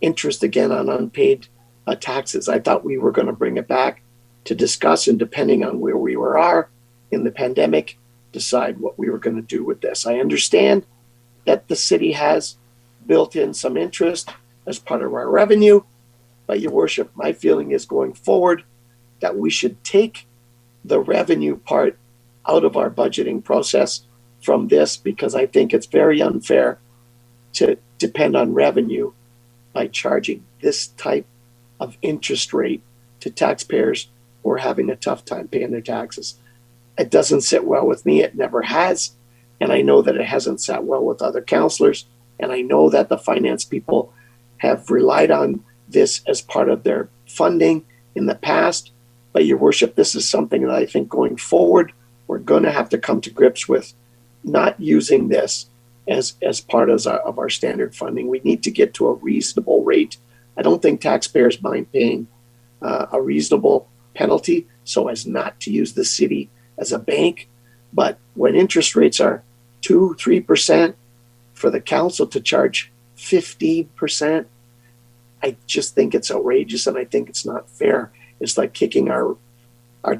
interest again on unpaid taxes. I thought we were going to bring it back to discuss, and depending on where we are in the pandemic, decide what we were going to do with this. I understand that the city has built in some interest as part of our revenue, but Your Worship, my feeling is going forward that we should take the revenue part out of our budgeting process from this, because I think it's very unfair to depend on revenue by charging this type of interest rate to taxpayers who are having a tough time paying their taxes. It doesn't sit well with me. It never has. And I know that it hasn't sat well with other councillors. And I know that the finance people have relied on this as part of their funding in the past. But Your Worship, this is something that I think going forward, we're going to have to come to grips with not using this as part of our standard funding. We need to get to a reasonable rate. I don't think taxpayers mind paying a reasonable penalty so as not to use the city as a bank. But when interest rates are 2-3%, for the council to charge 15%, I just think it's outrageous, and I think it's not fair. It's like kicking our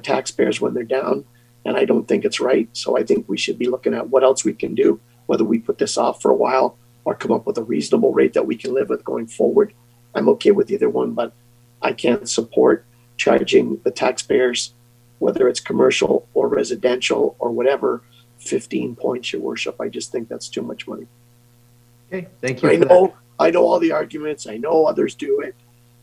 taxpayers when they're down, and I don't think it's right. So I think we should be looking at what else we can do, whether we put this off for a while or come up with a reasonable rate that we can live with going forward. I'm okay with either one, but I can't support charging the taxpayers, whether it's commercial or residential or whatever, 15 points, Your Worship. I just think that's too much money. Okay, thank you. I know all the arguments. I know others do it.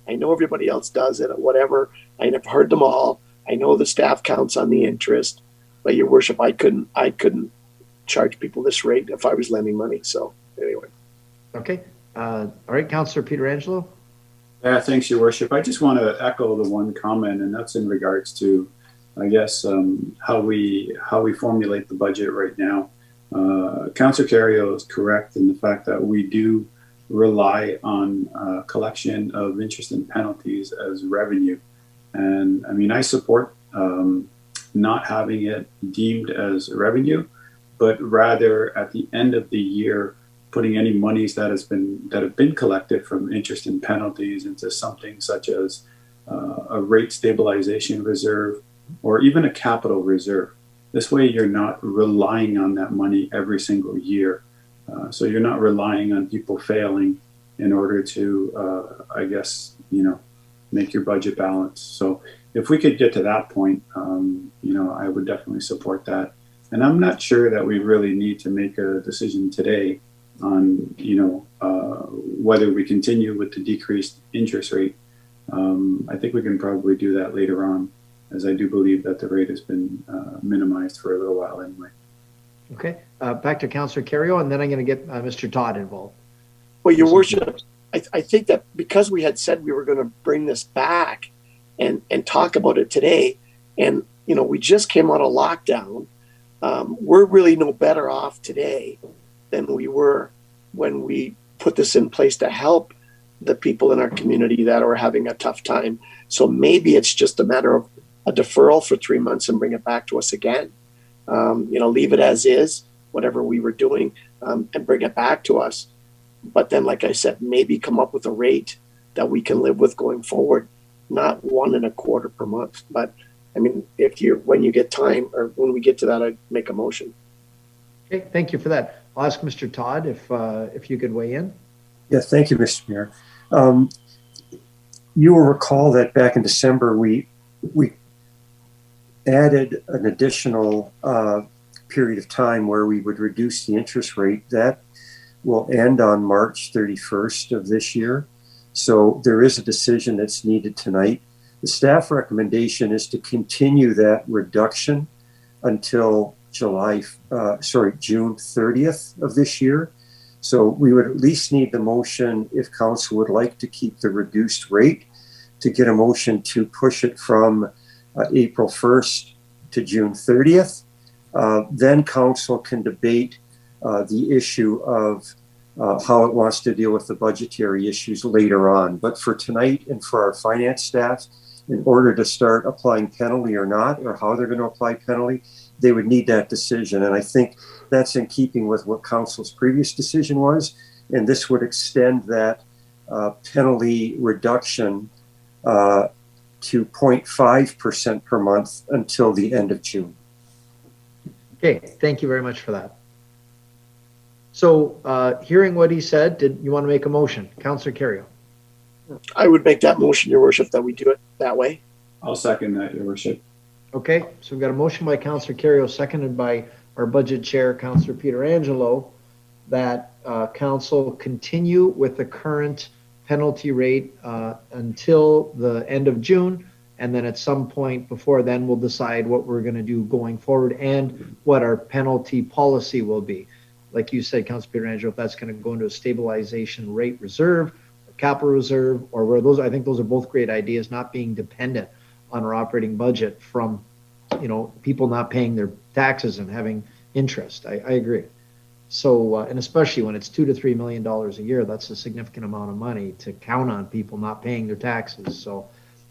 I know everybody else does it, or whatever. I've heard them all. I know the staff counts on the interest, but Your Worship, I couldn't charge people this rate if I was lending money. So anyway. Okay. All right, Councillor Pietrangelo. Yeah, thanks, Your Worship. I just want to echo the one comment, and that's in regards to, I guess, how we formulate the budget right now. Councillor Carriot is correct in the fact that we do rely on collection of interest and penalties as revenue. And I mean, I support not having it deemed as revenue, but rather at the end of the year, putting any monies that have been collected from interest and penalties into something such as a rate stabilization reserve or even a capital reserve. This way, you're not relying on that money every single year. So you're not relying on people failing in order to, I guess, make your budget balance. So if we could get to that point, I would definitely support that. And I'm not sure that we really need to make a decision today on, whether we continue with the decreased interest rate. I think we can probably do that later on, as I do believe that the rate has been minimized for a little while anyway. Okay, back to Councillor Carriot, and then I'm going to get Mr. Todd involved. Well, Your Worship, I think that because we had said we were going to bring this back and talk about it today, and we just came out of lockdown, we're really no better off today than we were when we put this in place to help the people in our community that are having a tough time. So maybe it's just a matter of a deferral for 3 months and bring it back to us again. Leave it as is, whatever we were doing, and bring it back to us. But then, like I said, maybe come up with a rate that we can live with going forward, not 1.25 per month. But I mean, when you get time, or when we get to that, I'd make a motion. Okay, thank you for that. I'll ask Mr. Todd if you could weigh in. Yeah, thank you, Mr. Mayor. You will recall that back in December, we added an additional period of time where we would reduce the interest rate. That will end on March 31st of this year. So there is a decision that's needed tonight. The staff recommendation is to continue that reduction until June 30th of this year. So we would at least need the motion, if council would like to keep the reduced rate, to get a motion to push it from April 1st to June 30th. Then council can debate the issue of how it wants to deal with the budgetary issues later on. But for tonight and for our finance staff, in order to start applying penalty or not, or how they're going to apply penalty, they would need that decision. And I think that's in keeping with what council's previous decision was. And this would extend that penalty reduction to 0.5% per month until the end of June. Okay, thank you very much for that. So hearing what he said, did you want to make a motion? Councillor Carrier. I would make that motion, Your Worship, that we do it that way. I'll second that, Your Worship. Okay, so we've got a motion by Councillor Carrier, seconded by our budget chair, Councillor Peter Angelo, that council continue with the current penalty rate until the end of June. And then at some point before then, we'll decide what we're going to do going forward and what our penalty policy will be. Like you said, Councillor Peter Angelo, if that's going to go into a stabilization rate reserve, capital reserve, or where those, I think those are both great ideas, not being dependent on our operating budget from, people not paying their taxes and having interest. I agree. So, and especially when it's $2 to $3 million a year, that's a significant amount of money to count on people not paying their taxes. So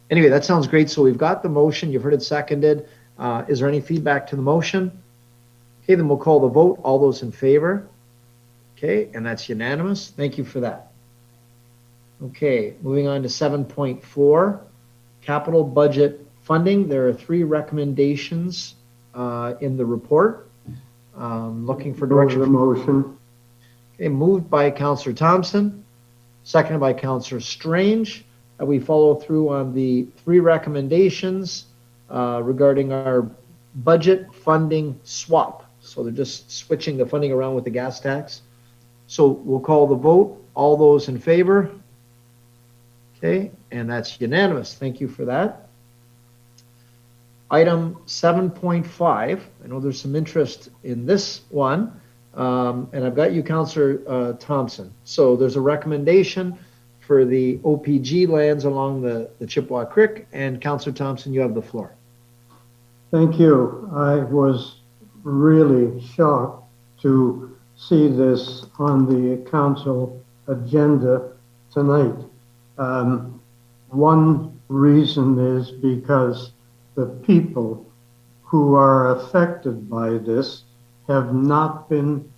anyway, that sounds great. So we've got the motion. You've heard it seconded. Is there any feedback to the motion? Okay, then we'll call the vote. All those in favor? Okay, and that's unanimous. Thank you for that. Okay, moving on to 7.4, capital budget funding. There are 3 recommendations in the report. Looking for direction. The motion. Okay, moved by Councillor Thompson, seconded by Councillor Strange. We follow through on the 3 recommendations regarding our budget funding swap. So they're just switching the funding around with the gas tax. So we'll call the vote. All those in favor? Okay, and that's unanimous. Thank you for that. Item 7.5, I know there's some interest in this one, and I've got you, Councillor Thompson. So there's a recommendation for the OPG lands along the Chippewa Creek, and Councillor Thompson, you have the floor. Thank you. I was really shocked to see this on the council agenda tonight. One reason is because the people who are affected by this have not been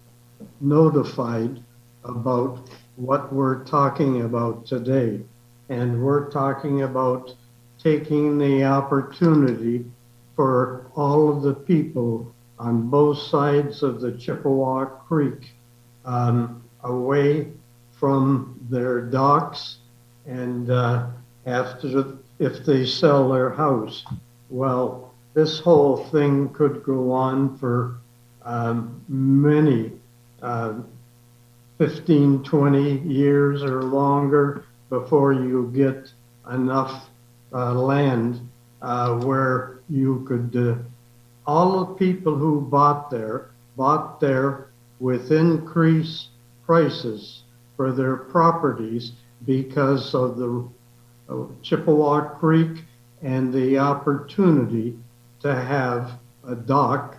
notified about what we're talking about today. And we're talking about taking the opportunity for all of the people on both sides of the Chippewa Creek away from their docks, and if they sell their house. Well, this whole thing could go on for many 15, 20 years or longer before you get enough land where you could, all the people who bought there with increased prices for their properties because of the Chippewa Creek and the opportunity to have a dock.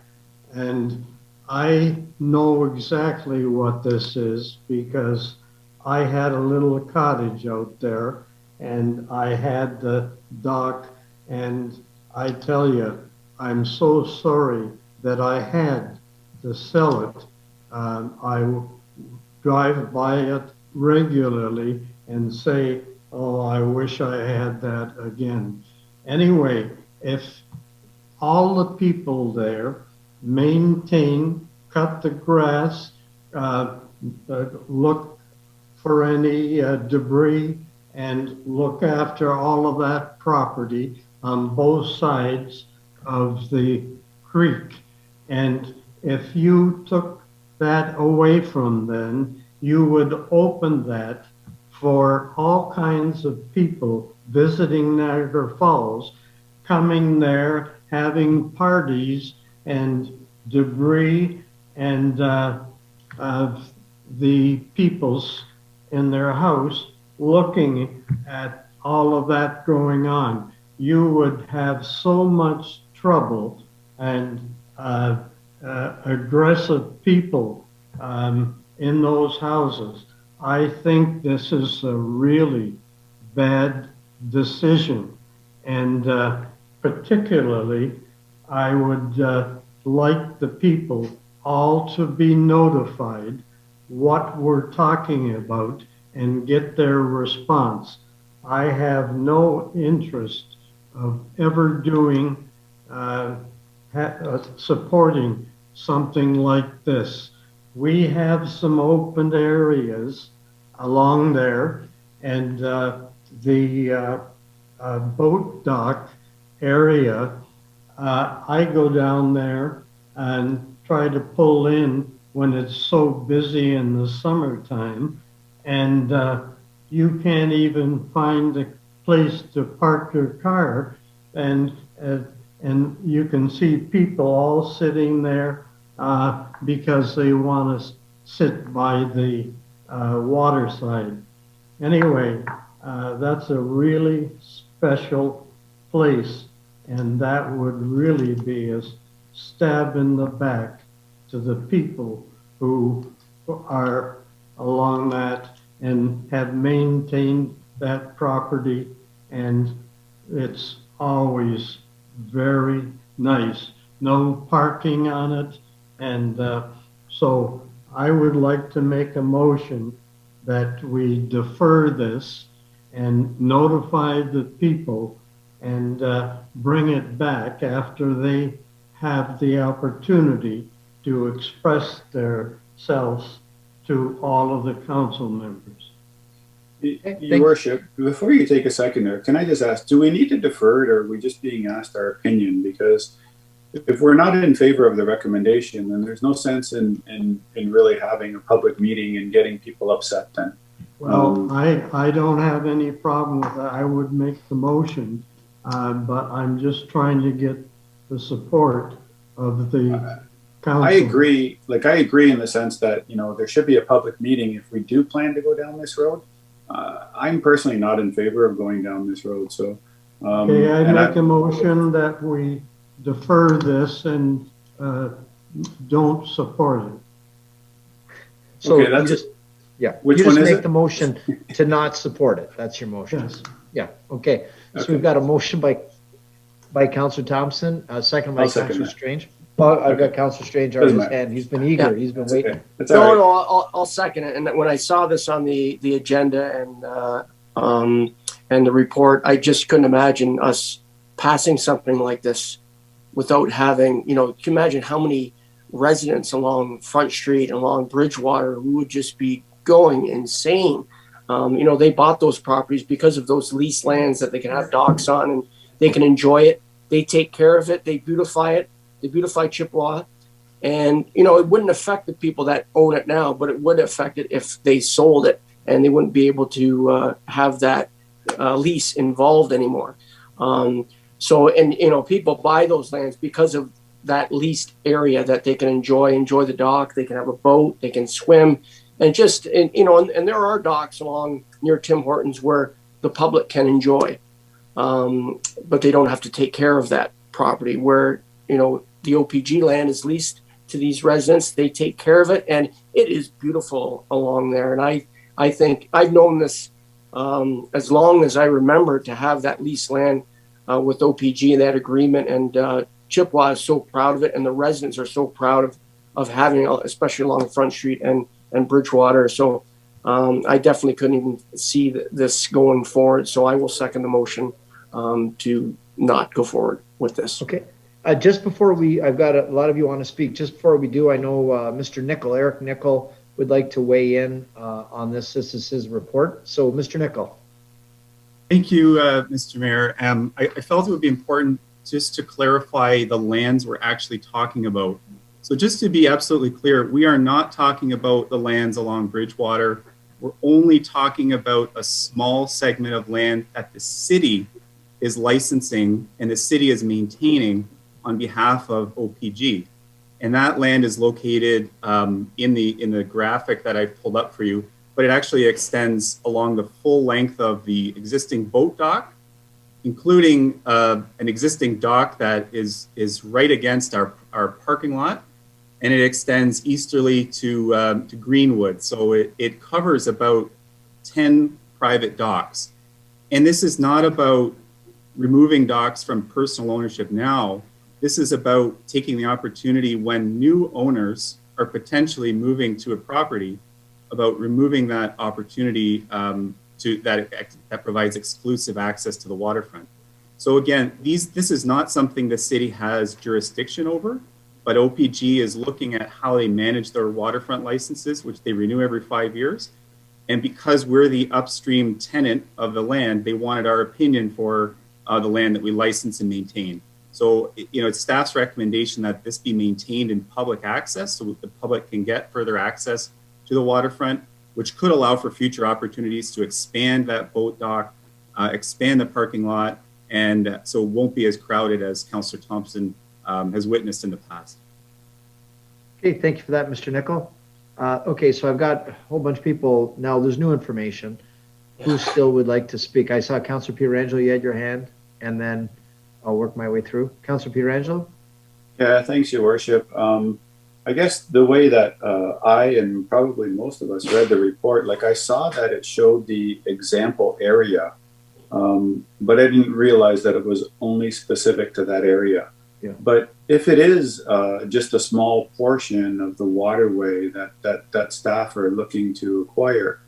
And I know exactly what this is because I had a little cottage out there and I had the dock, and I tell you, I'm so sorry that I had to sell it. I drive by it regularly and say, oh, I wish I had that again. Anyway, if all the people there maintain, cut the grass, look for any debris, and look after all of that property on both sides of the creek. And if you took that away from them, you would open that for all kinds of people visiting Niagara Falls, coming there, having parties and debris, and the peoples in their house looking at all of that going on. You would have so much trouble and aggressive people in those houses. I think this is a really bad decision, and particularly I would like the people all to be notified what we're talking about and get their response. I have no interest of ever doing, supporting something like this. We have some open areas along there, and the boat dock area, I go down there and try to pull in when it's so busy in the summertime, and you can't even find a place to park your car, and you can see people all sitting there because they want to sit by the water side. Anyway, that's a really special place, and that would really be a stab in the back to the people who are along that and have maintained that property, and it's always very nice. No parking on it, and so I would like to make a motion that we defer this and notify the people and bring it back after they have the opportunity to express themselves to all of the council members. Your Worship, before you take a second there, can I just ask, do we need to defer it, or are we just being asked our opinion? Because if we're not in favor of the recommendation, then there's no sense in really having a public meeting and getting people upset then. Well, I don't have any problem with that. I would make the motion, but I'm just trying to get the support of the council. I agree. I agree in the sense that, there should be a public meeting if we do plan to go down this road. I'm personally not in favor of going down this road. So, okay, I make a motion that we defer this and don't support it. So okay, that's Which you just make the motion to not support it. That's your motion. Yes. Yeah. Okay. So we've got a motion by Councillor Thompson, second by Councillor Strange. Well, I've got Councillor Strange on his hand. He's been eager. He's been waiting. Okay. I'll second it. And when I saw this on the agenda and the report, I just couldn't imagine us passing something like this without having, can you imagine how many residents along Front Street and along Bridgewater who would just be going insane. They bought those properties because of those lease lands that they can have docks on and they can enjoy it. They take care of it. They beautify it. They beautify Chippewa. And, it wouldn't affect the people that own it now, but it would affect it if they sold it and they wouldn't be able to have that lease involved anymore. People buy those lands because of that leased area that they can enjoy the dock. They can have a boat, they can swim. And there are docks along near Tim Hortons where the public can enjoy, but they don't have to take care of that property where, the OPG land is leased to these residents. They take care of it, and it is beautiful along there. And I think I've known this as long as I remember to have that leased land with OPG and that agreement. And Chippewa is so proud of it, and the residents are so proud of having it, especially along Front Street and Bridgewater. So I definitely couldn't even see this going forward. So I will second the motion to not go forward with this. Okay. Just before I've got a lot of you want to speak. Just before we do, I know Mr. Nickel, Eric Nickel, would like to weigh in on this. This is his report. So, Mr. Nickel. Thank you, Mr. Mayor. I felt it would be important just to clarify the lands we're actually talking about. So just to be absolutely clear, we are not talking about the lands along Bridgewater. We're only talking about a small segment of land that the city is licensing and the city is maintaining on behalf of OPG. And that land is located in the graphic that I've pulled up for you, but it actually extends along the full length of the existing boat dock, including an existing dock that is right against our parking lot, and it extends easterly to Greenwood. So it covers about 10 private docks. And this is not about removing docks from personal ownership now. This is about taking the opportunity when new owners are potentially moving to a property, about removing that opportunity that provides exclusive access to the waterfront. So again, this is not something the city has jurisdiction over, but OPG is looking at how they manage their waterfront licenses, which they renew every 5 years. And because we're the upstream tenant of the land, they wanted our opinion for the land that we license and maintain. So, it's staff's recommendation that this be maintained in public access so the public can get further access to the waterfront, which could allow for future opportunities to expand that boat dock, expand the parking lot, and so it won't be as crowded as Councillor Thompson has witnessed in the past. Okay, thank you for that, Mr. Nickel. Okay, so I've got a whole bunch of people. Now, there's new information. Who still would like to speak? I saw Councillor Pietrangelo, you had your hand, and then I'll work my way through. Councillor Pietrangelo? Yeah, thanks, Your Worship. I guess the way that I and probably most of us read the report, like I saw that it showed the example area, but I didn't realize that it was only specific to that area. Yeah. But if it is just a small portion of the waterway that staff are looking to acquire,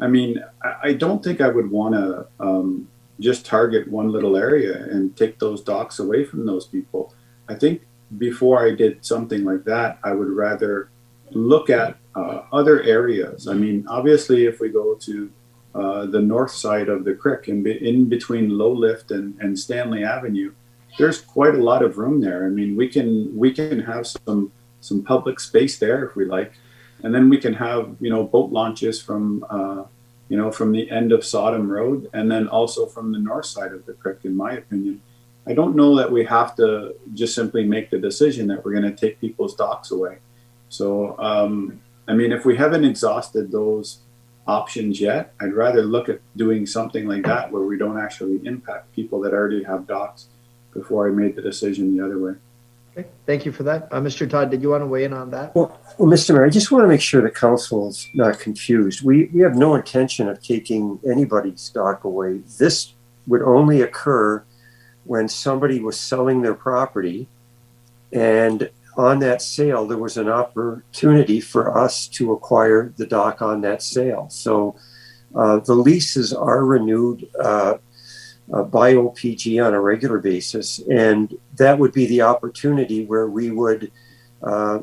I mean, I don't think I would want to just target one little area and take those docks away from those people. I think before I did something like that, I would rather look at other areas. I mean, obviously, if we go to the north side of the creek, in between Low Lift and Stanley Avenue, there's quite a lot of room there. I mean, we can have some public space there if we like, and then we can have boat launches from from the end of Sodom Road, and then also from the north side of the creek. In my opinion, I don't know that we have to just simply make the decision that we're going to take people's docks away. So, I mean, if we haven't exhausted those options yet, I'd rather look at doing something like that where we don't actually impact people that already have docks before I made the decision the other way. Okay, thank you for that. Mr. Todd, did you want to weigh in on that? Well, Mr. Mayor, I just want to make sure the council's not confused. We have no intention of taking anybody's dock away. This would only occur when somebody was selling their property, and on that sale, there was an opportunity for us to acquire the dock on that sale. So the leases are renewed by OPG on a regular basis, and that would be the opportunity where we would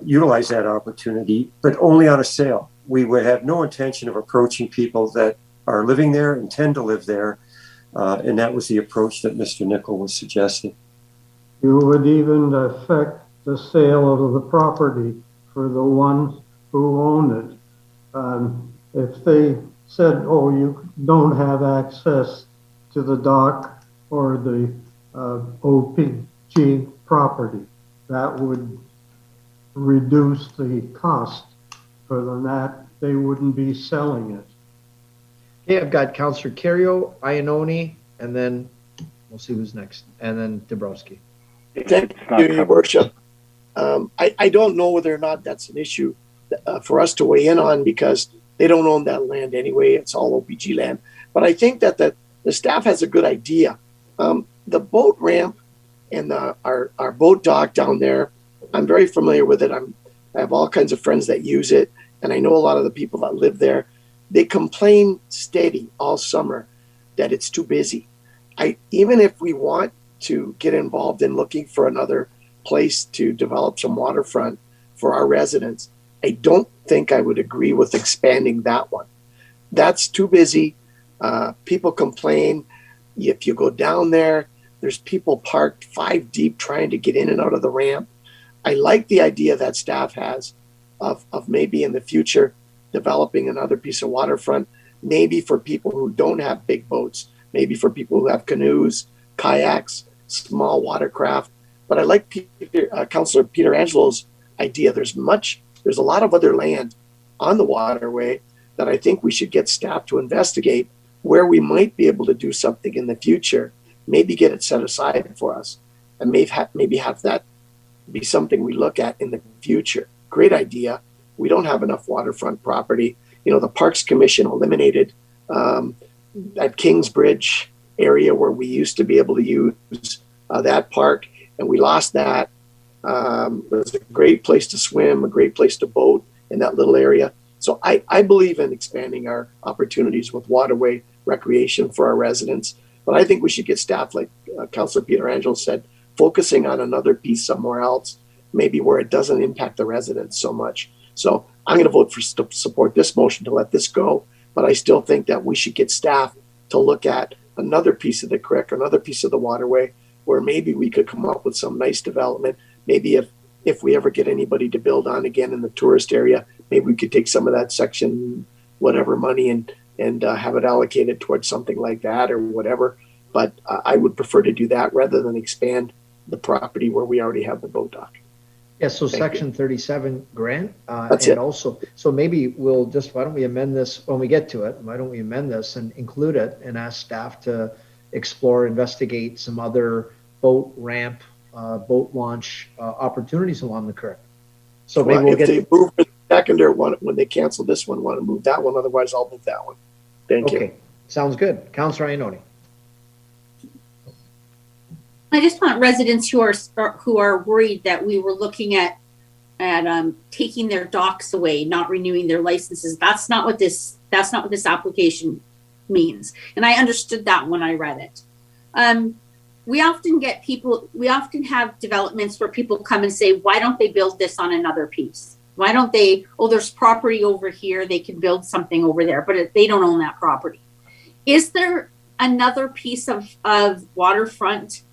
utilize that opportunity, but only on a sale. We would have no intention of approaching people that are living there, intend to live there, and that was the approach that Mr. Nickel was suggesting. You would even affect the sale of the property for the ones who own it. If they said, oh, you don't have access to the dock or the OPG property, that would reduce the cost for them, that they wouldn't be selling it. Okay, I've got Councillor Carrio, Iannone, and then we'll see who's next, and then Dabrowski. Thank you, Your Worship. I don't know whether or not that's an issue for us to weigh in on, because they don't own that land anyway. It's all OPG land. But I think that the staff has a good idea. The boat ramp and our boat dock down there, I'm very familiar with it. I have all kinds of friends that use it, and I know a lot of the people that live there. they complain steady all summer that it's too busy. Even if we want to get involved in looking for another place to develop some waterfront for our residents, I don't think I would agree with expanding that one. That's too busy. People complain. If you go down there, there's people parked 5 deep trying to get in and out of the ramp. I like the idea that staff has of maybe in the future developing another piece of waterfront, maybe for people who don't have big boats, maybe for people who have canoes, kayaks, small watercraft. But I like Councillor Pietrangelo's idea. There's a lot of other land on the waterway that I think we should get staff to investigate where we might be able to do something in the future, maybe get it set aside for us, and maybe have that be something we look at in the future. Great idea. We don't have enough waterfront property. You know, the Parks Commission eliminated that Kingsbridge area where we used to be able to use that park, and we lost that. It was a great place to swim, a great place to boat in that little area. So I believe in expanding our opportunities with waterway recreation for our residents. But I think we should get staff, like Councillor Pietrangelo said, focusing on another piece somewhere else, maybe where it doesn't impact the residents so much. So I'm going to vote for support this motion to let this go. But I still think that we should get staff to look at another piece of the creek, another piece of the waterway, where maybe we could come up with some nice development. Maybe if we ever get anybody to build on again in the tourist area, maybe we could take some of that section, whatever money, and have it allocated towards something like that or whatever. But I would prefer to do that rather than expand the property where we already have the boat dock. Yeah, so Thank section 37, Grant. That's and it. Also, so maybe why don't we amend this when we get to it? Why don't we amend this and include it and ask staff to explore, investigate some other boat ramp, boat launch opportunities along the creek? So maybe we'll if get. they move the secondary one, when they cancel this one, want to move that one. Otherwise, I'll move that one. Thank you. Okay, sounds good. Councillor Ioannoni. I just want residents who are worried that we were looking at taking their docks away, not renewing their licenses. That's not what this application means. And I understood that when I read it. We often have developments where people come and say, why don't they build this on another piece? Why don't they, there's property over here, they can build something over there, but they don't own that property. Is there another piece of waterfront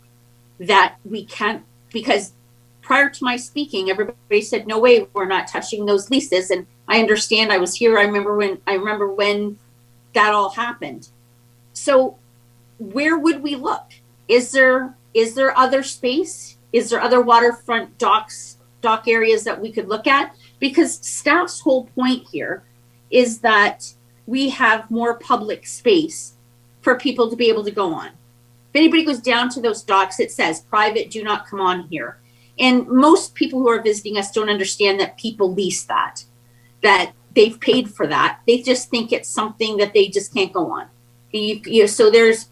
that we can't, because prior to my speaking, everybody said, no way, we're not touching those leases. And I understand, I was here, I remember when that all happened. So where would we look? Is there other space? Is there other waterfront dock areas that we could look at? Because staff's whole point here is that we have more public space for people to be able to go on. If anybody goes down to those docks, it says private, do not come on here. And most people who are visiting us don't understand that people lease that they've paid for that. They just think it's something that they just can't go on. So there's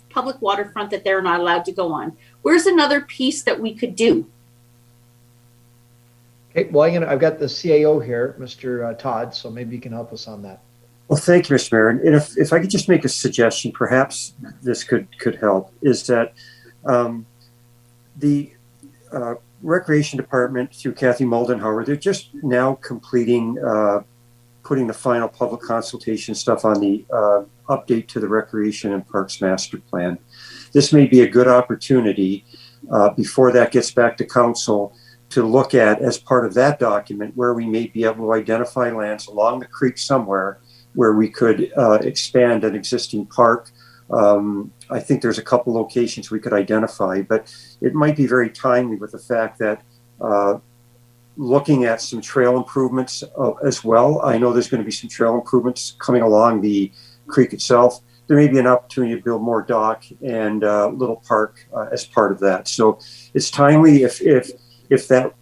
public waterfront that they're not allowed to go on. Where's another piece that we could do? Okay, well, I've got the CAO here, Mr. Todd, so maybe you can help us on that. Well, thank you, Mr. Mayor. And if I could just make a suggestion, perhaps this could help, is that the Recreation Department through Kathy Moldenhauer, they're just now completing, putting the final public consultation stuff on the update to the Recreation and Parks Master Plan. This may be a good opportunity before that gets back to Council to look at, as part of that document, where we may be able to identify lands along the creek somewhere where we could expand an existing park. I think there's a couple locations we could identify, but it might be very timely with the fact that looking at some trail improvements as well. I know there's going to be some trail improvements coming along the creek itself. There may be an opportunity to build more dock and little park as part of that. So it's timely if that,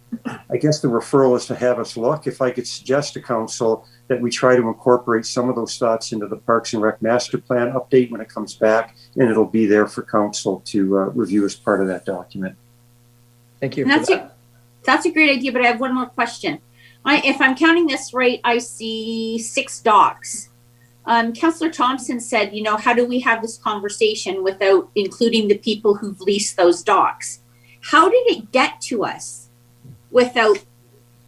I guess the referral is to have us look. If I could suggest to Council that we try to incorporate some of those thoughts into the Parks and Rec Master Plan update when it comes back, and it'll be there for Council to review as part of that document. Thank you. And that's a great idea, but I have one more question. if I'm counting this right, I see 6 docks. Councillor Thompson said, you know, how do we have this conversation without including the people who've leased those docks? How did it get to us without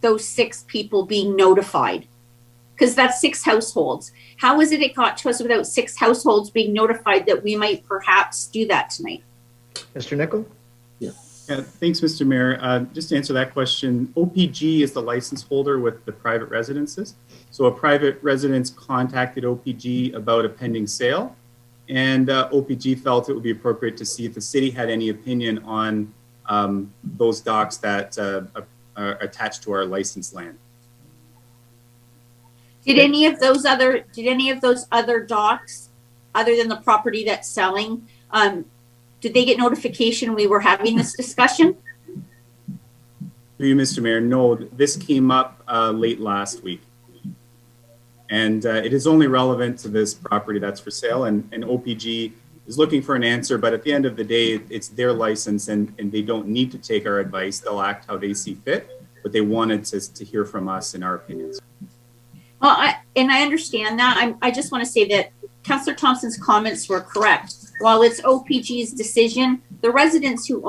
those 6 people being notified? Because that's 6 households. How is it got to us without 6 households being notified that we might perhaps do that tonight? Mr. Nicol? Yeah, thanks, Mr. Mayor. Just to answer that question, OPG is the license holder with the private residences. So a private residence contacted OPG about a pending sale, and OPG felt it would be appropriate to see if the city had any opinion on those docks that are attached to our licensed land. Did any of those other docks, other than the property that's selling, did they get notification we were having this discussion? Through you, Mr. Mayor, no, this came up late last week. And it is only relevant to this property that's for sale, and OPG is looking for an answer, but at the end of the day, it's their license and they don't need to take our advice. They'll act how they see fit, but they wanted to hear from us in our opinions. Well, I understand that. I just want to say that Councillor Thompson's comments were correct. While it's OPG's decision, the residents who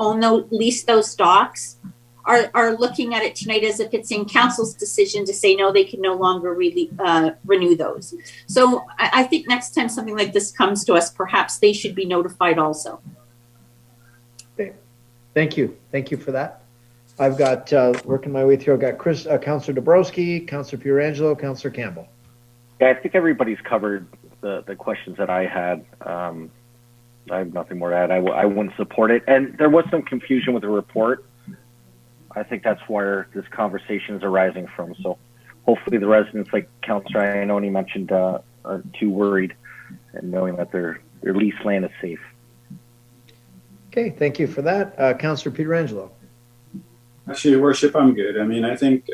lease those docks are looking at it tonight as if it's in council's decision to say no, they can no longer really renew those. So I think next time something like this comes to us, perhaps they should be notified also. Okay. Thank you for that. I've got working my way through. I've got Councillor Dabrowski, Councillor Pietrangelo, Councillor Campbell. Yeah, I think everybody's covered the questions that I had. I have nothing more to add. I wouldn't support it. And there was some confusion with the report. I think that's where this conversation is arising from. So hopefully the residents, like Councillor Iannone mentioned, are too worried and knowing that their leased land is safe. Okay, thank you for that. Councillor Pietrangelo. Actually, Your Worship, I'm good. I mean, I think,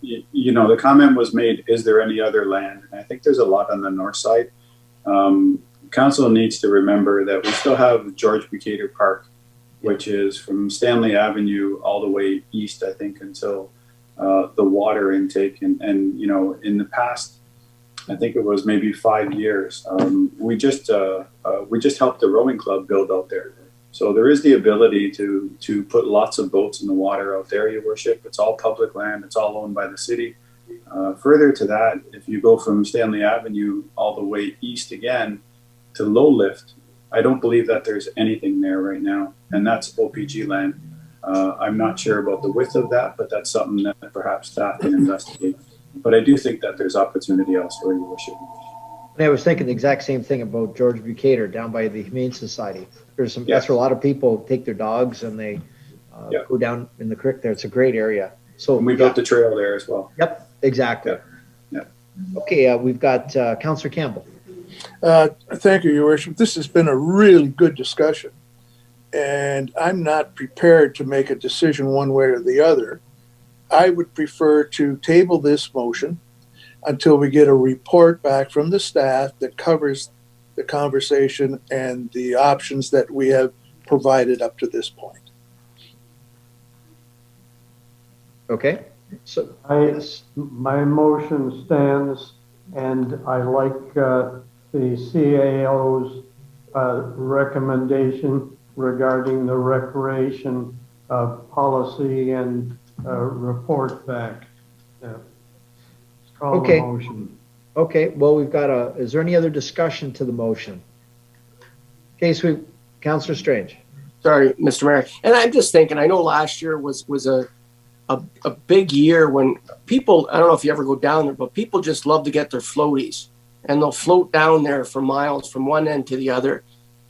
you know, the comment was made, is there any other land? And I think there's a lot on the north side. Council needs to remember that we still have George Bucator Park, which is from Stanley Avenue all the way east, I think, until the water intake. And you know, in the past, I think it was maybe 5 years, we just helped the rowing club build out there. So there is the ability to put lots of boats in the water out there, Your Worship. It's all public land. It's all owned by the city. Further to that, if you go from Stanley Avenue all the way east again to Low Lift, I don't believe that there's anything there right now, and that's OPG land. I'm not sure about the width of that, but that's something that perhaps staff can investigate. But I do think that there's opportunity elsewhere, Your Worship. And I was thinking the exact same thing about George Bucator down by the Humane Society. There's some, that's where a lot of people take their dogs and they go down in the creek there. It's a great area. So and we built the trail there as well. Yep, exactly. Yeah. Okay, we've got Councillor Campbell. Thank you, Your Worship. This has been a really good discussion, and I'm not prepared to make a decision one way or the other. I would prefer to table this motion until we get a report back from the staff that covers the conversation and the options that we have provided up to this point. Okay. So my motion stands, and I like the CAO's recommendation regarding the recreation policy and report back. Call the motion. Okay, well, we've got is there any other discussion to the motion? Okay, Councillor Strange. Sorry, Mr. Mayor. And I'm just thinking, I know last year was a big year when people, I don't know if you ever go down there, but people just love to get their floaties and they'll float down there for miles from one end to the other.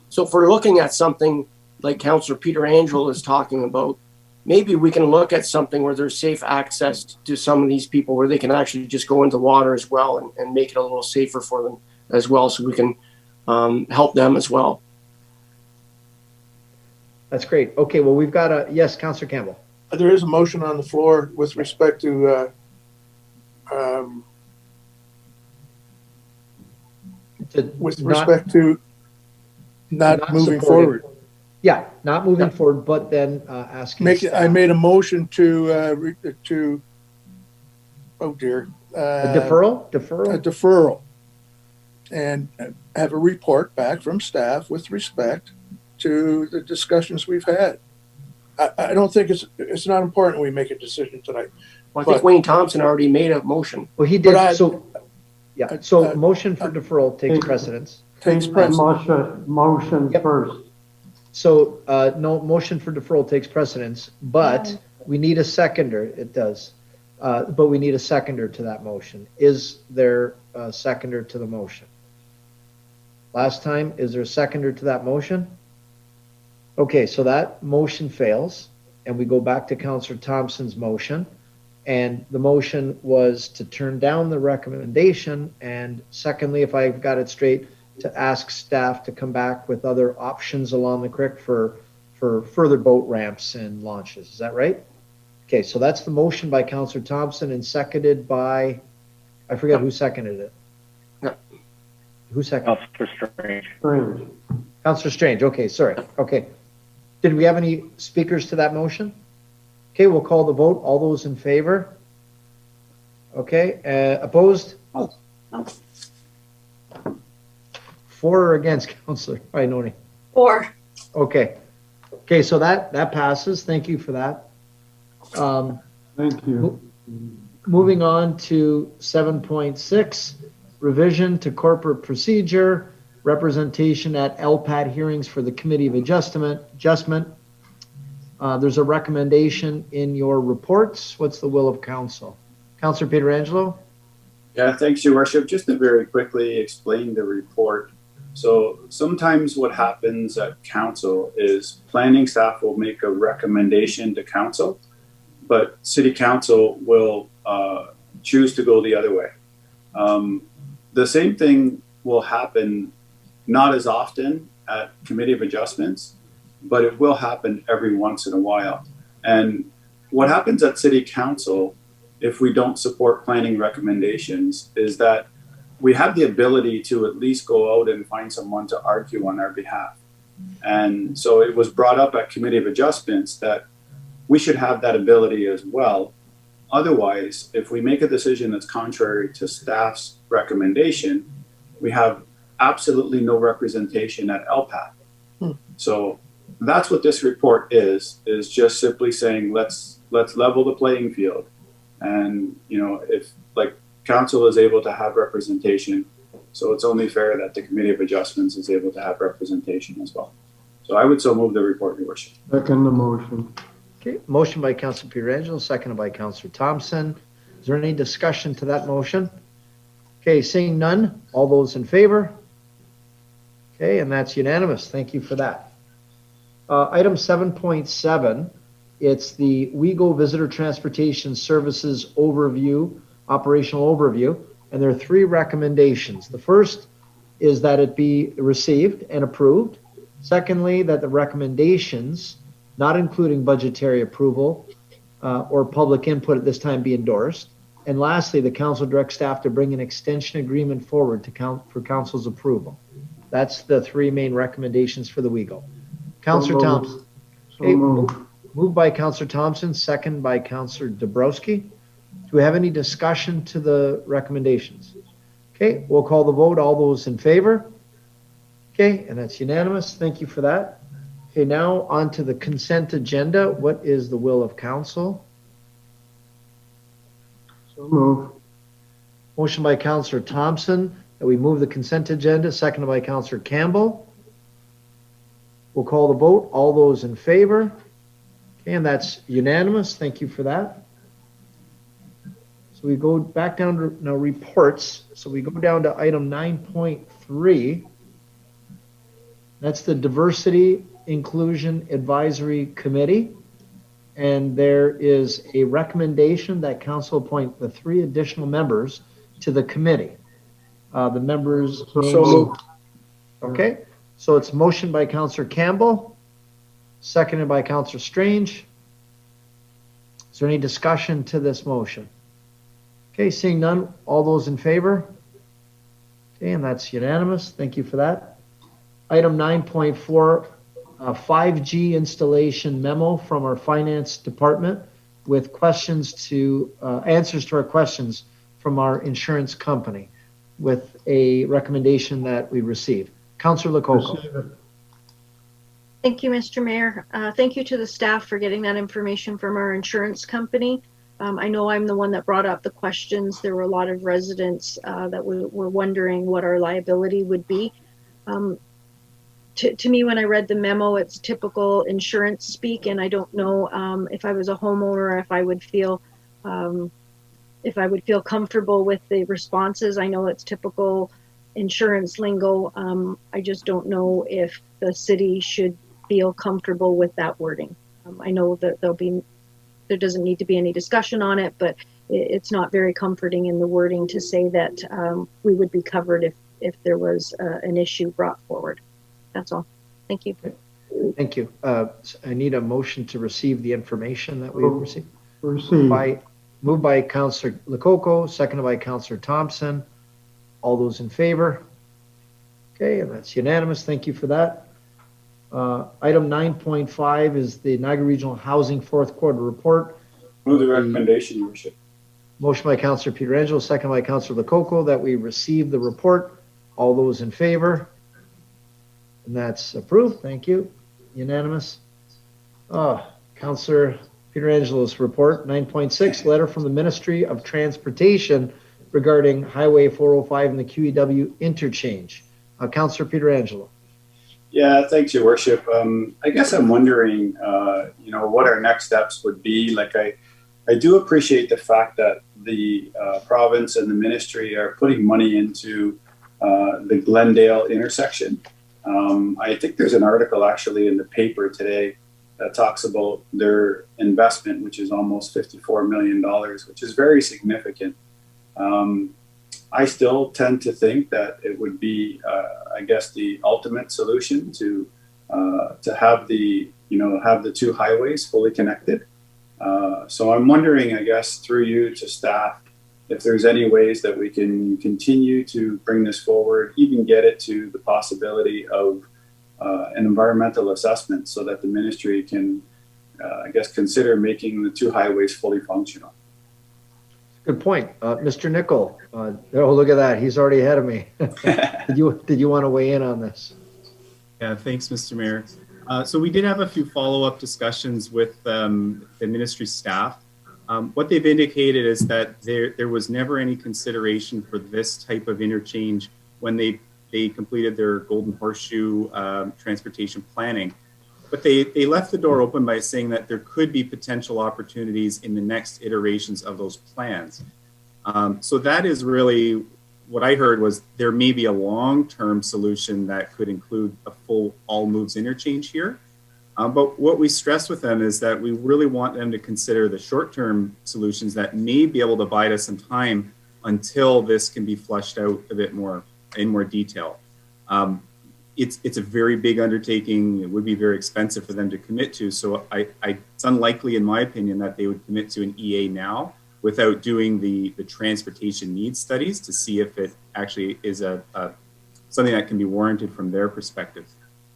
So if we're looking at something like Councillor Pietrangelo is talking about, maybe we can look at something where there's safe access to some of these people where they can actually just go into water as well and make it a little safer for them as well, so we can help them as well. That's great. Okay, well, we've got yes, Councillor Campbell. There is a motion on the floor with respect to not moving forward. Yeah, not moving forward, but then asking. I made a motion to oh dear. A deferral? A deferral. And have a report back from staff with respect to the discussions we've had. I don't think it's not important we make a decision tonight. Well, I think Wayne Thompson already made a motion. Well, he did. So motion for deferral takes precedence. Takes precedence. Motion first. So no, motion for deferral takes precedence, but we need a seconder. It does. But we need a seconder to that motion. Is there a seconder to the motion? Last time, is there a seconder to that motion? Okay, so that motion fails, and we go back to Councillor Thompson's motion. And the motion was to turn down the recommendation, and secondly, if I've got it straight, to ask staff to come back with other options along the creek for further boat ramps and launches. Is that right? Okay, so that's the motion by Councillor Thompson and seconded by, I forget who seconded it. No. Who seconded it? Councillor Strange. Councillor Strange, okay, sorry. Okay. Did we have any speakers to that motion? Okay, we'll call the vote. All those in favor? Okay, opposed? For or against, Councillor Ioannoni? For. Okay. Okay, so that passes. Thank you for that. Thank you. Moving on to 7.6, revision to corporate procedure, representation at LPAT hearings for the Committee of Adjustment. There's a recommendation in your reports. What's the will of council? Councillor Pietrangelo? Yeah, thanks, Your Worship. Just to very quickly explain the report. So sometimes what happens at council is planning staff will make a recommendation to council, but city council will choose to go the other way. The same thing will happen not as often at Committee of Adjustments, but it will happen every once in a while. And what happens at city council, if we don't support planning recommendations, is that we have the ability to at least go out and find someone to argue on our behalf. And so it was brought up at Committee of Adjustments that we should have that ability as well. Otherwise, if we make a decision that's contrary to staff's recommendation, we have absolutely no representation at LPAT. So that's what this report is just simply saying, let's level the playing field. And, if like council is able to have representation, so it's only fair that the Committee of Adjustments is able to have representation as well. So I would so move the report, Your Worship. Second the motion. Okay, motion by Councillor Pietrangelo, seconded by Councillor Thompson. Is there any discussion to that motion? Okay, seeing none, all those in favor? Okay, and that's unanimous. Thank you for that. Item 7.7, it's the WeGo Visitor Transportation Services Overview, Operational Overview, and there are three recommendations. The first is that it be received and approved. Secondly, that the recommendations, not including budgetary approval or public input at this time, be endorsed. And lastly, the council directs staff to bring an extension agreement forward for council's approval. That's the three main recommendations for the WeGo. Councillor Thompson. Okay, moved by Councillor Thompson, second by Councillor Dabrowski. Do we have any discussion to the recommendations? Okay, we'll call the vote. All those in favor? Okay, and that's unanimous. Thank you for that. Okay, now on to the consent agenda. What is the will of council? So move. Motion by Councillor Thompson that we move the consent agenda, seconded by Councillor Campbell. We'll call the vote. All those in favor? Okay, and that's unanimous. Thank you for that. So we go back down to now reports. So we go down to item 9.3. That's the Diversity Inclusion Advisory Committee. And there is a recommendation that council appoint the 3 additional members to the committee. The members. Okay. So it's motion by Councillor Campbell, seconded by Councillor Strange. Is there any discussion to this motion? Okay, seeing none, all those in favor? Okay, and that's unanimous. Thank you for that. Item 9.4, 5G installation memo from our finance department. with questions to, answers to our questions from our insurance company with a recommendation that we receive. Councillor Lococo. Thank you, Mr. Mayor. Thank you to the staff for getting that information from our insurance company. I know I'm the one that brought up the questions. There were a lot of residents that were wondering what our liability would be. To me, when I read the memo, it's typical insurance speak, and I don't know if I was a homeowner, if I would feel comfortable with the responses. I know it's typical insurance lingo. I just don't know if the city should feel comfortable with that wording. I know that there doesn't need to be any discussion on it, but it's not very comforting in the wording to say that we would be covered if there was an issue brought forward. That's all. Thank you. Thank you. I need a motion to receive the information that we've received. Moved by Councillor Lococo, seconded by Councillor Thompson. All those in favor? Okay, and that's unanimous. Thank you for that. Item 9.5 is the Niagara Regional Housing fourth quarter report. Move the recommendation, Your Worship. Motion by Councillor Pietrangelo, second by Councillor Lococo, that we receive the report. All those in favor? And that's approved. Thank you. Unanimous. Councillor Pietrangelo's report, 9.6, letter from the Ministry of Transportation regarding Highway 405 and the QEW interchange. Councillor Pietrangelo. Yeah, thanks, Your Worship. I guess I'm wondering, what our next steps would be. Like, I do appreciate the fact that the province and the ministry are putting money into the Glendale intersection. I think there's an article actually in the paper today that talks about their investment, which is almost $54 million, which is very significant. I still tend to think that it would be, I guess, the ultimate solution to have the two highways fully connected. So I'm wondering, I guess, through you to staff, if there's any ways that we can continue to bring this forward, even get it to the possibility of an environmental assessment so that the ministry can, I guess, consider making the two highways fully functional. Good point. Mr. Nicol, oh, look at that. He's already ahead of me. Did you want to weigh in on this? Yeah, thanks, Mr. Mayor. So we did have a few follow-up discussions with the ministry staff. What they've indicated is that there was never any consideration for this type of interchange when they completed their Golden Horseshoe transportation planning. But they left the door open by saying that there could be potential opportunities in the next iterations of those plans. So that is really what I heard, was there may be a long-term solution that could include a full all moves interchange here. But what we stress with them is that we really want them to consider the short-term solutions that may be able to bide us some time until this can be fleshed out a bit more in more detail. It's a very big undertaking. It would be very expensive for them to commit to. So it's unlikely, in my opinion, that they would commit to an EA now without doing the transportation needs studies to see if it actually is something that can be warranted from their perspective.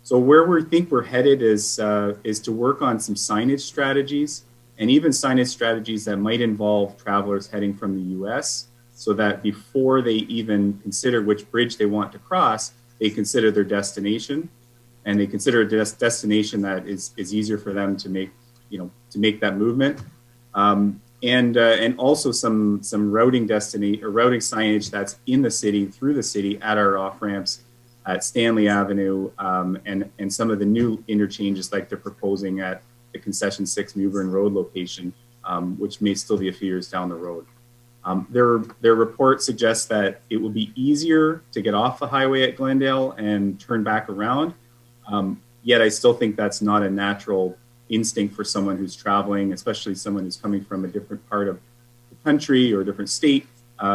So where we think we're headed is to work on some signage strategies, and even signage strategies that might involve travelers heading from the US, so that before they even consider which bridge they want to cross, they consider their destination, and they consider a destination that is easier for them to make, make that movement. And also some routing signage that's in the city, through the city, at our off ramps at Stanley Avenue, and some of the new interchanges like they're proposing at the Concession 6 Mewburn Road location, which may still be a few years down the road. Their report suggests that it will be easier to get off the highway at Glendale and turn back around. Yet I still think that's not a natural instinct for someone who's traveling, especially someone who's coming from a different part of the country or a different state,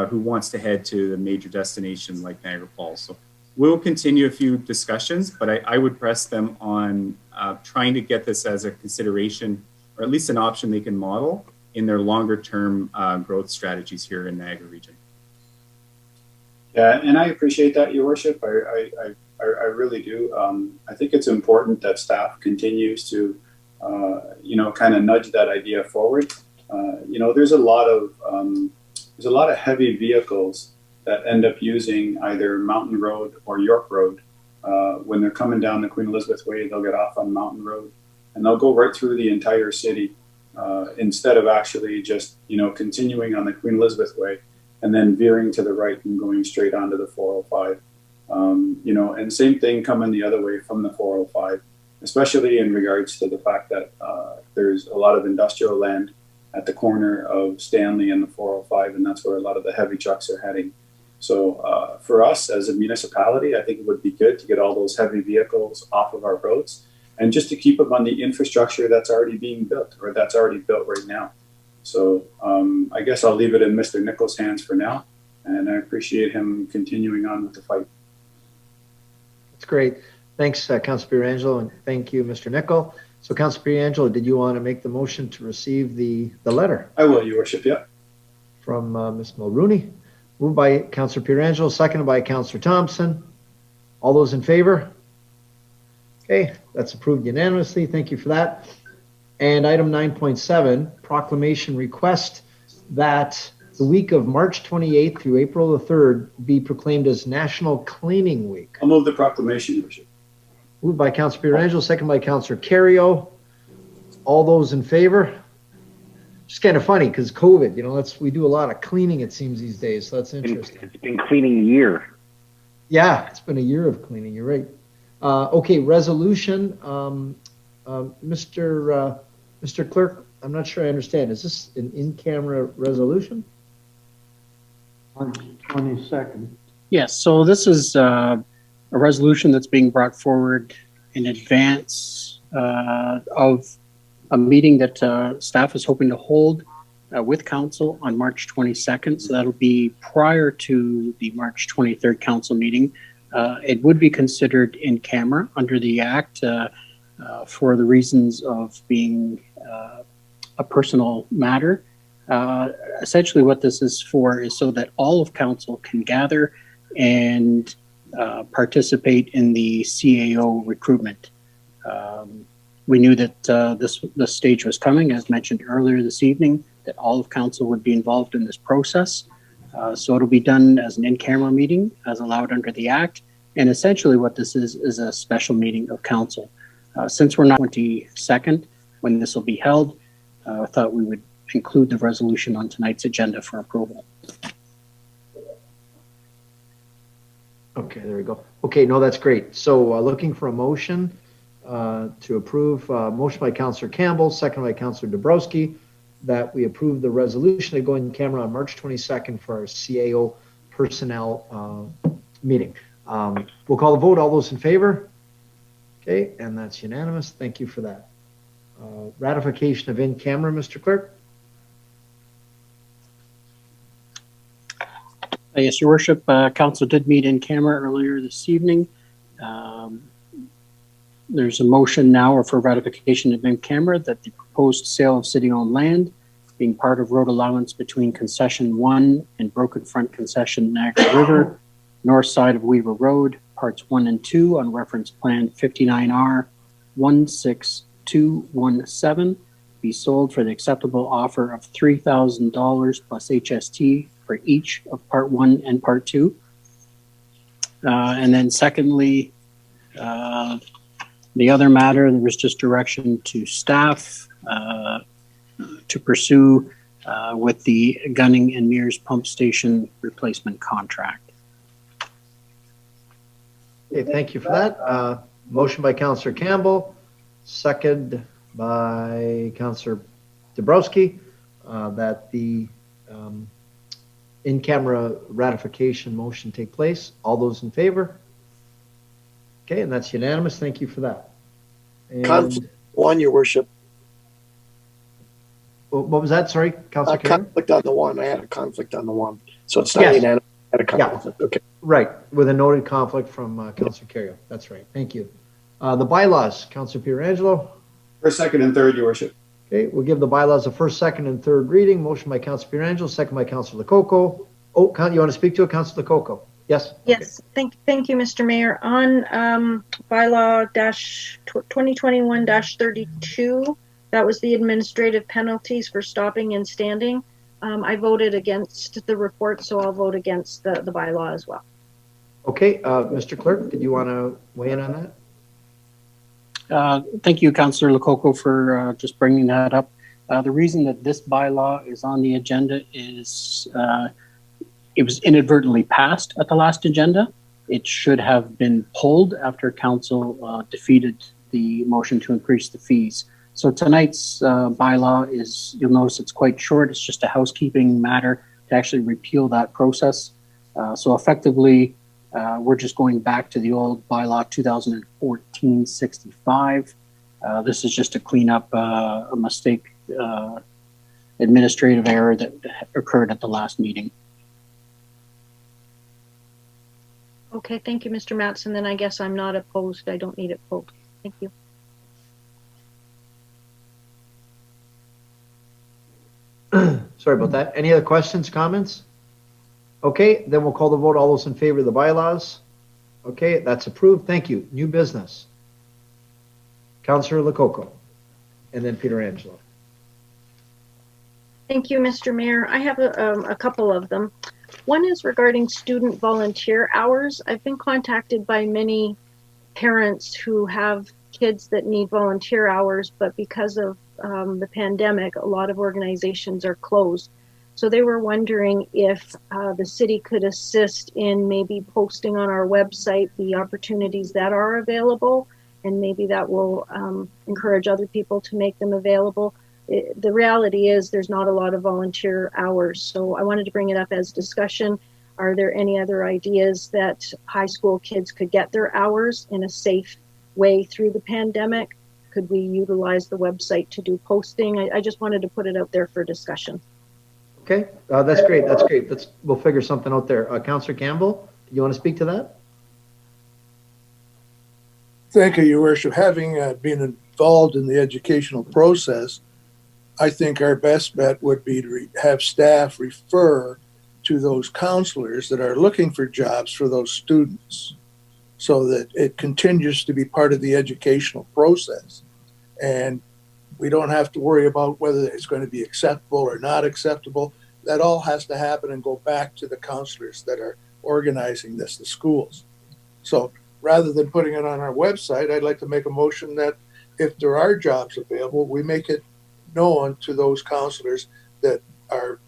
who wants to head to the major destination like Niagara Falls. So we'll continue a few discussions, but I would press them on trying to get this as a consideration, or at least an option they can model in their longer term growth strategies here in Niagara region. Yeah, and I appreciate that, Your Worship. I really do. I think it's important that staff continues to, kind of nudge that idea forward. there's a lot of heavy vehicles that end up using either Mountain Road or York Road. When they're coming down the Queen Elizabeth Way, they'll get off on Mountain Road and they'll go right through the entire city instead of actually just, continuing on the Queen Elizabeth Way and then veering to the right and going straight onto the 405. And same thing coming the other way from the 405, especially in regards to the fact that there's a lot of industrial land at the corner of Stanley and the 405, and that's where a lot of the heavy trucks are heading. So for us as a municipality, I think it would be good to get all those heavy vehicles off of our roads and just to keep them on the infrastructure that's already being built or that's already built right now. So I guess I'll leave it in Mr. Nichols' hands for now, and I appreciate him continuing on with the fight. That's great. Thanks, Councilor Pietrangelo, and thank you, Mr. Nichol. So, Councilor Pietrangelo, did you want to make the motion to receive the letter? I will, Your Worship, yeah. From Ms. Mulrooney. Moved by Councilor Pietrangelo, seconded by Councilor Thompson. All those in favor? Okay, that's approved unanimously. Thank you for that. And item 9.7, proclamation request that the week of March 28th through April the 3rd be proclaimed as National Cleaning Week. I'll move the proclamation, Your Worship. Moved by Councilor Pietrangelo, second by Councilor Carrio. All those in favor? It's kind of funny because COVID, we do a lot of cleaning, it seems, these days. So that's interesting. It's been cleaning year. Yeah, it's been a year of cleaning. You're right. Okay, resolution. Mr. Clerk, I'm not sure I understand. Is this an in-camera resolution? On 22nd. Yes, so this is a resolution that's being brought forward in advance of a meeting that staff is hoping to hold with council on March 22nd. So that'll be prior to the March 23rd council meeting. It would be considered in camera under the Act for the reasons of being a personal matter. Essentially what this is for is so that all of council can gather and participate in the CAO recruitment. We knew that this stage was coming, as mentioned earlier this evening, that all of council would be involved in this process. So it'll be done as an in-camera meeting as allowed under the Act. And essentially what this is a special meeting of council. Since we're not 22nd when this will be held, I thought we would include the resolution on tonight's agenda for approval. Okay, there we go. Okay, no, that's great. So looking for a motion to approve, motion by Councillor Campbell, second by Councillor Dabrowski, that we approve the resolution to go in camera on March 22nd for our CAO personnel meeting. We'll call the vote. All those in favor? Okay, and that's unanimous. Thank you for that. Ratification of in camera, Mr. Clerk. Yes, Your Worship, council did meet in camera earlier this evening. There's a motion now for ratification of in camera that the proposed sale of city-owned land being part of road allowance between concession 1 and broken front concession Niagara River, north side of Weaver Road, parts 1 and 2 on reference plan 59R 16217 be sold for the acceptable offer of $3,000 plus HST for each of part 1 and part 2. And then secondly, the other matter, there was just direction to staff to pursue with the Gunning and Mears pump station replacement contract. Okay, thank you for that. Motion by Councillor Campbell, second by Councillor Dabrowski, that the in-camera ratification motion take place. All those in favor? Okay, and that's unanimous. Thank you for that. And Conflict 1, Your Worship. What was that? Sorry, Councillor conflict on the 1. I had a conflict on the 1. So it's not unanimous. I had a conflict. Yeah. Okay. Right, with a noted conflict from Councillor Carrio. That's right. Thank you. The bylaws, Councillor Pietrangelo. First, second, and third, Your Worship. Okay, we'll give the bylaws a first, second, and third reading. Motion by Councillor Pietrangelo, second by Councillor Lococo. Oh, you want to speak to it, Councillor Lococo? Yes. Yes. Okay. Thank you, Mr. Mayor. On bylaw -2021-32, That was the administrative penalties for stopping and standing. I voted against the report, so I'll vote against the bylaw as well. Okay, Mr. Clerk, did you want to weigh in on that? Thank you, Councillor Lococo, for just bringing that up. The reason that this bylaw is on the agenda is it was inadvertently passed at the last agenda. It should have been pulled after Council defeated the motion to increase the fees. So tonight's bylaw is, you'll notice it's quite short. It's just a housekeeping matter to actually repeal that process. So effectively, we're just going back to the old bylaw 2014-65. This is just to clean up a mistake, administrative error that occurred at the last meeting. Okay, thank you, Mr. Matson. Then I guess I'm not opposed. I don't need it pulled. Thank you. Sorry about that. Any other questions, comments? Okay, then we'll call the vote. All those in favor of the bylaws? Okay, that's approved. Thank you. New business. Councillor Lococo, and then Peter Angelo. Thank you, Mr. Mayor. I have a couple of them. One is regarding student volunteer hours. I've been contacted by many parents who have kids that need volunteer hours, but because of the pandemic, a lot of organizations are closed. So they were wondering if the city could assist in maybe posting on our website the opportunities that are available, and maybe that will encourage other people to make them available. The reality is there's not a lot of volunteer hours, so I wanted to bring it up as discussion. Are there any other ideas that high school kids could get their hours in a safe way through the pandemic? Could we utilize the website to do posting? I just wanted to put it out there for discussion. Okay, that's great. That's great. We'll figure something out there. Councillor Campbell, do you want to speak to that? Thank you, Your Worship. Having been involved in the educational process, I think our best bet would be to have staff refer to those counselors that are looking for jobs for those students so that it continues to be part of the educational process. And we don't have to worry about whether it's going to be acceptable or not acceptable. That all has to happen and go back to the counselors that are organizing this, the schools. So rather than putting it on our website, I'd like to make a motion that if there are jobs available, we make it known to those counselors that are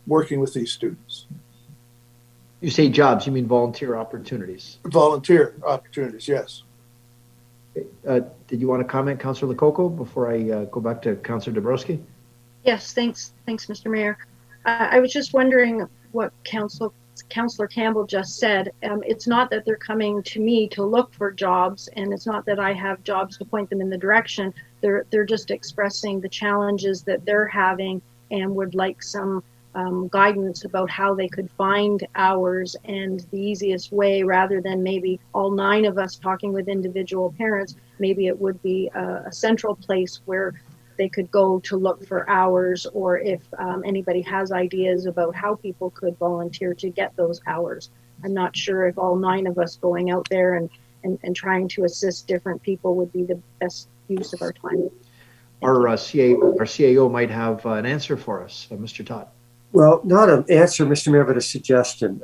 working with these students. You say jobs, you mean volunteer opportunities? Volunteer opportunities, yes. Did you want to comment, Councillor Lococo, before I go back to Councillor Dabrowski? Yes, thanks, Mr. Mayor. I was just wondering what Councillor Campbell just said. It's not that they're coming to me to look for jobs, and it's not that I have jobs to point them in the direction. They're just expressing the challenges that they're having and would like some guidance about how they could find hours, and the easiest way, rather than maybe all 9 of us talking with individual parents, maybe it would be a central place where they could go to look for hours, or if anybody has ideas about how people could volunteer to get those hours. I'm not sure if all 9 of us going out there and trying to assist different people would be the best use of our time. Our CAO might have an answer for us, Mr. Todd. Well, not an answer, Mr. Mayor, but a suggestion.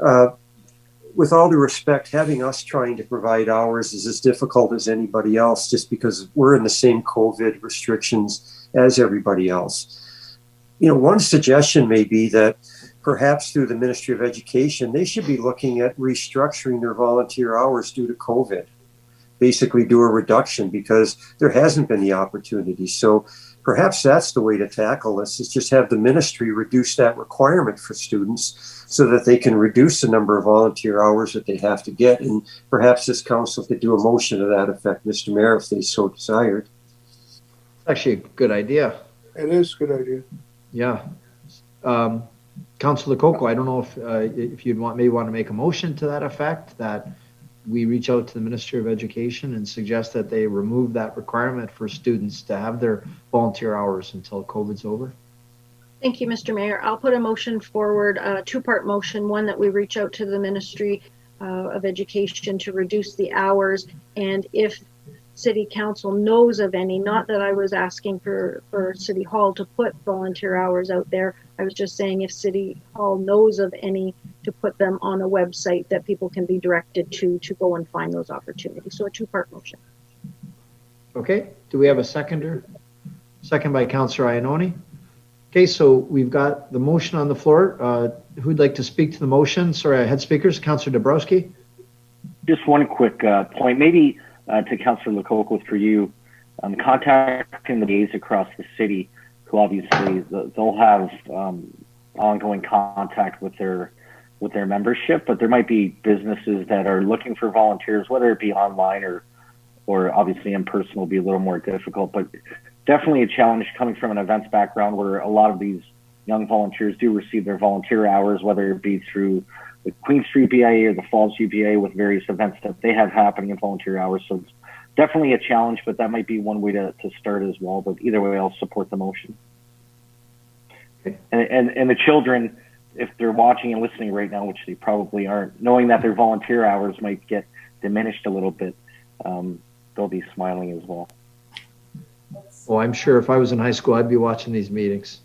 With all due respect, having us trying to provide hours is as difficult as anybody else, just because we're in the same COVID restrictions as everybody else. You know, one suggestion may be that perhaps through the Ministry of Education, they should be looking at restructuring their volunteer hours due to COVID. Basically do a reduction because there hasn't been the opportunity. So perhaps that's the way to tackle this, is just have the ministry reduce that requirement for students so that they can reduce the number of volunteer hours that they have to get. And perhaps this council could do a motion to that effect, Mr. Mayor, if they so desired. Actually a good idea. It is a good idea. Yeah. Councillor Lococo, I don't know if you'd maybe want to make a motion to that effect, that we reach out to the Ministry of Education and suggest that they remove that requirement for students to have their volunteer hours until COVID's over. Thank you, Mr. Mayor. I'll put a motion forward, a 2-part motion, one that we reach out to the Ministry of Education to reduce the hours, and if City Council knows of any, not that I was asking for City Hall to put volunteer hours out there. I was just saying if City Hall knows of any, to put them on a website that people can be directed to go and find those opportunities. So a two-part motion. Okay, do we have a seconder? Second by Councillor Iannone. Okay, so we've got the motion on the floor. Who'd like to speak to the motion? Sorry, I had speakers. Councillor Dabrowski. Just one quick point, maybe to Councillor Lococo for you, contacting the A's across the city, who obviously they'll have ongoing contact with their membership, but there might be businesses that are looking for volunteers, whether it be online or obviously in person will be a little more difficult, but definitely a challenge coming from an events background where a lot of these young volunteers do receive their volunteer hours, whether it be through the Queen Street BIA or the Falls GBA with various events that they have happening in volunteer hours. So it's definitely a challenge, but that might be one way to start as well. But either way, I'll support the motion. Okay. And the children, if they're watching and listening right now, which they probably aren't, knowing that their volunteer hours might get diminished a little bit, they'll be smiling as well. Oh, I'm sure if I was in high school, I'd be watching these meetings.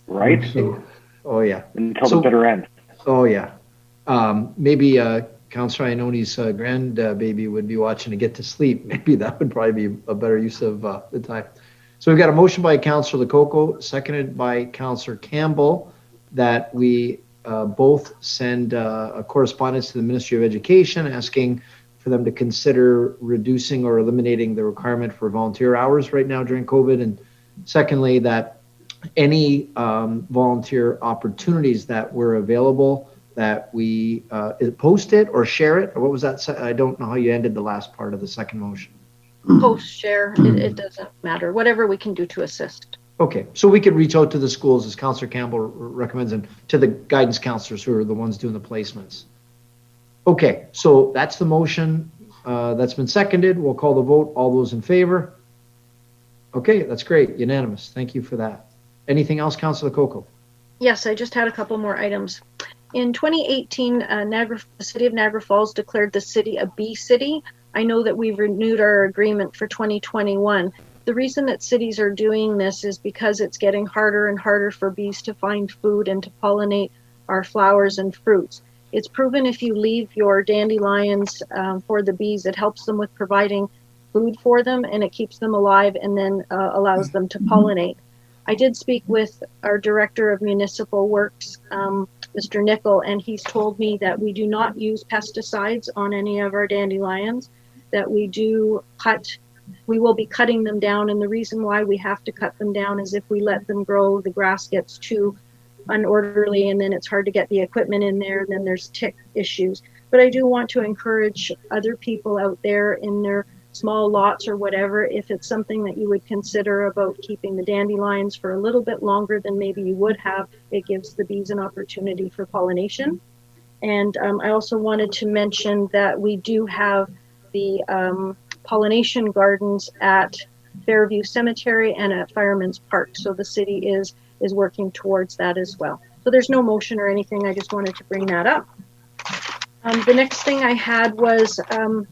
Right? So, oh, yeah. Until the bitter end. Oh, yeah. Maybe Councillor Iannone's grandbaby would be watching to get to sleep. Maybe that would probably be a better use of the time. So we've got a motion by Councillor Lococo, seconded by Councillor Campbell, that we both send a correspondence to the Ministry of Education asking for them to consider reducing or eliminating the requirement for volunteer hours right now during COVID. And secondly, that any volunteer opportunities that were available, that we post it or share it. Or what was that? I don't know how you ended the last part of the second motion. Post, share, it doesn't matter. Whatever we can do to assist. Okay, so we could reach out to the schools as Councillor Campbell recommends, and to the guidance counselors who are the ones doing the placements. Okay, so that's the motion that's been seconded. We'll call the vote. All those in favor? Okay, that's great. Unanimous. Thank you for that. Anything else, Councillor Lococo? Yes, I just had a couple more items. In 2018, the city of Niagara Falls declared the city a bee city. I know that we've renewed our agreement for 2021. The reason that cities are doing this is because it's getting harder and harder for bees to find food and to pollinate our flowers and fruits. It's proven if you leave your dandelions for the bees, it helps them with providing food for them, and it keeps them alive and then allows them to pollinate. I did speak with our Director of Municipal Works, Mr. Nickel, and he's told me that we do not use pesticides on any of our dandelions, that we will be cutting them down, and the reason why we have to cut them down is if we let them grow, the grass gets too unorderly and then it's hard to get the equipment in there, and then there's tick issues. But I do want to encourage other people out there in their small lots or whatever, if it's something that you would consider about keeping the dandelions for a little bit longer than maybe you would have, it gives the bees an opportunity for pollination. And I also wanted to mention that we do have the pollination gardens at Fairview Cemetery and at Fireman's Park. So the city is working towards that as well. So there's no motion or anything. I just wanted to bring that up. The next thing I had was the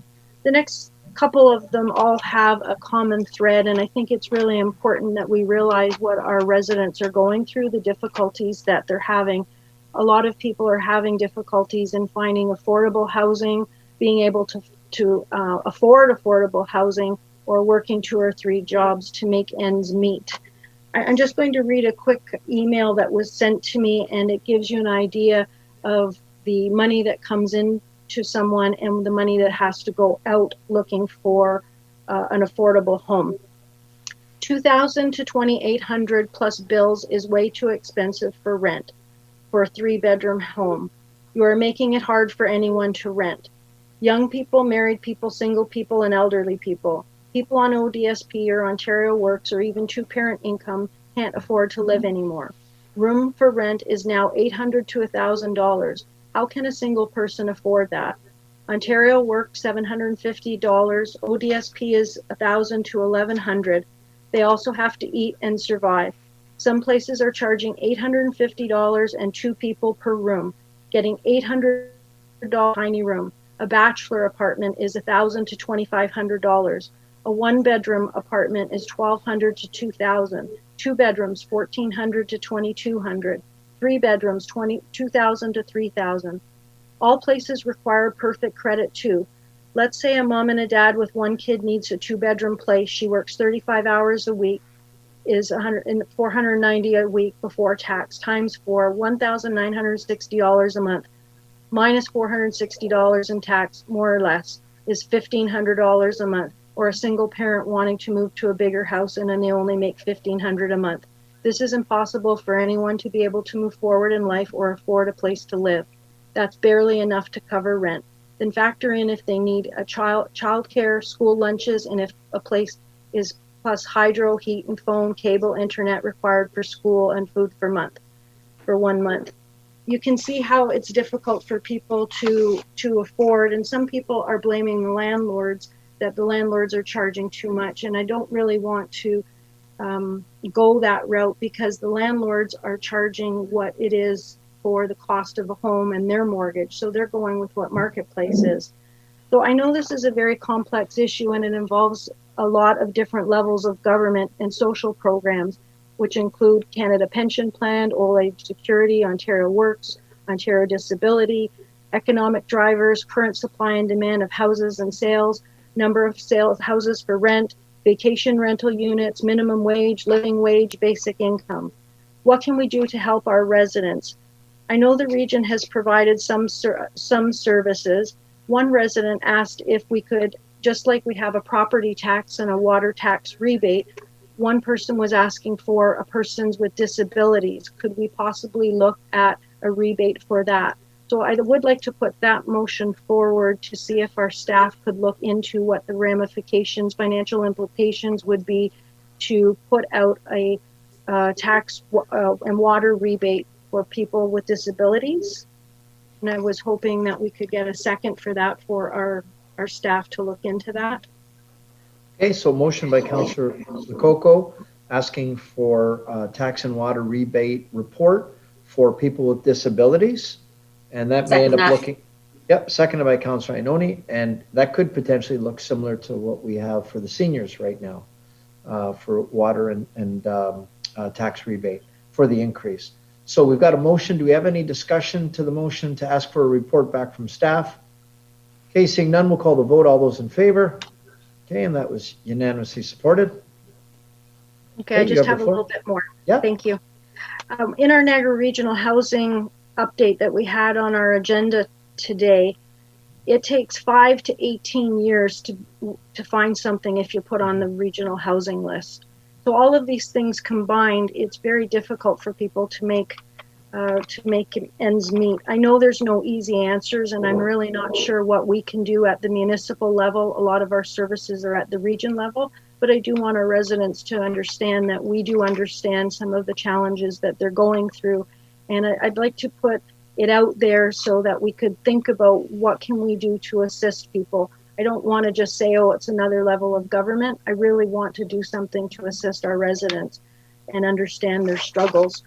next couple of them all have a common thread, and I think it's really important that we realize what our residents are going through, the difficulties that they're having. A lot of people are having difficulties in finding affordable housing, being able to afford affordable housing, or working 2 or 3 jobs to make ends meet. I'm just going to read a quick email that was sent to me, and it gives you an idea of the money that comes in to someone and the money that has to go out looking for an affordable home. $2,000 to $2,800 plus bills is way too expensive for rent for a 3-bedroom home. You are making it hard for anyone to rent. Young people, married people, single people, and elderly people. People on ODSP or Ontario Works or even 2-parent income can't afford to live anymore. Room for rent is now $800 to $1,000. How can a single person afford that? Ontario Works $750, ODSP is $1,000 to $1,100. They also have to eat and survive. Some places are charging $850 and 2 people per room, getting $800 tiny room. A bachelor apartment is $1,000 to $2,500. A one-bedroom apartment is $1,200 to $2,000. Two bedrooms, $1,400 to $2,200. Three bedrooms, $2,000 to $3,000. All places require perfect credit too. Let's say a mom and a dad with one kid needs a two-bedroom place. She works 35 hours a week, is $490 a week before tax, times 4, $1,960 a month, minus $460 in tax, more or less, is $1,500 a month. Or a single parent wanting to move to a bigger house and then they only make $1,500 a month. This is impossible for anyone to be able to move forward in life or afford a place to live. That's barely enough to cover rent. Then factor in if they need a childcare, school lunches, and if a place is plus hydro, heat and phone, cable, internet required for school and food for 1 month. You can see how it's difficult for people to afford, and some people are blaming the landlords that the landlords are charging too much, and I don't really want to go that route because the landlords are charging what it is for the cost of a home and their mortgage, so they're going with what marketplace is. So I know this is a very complex issue and it involves a lot of different levels of government and social programs, which include Canada Pension Plan, Old Age Security, Ontario Works, Ontario Disability, economic drivers, current supply and demand of houses and sales, number of sales houses for rent, vacation rental units, minimum wage, living wage, basic income. What can we do to help our residents? I know the region has provided some services. One resident asked if we could, just like we have a property tax and a water tax rebate, one person was asking for a persons with disabilities. Could we possibly look at a rebate for that? So I would like to put that motion forward to see if our staff could look into what the ramifications, financial implications would be to put out a tax and water rebate for people with disabilities. And I was hoping that we could get a second for that for our staff to look into that. Okay, so motion by Councillor Lococo asking for tax and water rebate report for people with disabilities. And that may end up looking, yep, seconded by Councillor Ioannoni, and that could potentially look similar to what we have for the seniors right now for water and tax rebate for the increase. So we've got a motion. Do we have any discussion to the motion to ask for a report back from staff? Okay, seeing none, we'll call the vote. All those in favor? Okay, and that was unanimously supported. Okay, I just have a little bit more. Yeah. Thank you. In our Niagara Regional Housing update that we had on our agenda today, it takes 5 to 18 years to find something if you put on the regional housing list. So all of these things combined, it's very difficult for people to make ends meet. I know there's no easy answers, and I'm really not sure what we can do at the municipal level. A lot of our services are at the region level, but I do want our residents to understand that we do understand some of the challenges that they're going through. And I'd like to put it out there so that we could think about what can we do to assist people. I don't want to just say, oh, it's another level of government. I really want to do something to assist our residents and understand their struggles.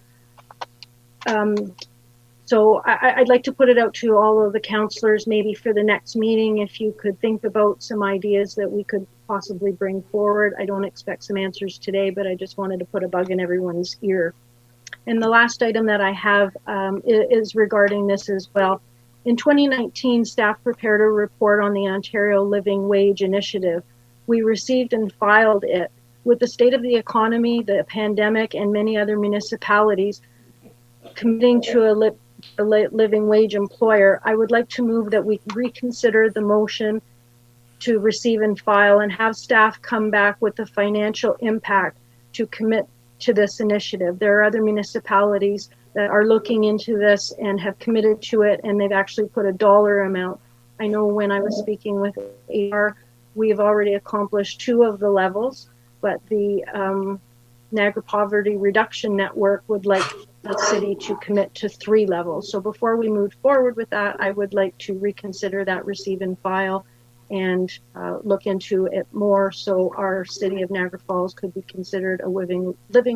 So I'd like to put it out to all of the councillors, maybe for the next meeting, if you could think about some ideas that we could possibly bring forward. I don't expect some answers today, but I just wanted to put a bug in everyone's ear. And the last item that I have is regarding this as well. In 2019, staff prepared a report on the Ontario Living Wage Initiative. We received and filed it. With the state of the economy, the pandemic, and many other municipalities committing to a living wage employer, I would like to move that we reconsider the motion to receive and file and have staff come back with the financial impact to commit to this initiative. There are other municipalities that are looking into this and have committed to it, and they've actually put a dollar amount. I know when I was speaking with AR, we've already accomplished 2 of the levels, but the Niagara Poverty Reduction Network would like the city to commit to 3 levels. So before we move forward with that, I would like to reconsider that receive and file and look into it more so our city of Niagara Falls could be considered a living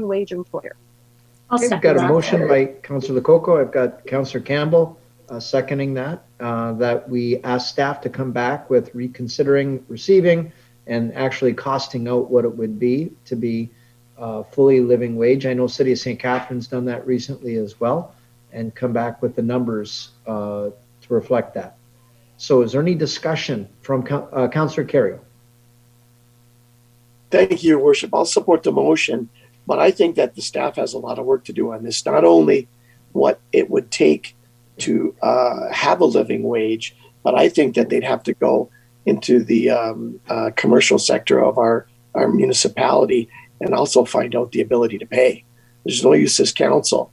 wage employer. Okay, we've got a motion by Councillor Lococo. I've got Councillor Campbell seconding that, that we ask staff to come back with reconsidering receiving and actually costing out what it would be to be fully living wage. I know City of St. Catharines done that recently as well, and come back with the numbers to reflect that. So is there any discussion from Councillor Carrier? Thank you, Your Worship. I'll support the motion, but I think that the staff has a lot of work to do on this. Not only what it would take to have a living wage, but I think that they'd have to go into the commercial sector of our municipality and also find out the ability to pay. There's no use as council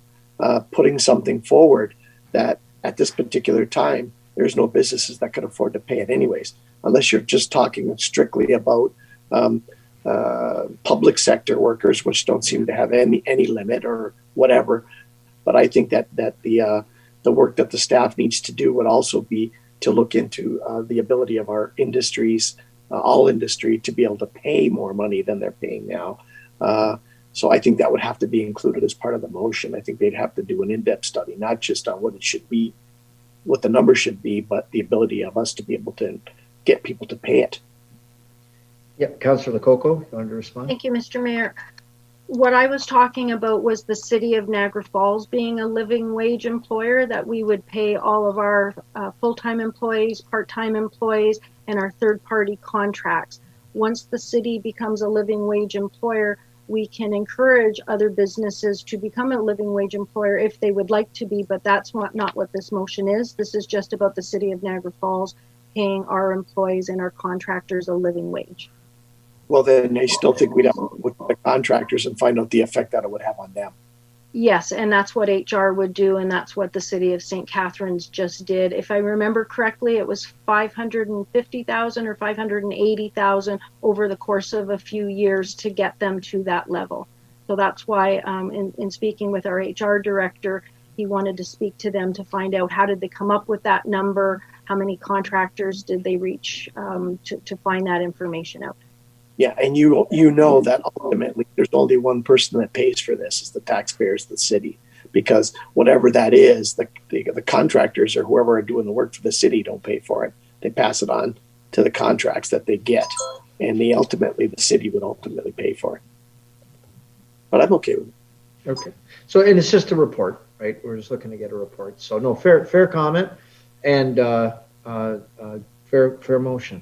putting something forward that at this particular time, there's no businesses that could afford to pay it anyways, unless you're just talking strictly about public sector workers, which don't seem to have any limit or whatever. But I think that the work that the staff needs to do would also be to look into the ability of our industries, all industry, to be able to pay more money than they're paying now. So I think that would have to be included as part of the motion. I think they'd have to do an in-depth study, not just on what it should be, what the number should be, but the ability of us to be able to get people to pay it. Yep, Councillor Lococo, you wanted to respond? Thank you, Mr. Mayor. What I was talking about was the city of Niagara Falls being a living wage employer, that we would pay all of our full-time employees, part-time employees, and our third-party contracts. Once the city becomes a living wage employer, we can encourage other businesses to become a living wage employer if they would like to be, but that's not what this motion is. This is just about the city of Niagara Falls paying our employees and our contractors a living wage. Well, then I still think we'd have to look at the contractors and find out the effect that it would have on them. Yes, and that's what HR would do, and that's what the city of St. Catharines just did. If I remember correctly, it was $550,000 or $580,000 over the course of a few years to get them to that level. So that's why, in speaking with our HR director, he wanted to speak to them to find out how did they come up with that number, how many contractors did they reach to find that information out. Yeah, and you know that ultimately there's only one person that pays for this, is the taxpayers of the city, because whatever that is, the contractors or whoever are doing the work for the city don't pay for it. They pass it on to the contracts that they get, and the city would ultimately pay for it. But I'm okay with it. Okay, so and it's just a report, right? We're just looking to get a report. So no, fair comment and fair motion.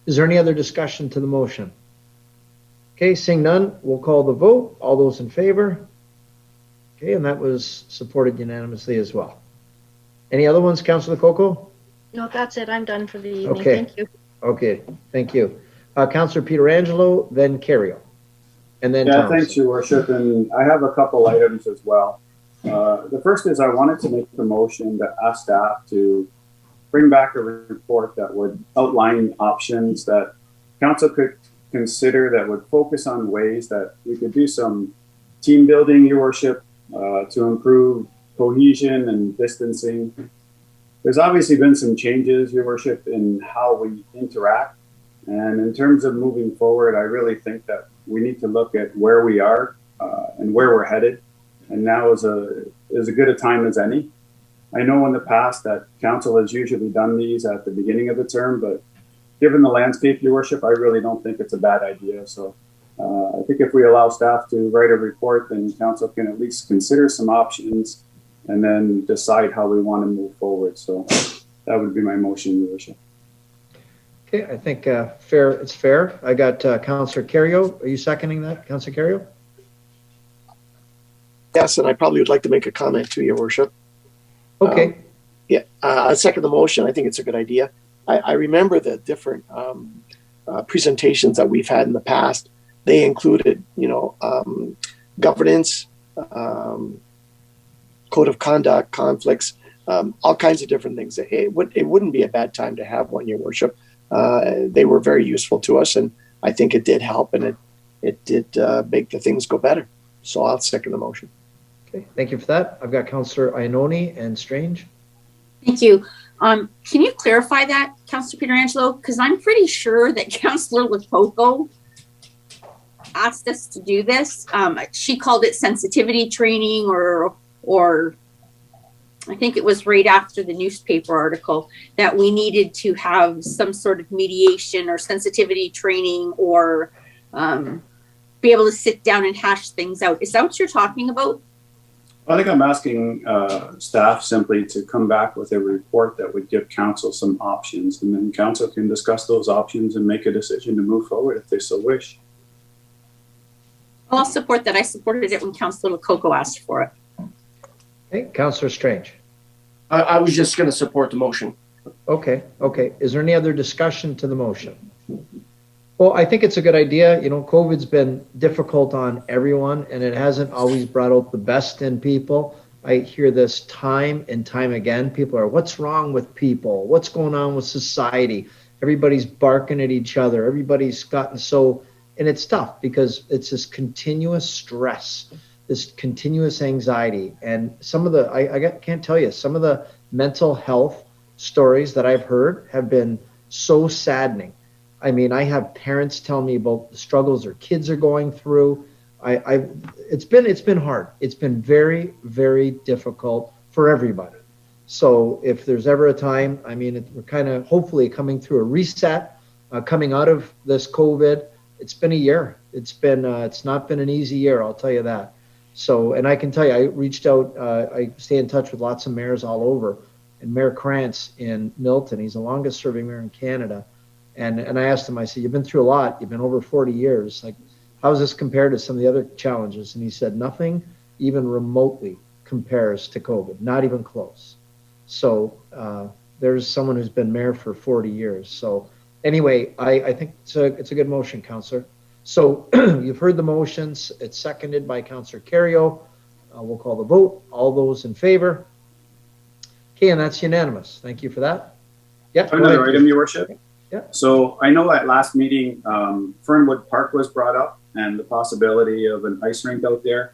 Is there any other discussion to the motion? Okay, seeing none, we'll call the vote. All those in favor? Okay, and that was supported unanimously as well. Any other ones, Councillor Lococo? No, that's it. I'm done for the evening. Okay. Thank you. Okay, thank you. Councillor Pietrangelo, then Carrio, and then Yeah, thanks, Your Worship. And I have a couple items as well. The first is I wanted to make the motion to ask staff to bring back a report that would outline options that council could consider that would focus on ways that we could do some team building, Your Worship, to improve cohesion and distancing. There's obviously been some changes, Your Worship, in how we interact. And in terms of moving forward, I really think that we need to look at where we are and where we're headed. And now is as good a time as any. I know in the past that council has usually done these at the beginning of the term, but given the landscape, Your Worship, I really don't think it's a bad idea. So I think if we allow staff to write a report, then council can at least consider some options and then decide how we want to move forward. So that would be my motion, Your Worship. Okay, I think it's fair. I got Councillor Carrio. Are you seconding that, Councillor Carrio? Yes, and I probably would like to make a comment too, Your Worship. Okay. I second the motion. I think it's a good idea. I remember the different presentations that we've had in the past. They included, governance, code of conduct, conflicts, all kinds of different things. It wouldn't be a bad time to have one, Your Worship. They were very useful to us, and I think it did help, and it did make the things go better. So I'll second the motion. Okay, thank you for that. I've got Councillor Iannoni and Strange. Thank you. Can you clarify that, Councillor Pietrangelo? Because I'm pretty sure that Councillor Lococo asked us to do this. She called it sensitivity training or I think it was right after the newspaper article, that we needed to have some sort of mediation or sensitivity training or be able to sit down and hash things out. Is that what you're talking about? I think I'm asking staff simply to come back with a report that would give council some options, and then council can discuss those options and make a decision to move forward if they so wish. I'll support that. I supported it when Councillor Lococo asked for it. Okay, Councillor Strange. I was just going to support the motion. Okay. Is there any other discussion to the motion? Well, I think it's a good idea. You know, COVID's been difficult on everyone, and it hasn't always brought out the best in people. I hear this time and time again. People are, what's wrong with people? What's going on with society? Everybody's barking at each other. Everybody's gotten so, and it's tough because it's this continuous stress, this continuous anxiety. And some of the, can't tell you, some of the mental health stories that I've heard have been so saddening. I mean, I have parents tell me about the struggles their kids are going through. It's been hard. It's been very, very difficult for everybody. So if there's ever a time, I mean, we're kind of hopefully coming through a reset, coming out of this COVID. It's been a year. It's not been an easy year, I'll tell you that. So, and I can tell you, I reached out, I stay in touch with lots of mayors all over, and Mayor Krantz in Milton, he's the longest serving mayor in Canada. And I asked him, I said, you've been through a lot. You've been over 40 years. Like, how does this compare to some of the other challenges? And he said, nothing even remotely compares to COVID, not even close. So there's someone who's been mayor for 40 years. So anyway, I think it's a good motion, Councillor. So you've heard the motions. It's seconded by Councillor Carrio. We'll call the vote. All those in favor? Okay, and that's unanimous. Thank you for that. Yep. Another item, Your Worship. Yeah. So I know at last meeting, Fernwood Park was brought up and the possibility of an ice rink out there.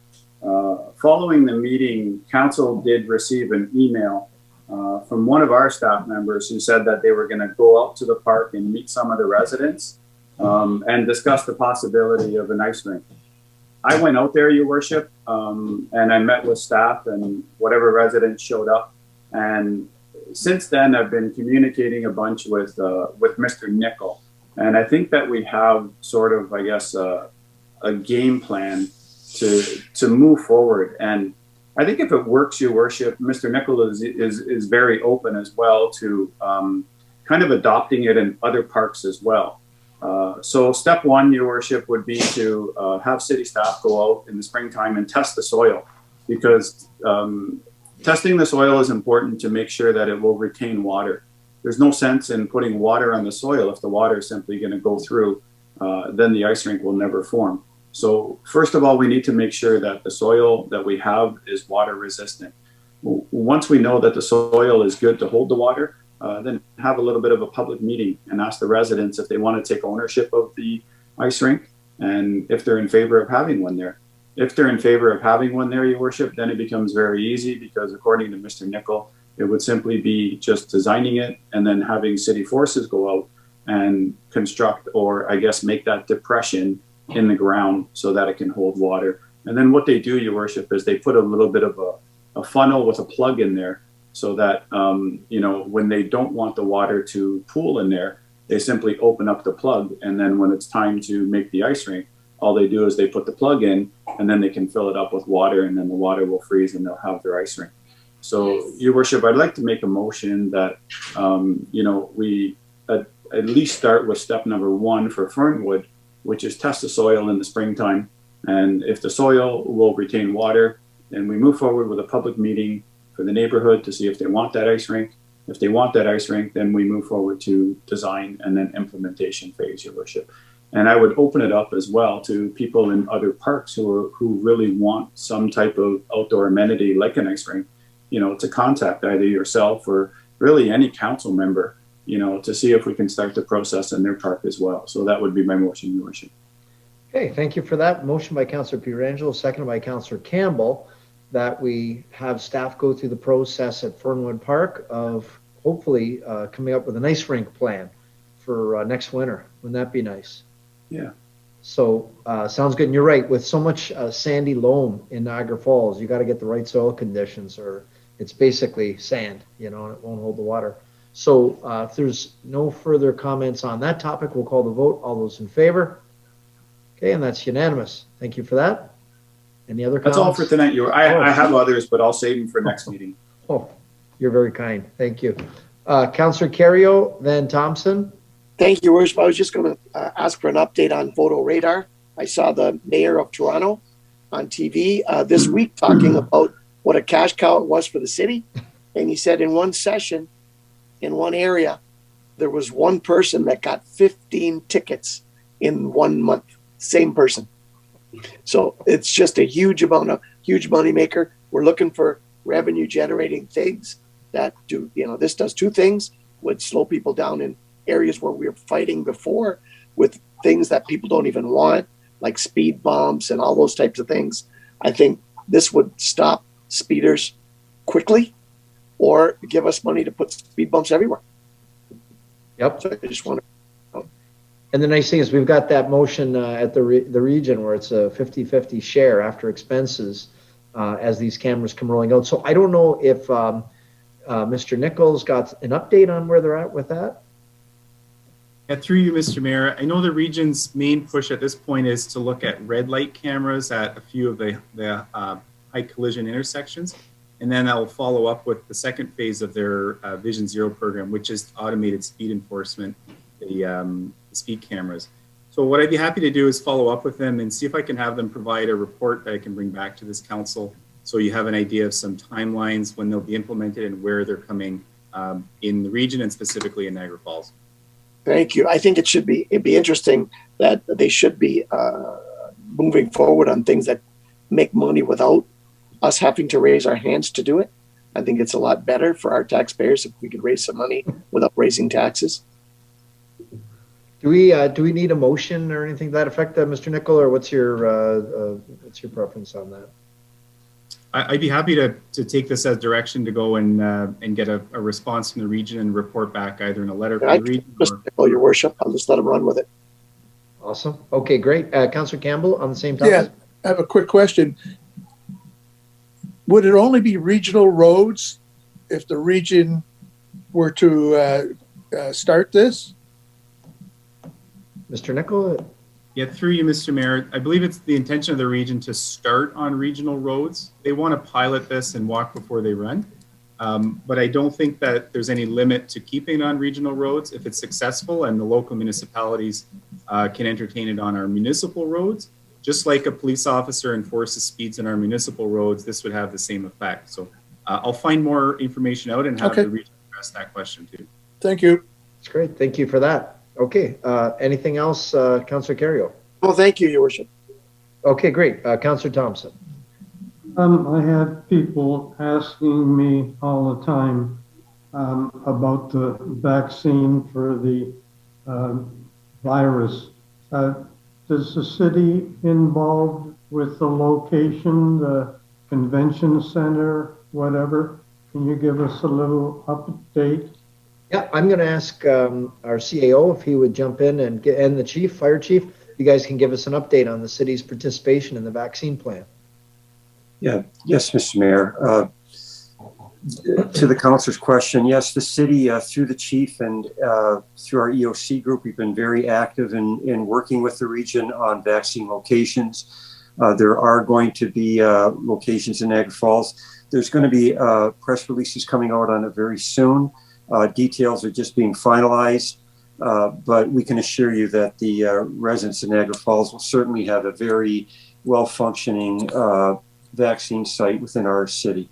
Following the meeting, council did receive an email from one of our staff members who said that they were going to go out to the park and meet some of the residents and discuss the possibility of an ice rink. I went out there, Your Worship, and I met with staff and whatever residents showed up. And since then, I've been communicating a bunch with Mr. Nickel, and I think that we have sort of, I guess, a game plan to move forward. And I think if it works, Your Worship, Mr. Nickel is very open as well to kind of adopting it in other parks as well. So step one, Your Worship, would be to have city staff go out in the springtime and test the soil, because testing the soil is important to make sure that it will retain water. There's no sense in putting water on the soil if the water is simply going to go through, then the ice rink will never form. So first of all, we need to make sure that the soil that we have is water resistant. Once we know that the soil is good to hold the water, then have a little bit of a public meeting and ask the residents if they want to take ownership of the ice rink and if they're in favor of having one there. If they're in favor of having one there, Your Worship, then it becomes very easy, because according to Mr. Nickel, it would simply be just designing it and then having city forces go out and construct, or I guess make that depression in the ground so that it can hold water. And then what they do, Your Worship, is they put a little bit of a funnel with a plug in there so that, when they don't want the water to pool in there, they simply open up the plug. And then when it's time to make the ice rink, all they do is they put the plug in, and then they can fill it up with water, and then the water will freeze and they'll have their ice rink. So, Your Worship, I'd like to make a motion that, we at least start with step number one for Fernwood, which is test the soil in the springtime. And if the soil will retain water, then we move forward with a public meeting for the neighborhood to see if they want that ice rink. If they want that ice rink, then we move forward to design and then implementation phase, Your Worship. And I would open it up as well to people in other parks who really want some type of outdoor amenity like an ice rink, to contact either yourself or really any council member, to see if we can start the process in their park as well. So that would be my motion, Your Worship. Okay, thank you for that. Motion by Councillor Pietrangelo, seconded by Councillor Campbell, that we have staff go through the process at Fernwood Park of hopefully coming up with an ice rink plan for next winter. Wouldn't that be nice? Yeah. So sounds good. And you're right. With so much sandy loam in Niagara Falls, you got to get the right soil conditions, or It's basically sand, and it won't hold the water. So if there's no further comments on that topic, we'll call the vote. All those in favor? Okay, and that's unanimous. Thank you for that. Any other comments? That's all for tonight. I have others, but I'll save them for next meeting. Oh, you're very kind. Thank you. Councillor Carrio, then Thompson. Thank you, Worship. I was just going to ask for an update on photo radar. I saw the mayor of Toronto on TV this week talking about what a cash cow it was for the city. And he said in one session, in one area, there was one person that got 15 tickets in 1 month. Same person. So it's just a huge money maker. We're looking for revenue generating things that do, this does two things: would slow people down in areas where we were fighting before with things that people don't even want, like speed bumps and all those types of things. I think this would stop speeders quickly or give us money to put speed bumps everywhere. Yep. So I just want to. And the nice thing is we've got that motion at the region where it's a 50-50 share after expenses as these cameras come rolling out. So I don't know if Mr. Nichols got an update on where they're at with that. Yeah, through you, Mr. Mayor. I know the region's main push at this point is to look at red light cameras at a few of the high collision intersections. And then I'll follow up with the second phase of their Vision Zero program, which is automated speed enforcement, the speed cameras. So what I'd be happy to do is follow up with them and see if I can have them provide a report that I can bring back to this council, so you have an idea of some timelines when they'll be implemented and where they're coming in the region and specifically in Niagara Falls. Thank you. I think it'd be interesting that they should be moving forward on things that make money without us having to raise our hands to do it. I think it's a lot better for our taxpayers if we could raise some money without raising taxes. Do we need a motion or anything to that effect, Mr. Nichol, or what's your preference on that? I'd be happy to take this as direction to go and get a response from the region and report back either in a letter from the region or... Your Worship, I'll just let them run with it. Awesome. Okay, great. Councillor Campbell on the same topic. Yeah, I have a quick question. Would it only be regional roads if the region were to start this? Mr. Nichol? Yeah, through you, Mr. Mayor. I believe it's the intention of the region to start on regional roads. They want to pilot this and walk before they run. But I don't think that there's any limit to keeping it on regional roads if it's successful and the local municipalities can entertain it on our municipal roads. Just like a police officer enforces speeds on our municipal roads, this would have the same effect. So I'll find more information out and have the region address that question too. Thank you. That's great. Thank you for that. Okay. Anything else, Councillor Carrio? Well, thank you, Your Worship. Okay, great. Councillor Thompson. I have people asking me all the time about the vaccine for the virus. Is the city involved with the location, the convention center, whatever? Can you give us a little update? Yeah, I'm going to ask our CAO if he would jump in and the chief, fire chief. You guys can give us an update on the city's participation in the vaccine plan. Yeah, yes, Mr. Mayor. To the councilor's question, yes, the city, through the chief and through our EOC group, we've been very active in working with the region on vaccine locations. There are going to be locations in Niagara Falls. There's going to be press releases coming out on it very soon. Details are just being finalized, but we can assure you that the residents of Niagara Falls will certainly have a very well-functioning vaccine site within our city.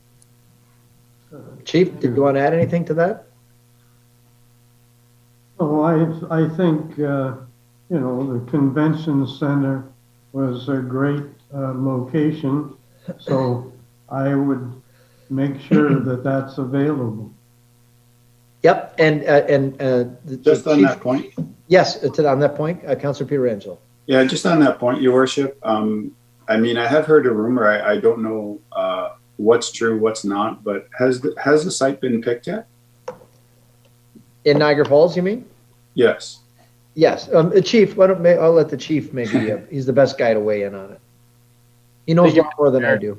Chief, did you want to add anything to that? Oh, I think, the convention center was a great location, so I would make sure that that's available. Yep, and just on that point. Yes, on that point, Councillor Pietrangelo. Yeah, just on that point, Your Worship. I mean, I have heard a rumor. I don't know what's true, what's not, but has the site been picked yet? In Niagara Falls, you mean? Yes. Yes. Chief, I'll let the chief maybe, he's the best guy to weigh in on it. He knows a lot more than I do.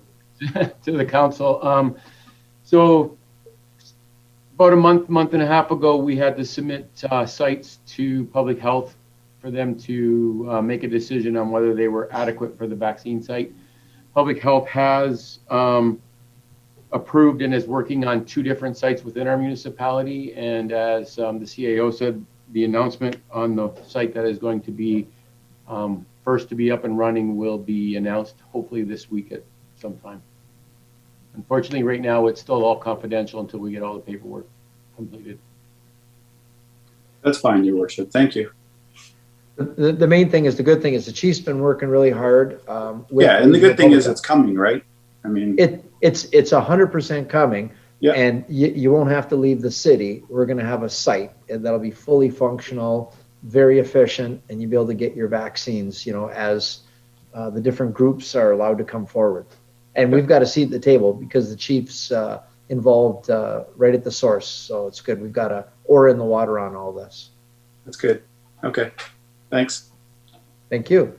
To the council. So about a month and a half ago, we had to submit sites to public health for them to make a decision on whether they were adequate for the vaccine site. Public health has approved and is working on 2 different sites within our municipality. And as the CAO said, the announcement on the site that is going to be first to be up and running will be announced hopefully this week at some time. Unfortunately, right now, it's still all confidential until we get all the paperwork completed. That's fine, Your Worship. Thank you. The main thing is, the good thing is the chief's been working really hard. Yeah, and the good thing is it's coming, right? I mean, it's 100% coming. Yeah. And you won't have to leave the city. We're going to have a site that'll be fully functional, very efficient, and you'll be able to get your vaccines, you know, as the different groups are allowed to come forward. And we've got a seat at the table because the chief's involved right at the source. So it's good. We've got a oar in the water on all this. That's good. Okay. Thanks. Thank you.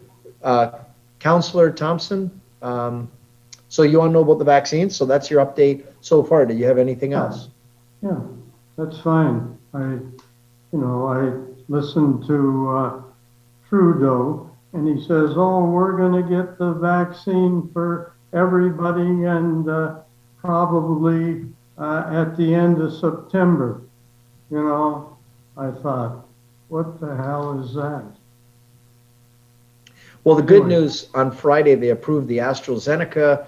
Councillor Thompson, so you want to know about the vaccines? So that's your update so far. Do you have anything else? Yeah, that's fine. I listened to Trudeau, and he says, "Oh, we're going to get the vaccine for everybody, and probably at the end of September." You know, I thought, what the hell is that? Well, the good news, on Friday, they approved the AstraZeneca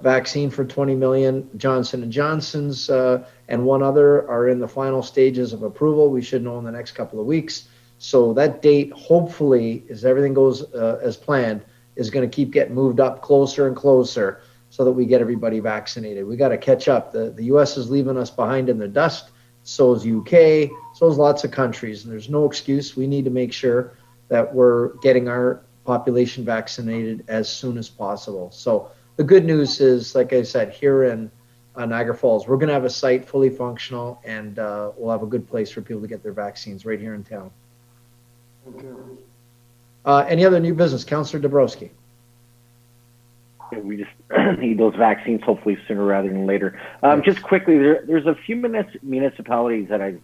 vaccine for 20 million. Johnson & Johnson's and one other are in the final stages of approval. We should know in the next couple of weeks. So that date, hopefully, as everything goes as planned, is going to keep getting moved up closer and closer so that we get everybody vaccinated. We got to catch up. The U.S. is leaving us behind in the dust. So is UK. So is lots of countries. And there's no excuse. We need to make sure that we're getting our population vaccinated as soon as possible. So the good news is, like I said, here in Niagara Falls, we're going to have a site fully functional, and we'll have a good place for people to get their vaccines right here in town. Thank you. Any other new business? Councillor Dabrowski. We just need those vaccines hopefully sooner rather than later. Just quickly, there's a few municipalities that I've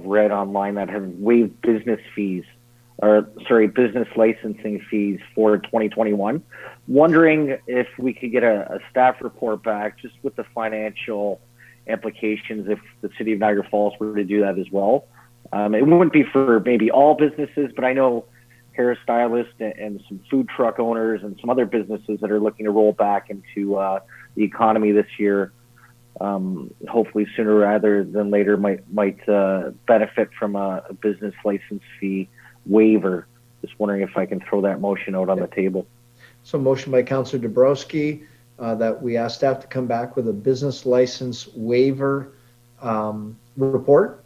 read online that have waived business licensing fees for 2021. Wondering if we could get a staff report back just with the financial implications if the city of Niagara Falls were to do that as well. It wouldn't be for maybe all businesses, but I know hairstylists and some food truck owners and some other businesses that are looking to roll back into the economy this year, hopefully sooner rather than later, might benefit from a business license fee waiver. Just wondering if I can throw that motion out on the table. So motion by Councillor Dabrowski that we ask staff to come back with a business license waiver report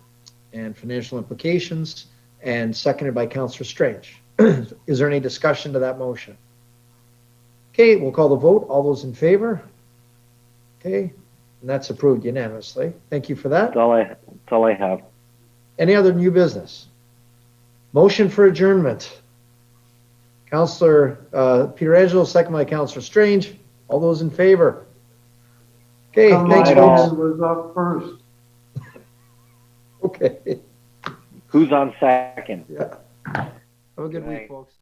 and financial implications, and seconded by Councillor Strange. Is there any discussion to that motion? Okay, we'll call the vote. All those in favor? Okay, and that's approved unanimously. Thank you for that. That's all I have. Any other new business? Motion for adjournment. Councillor Pietrangelo, second by Councillor Strange. All those in favor? Okay, thanks, folks. Was up first. Okay. Who's on second? Yeah. Have a good week, folks.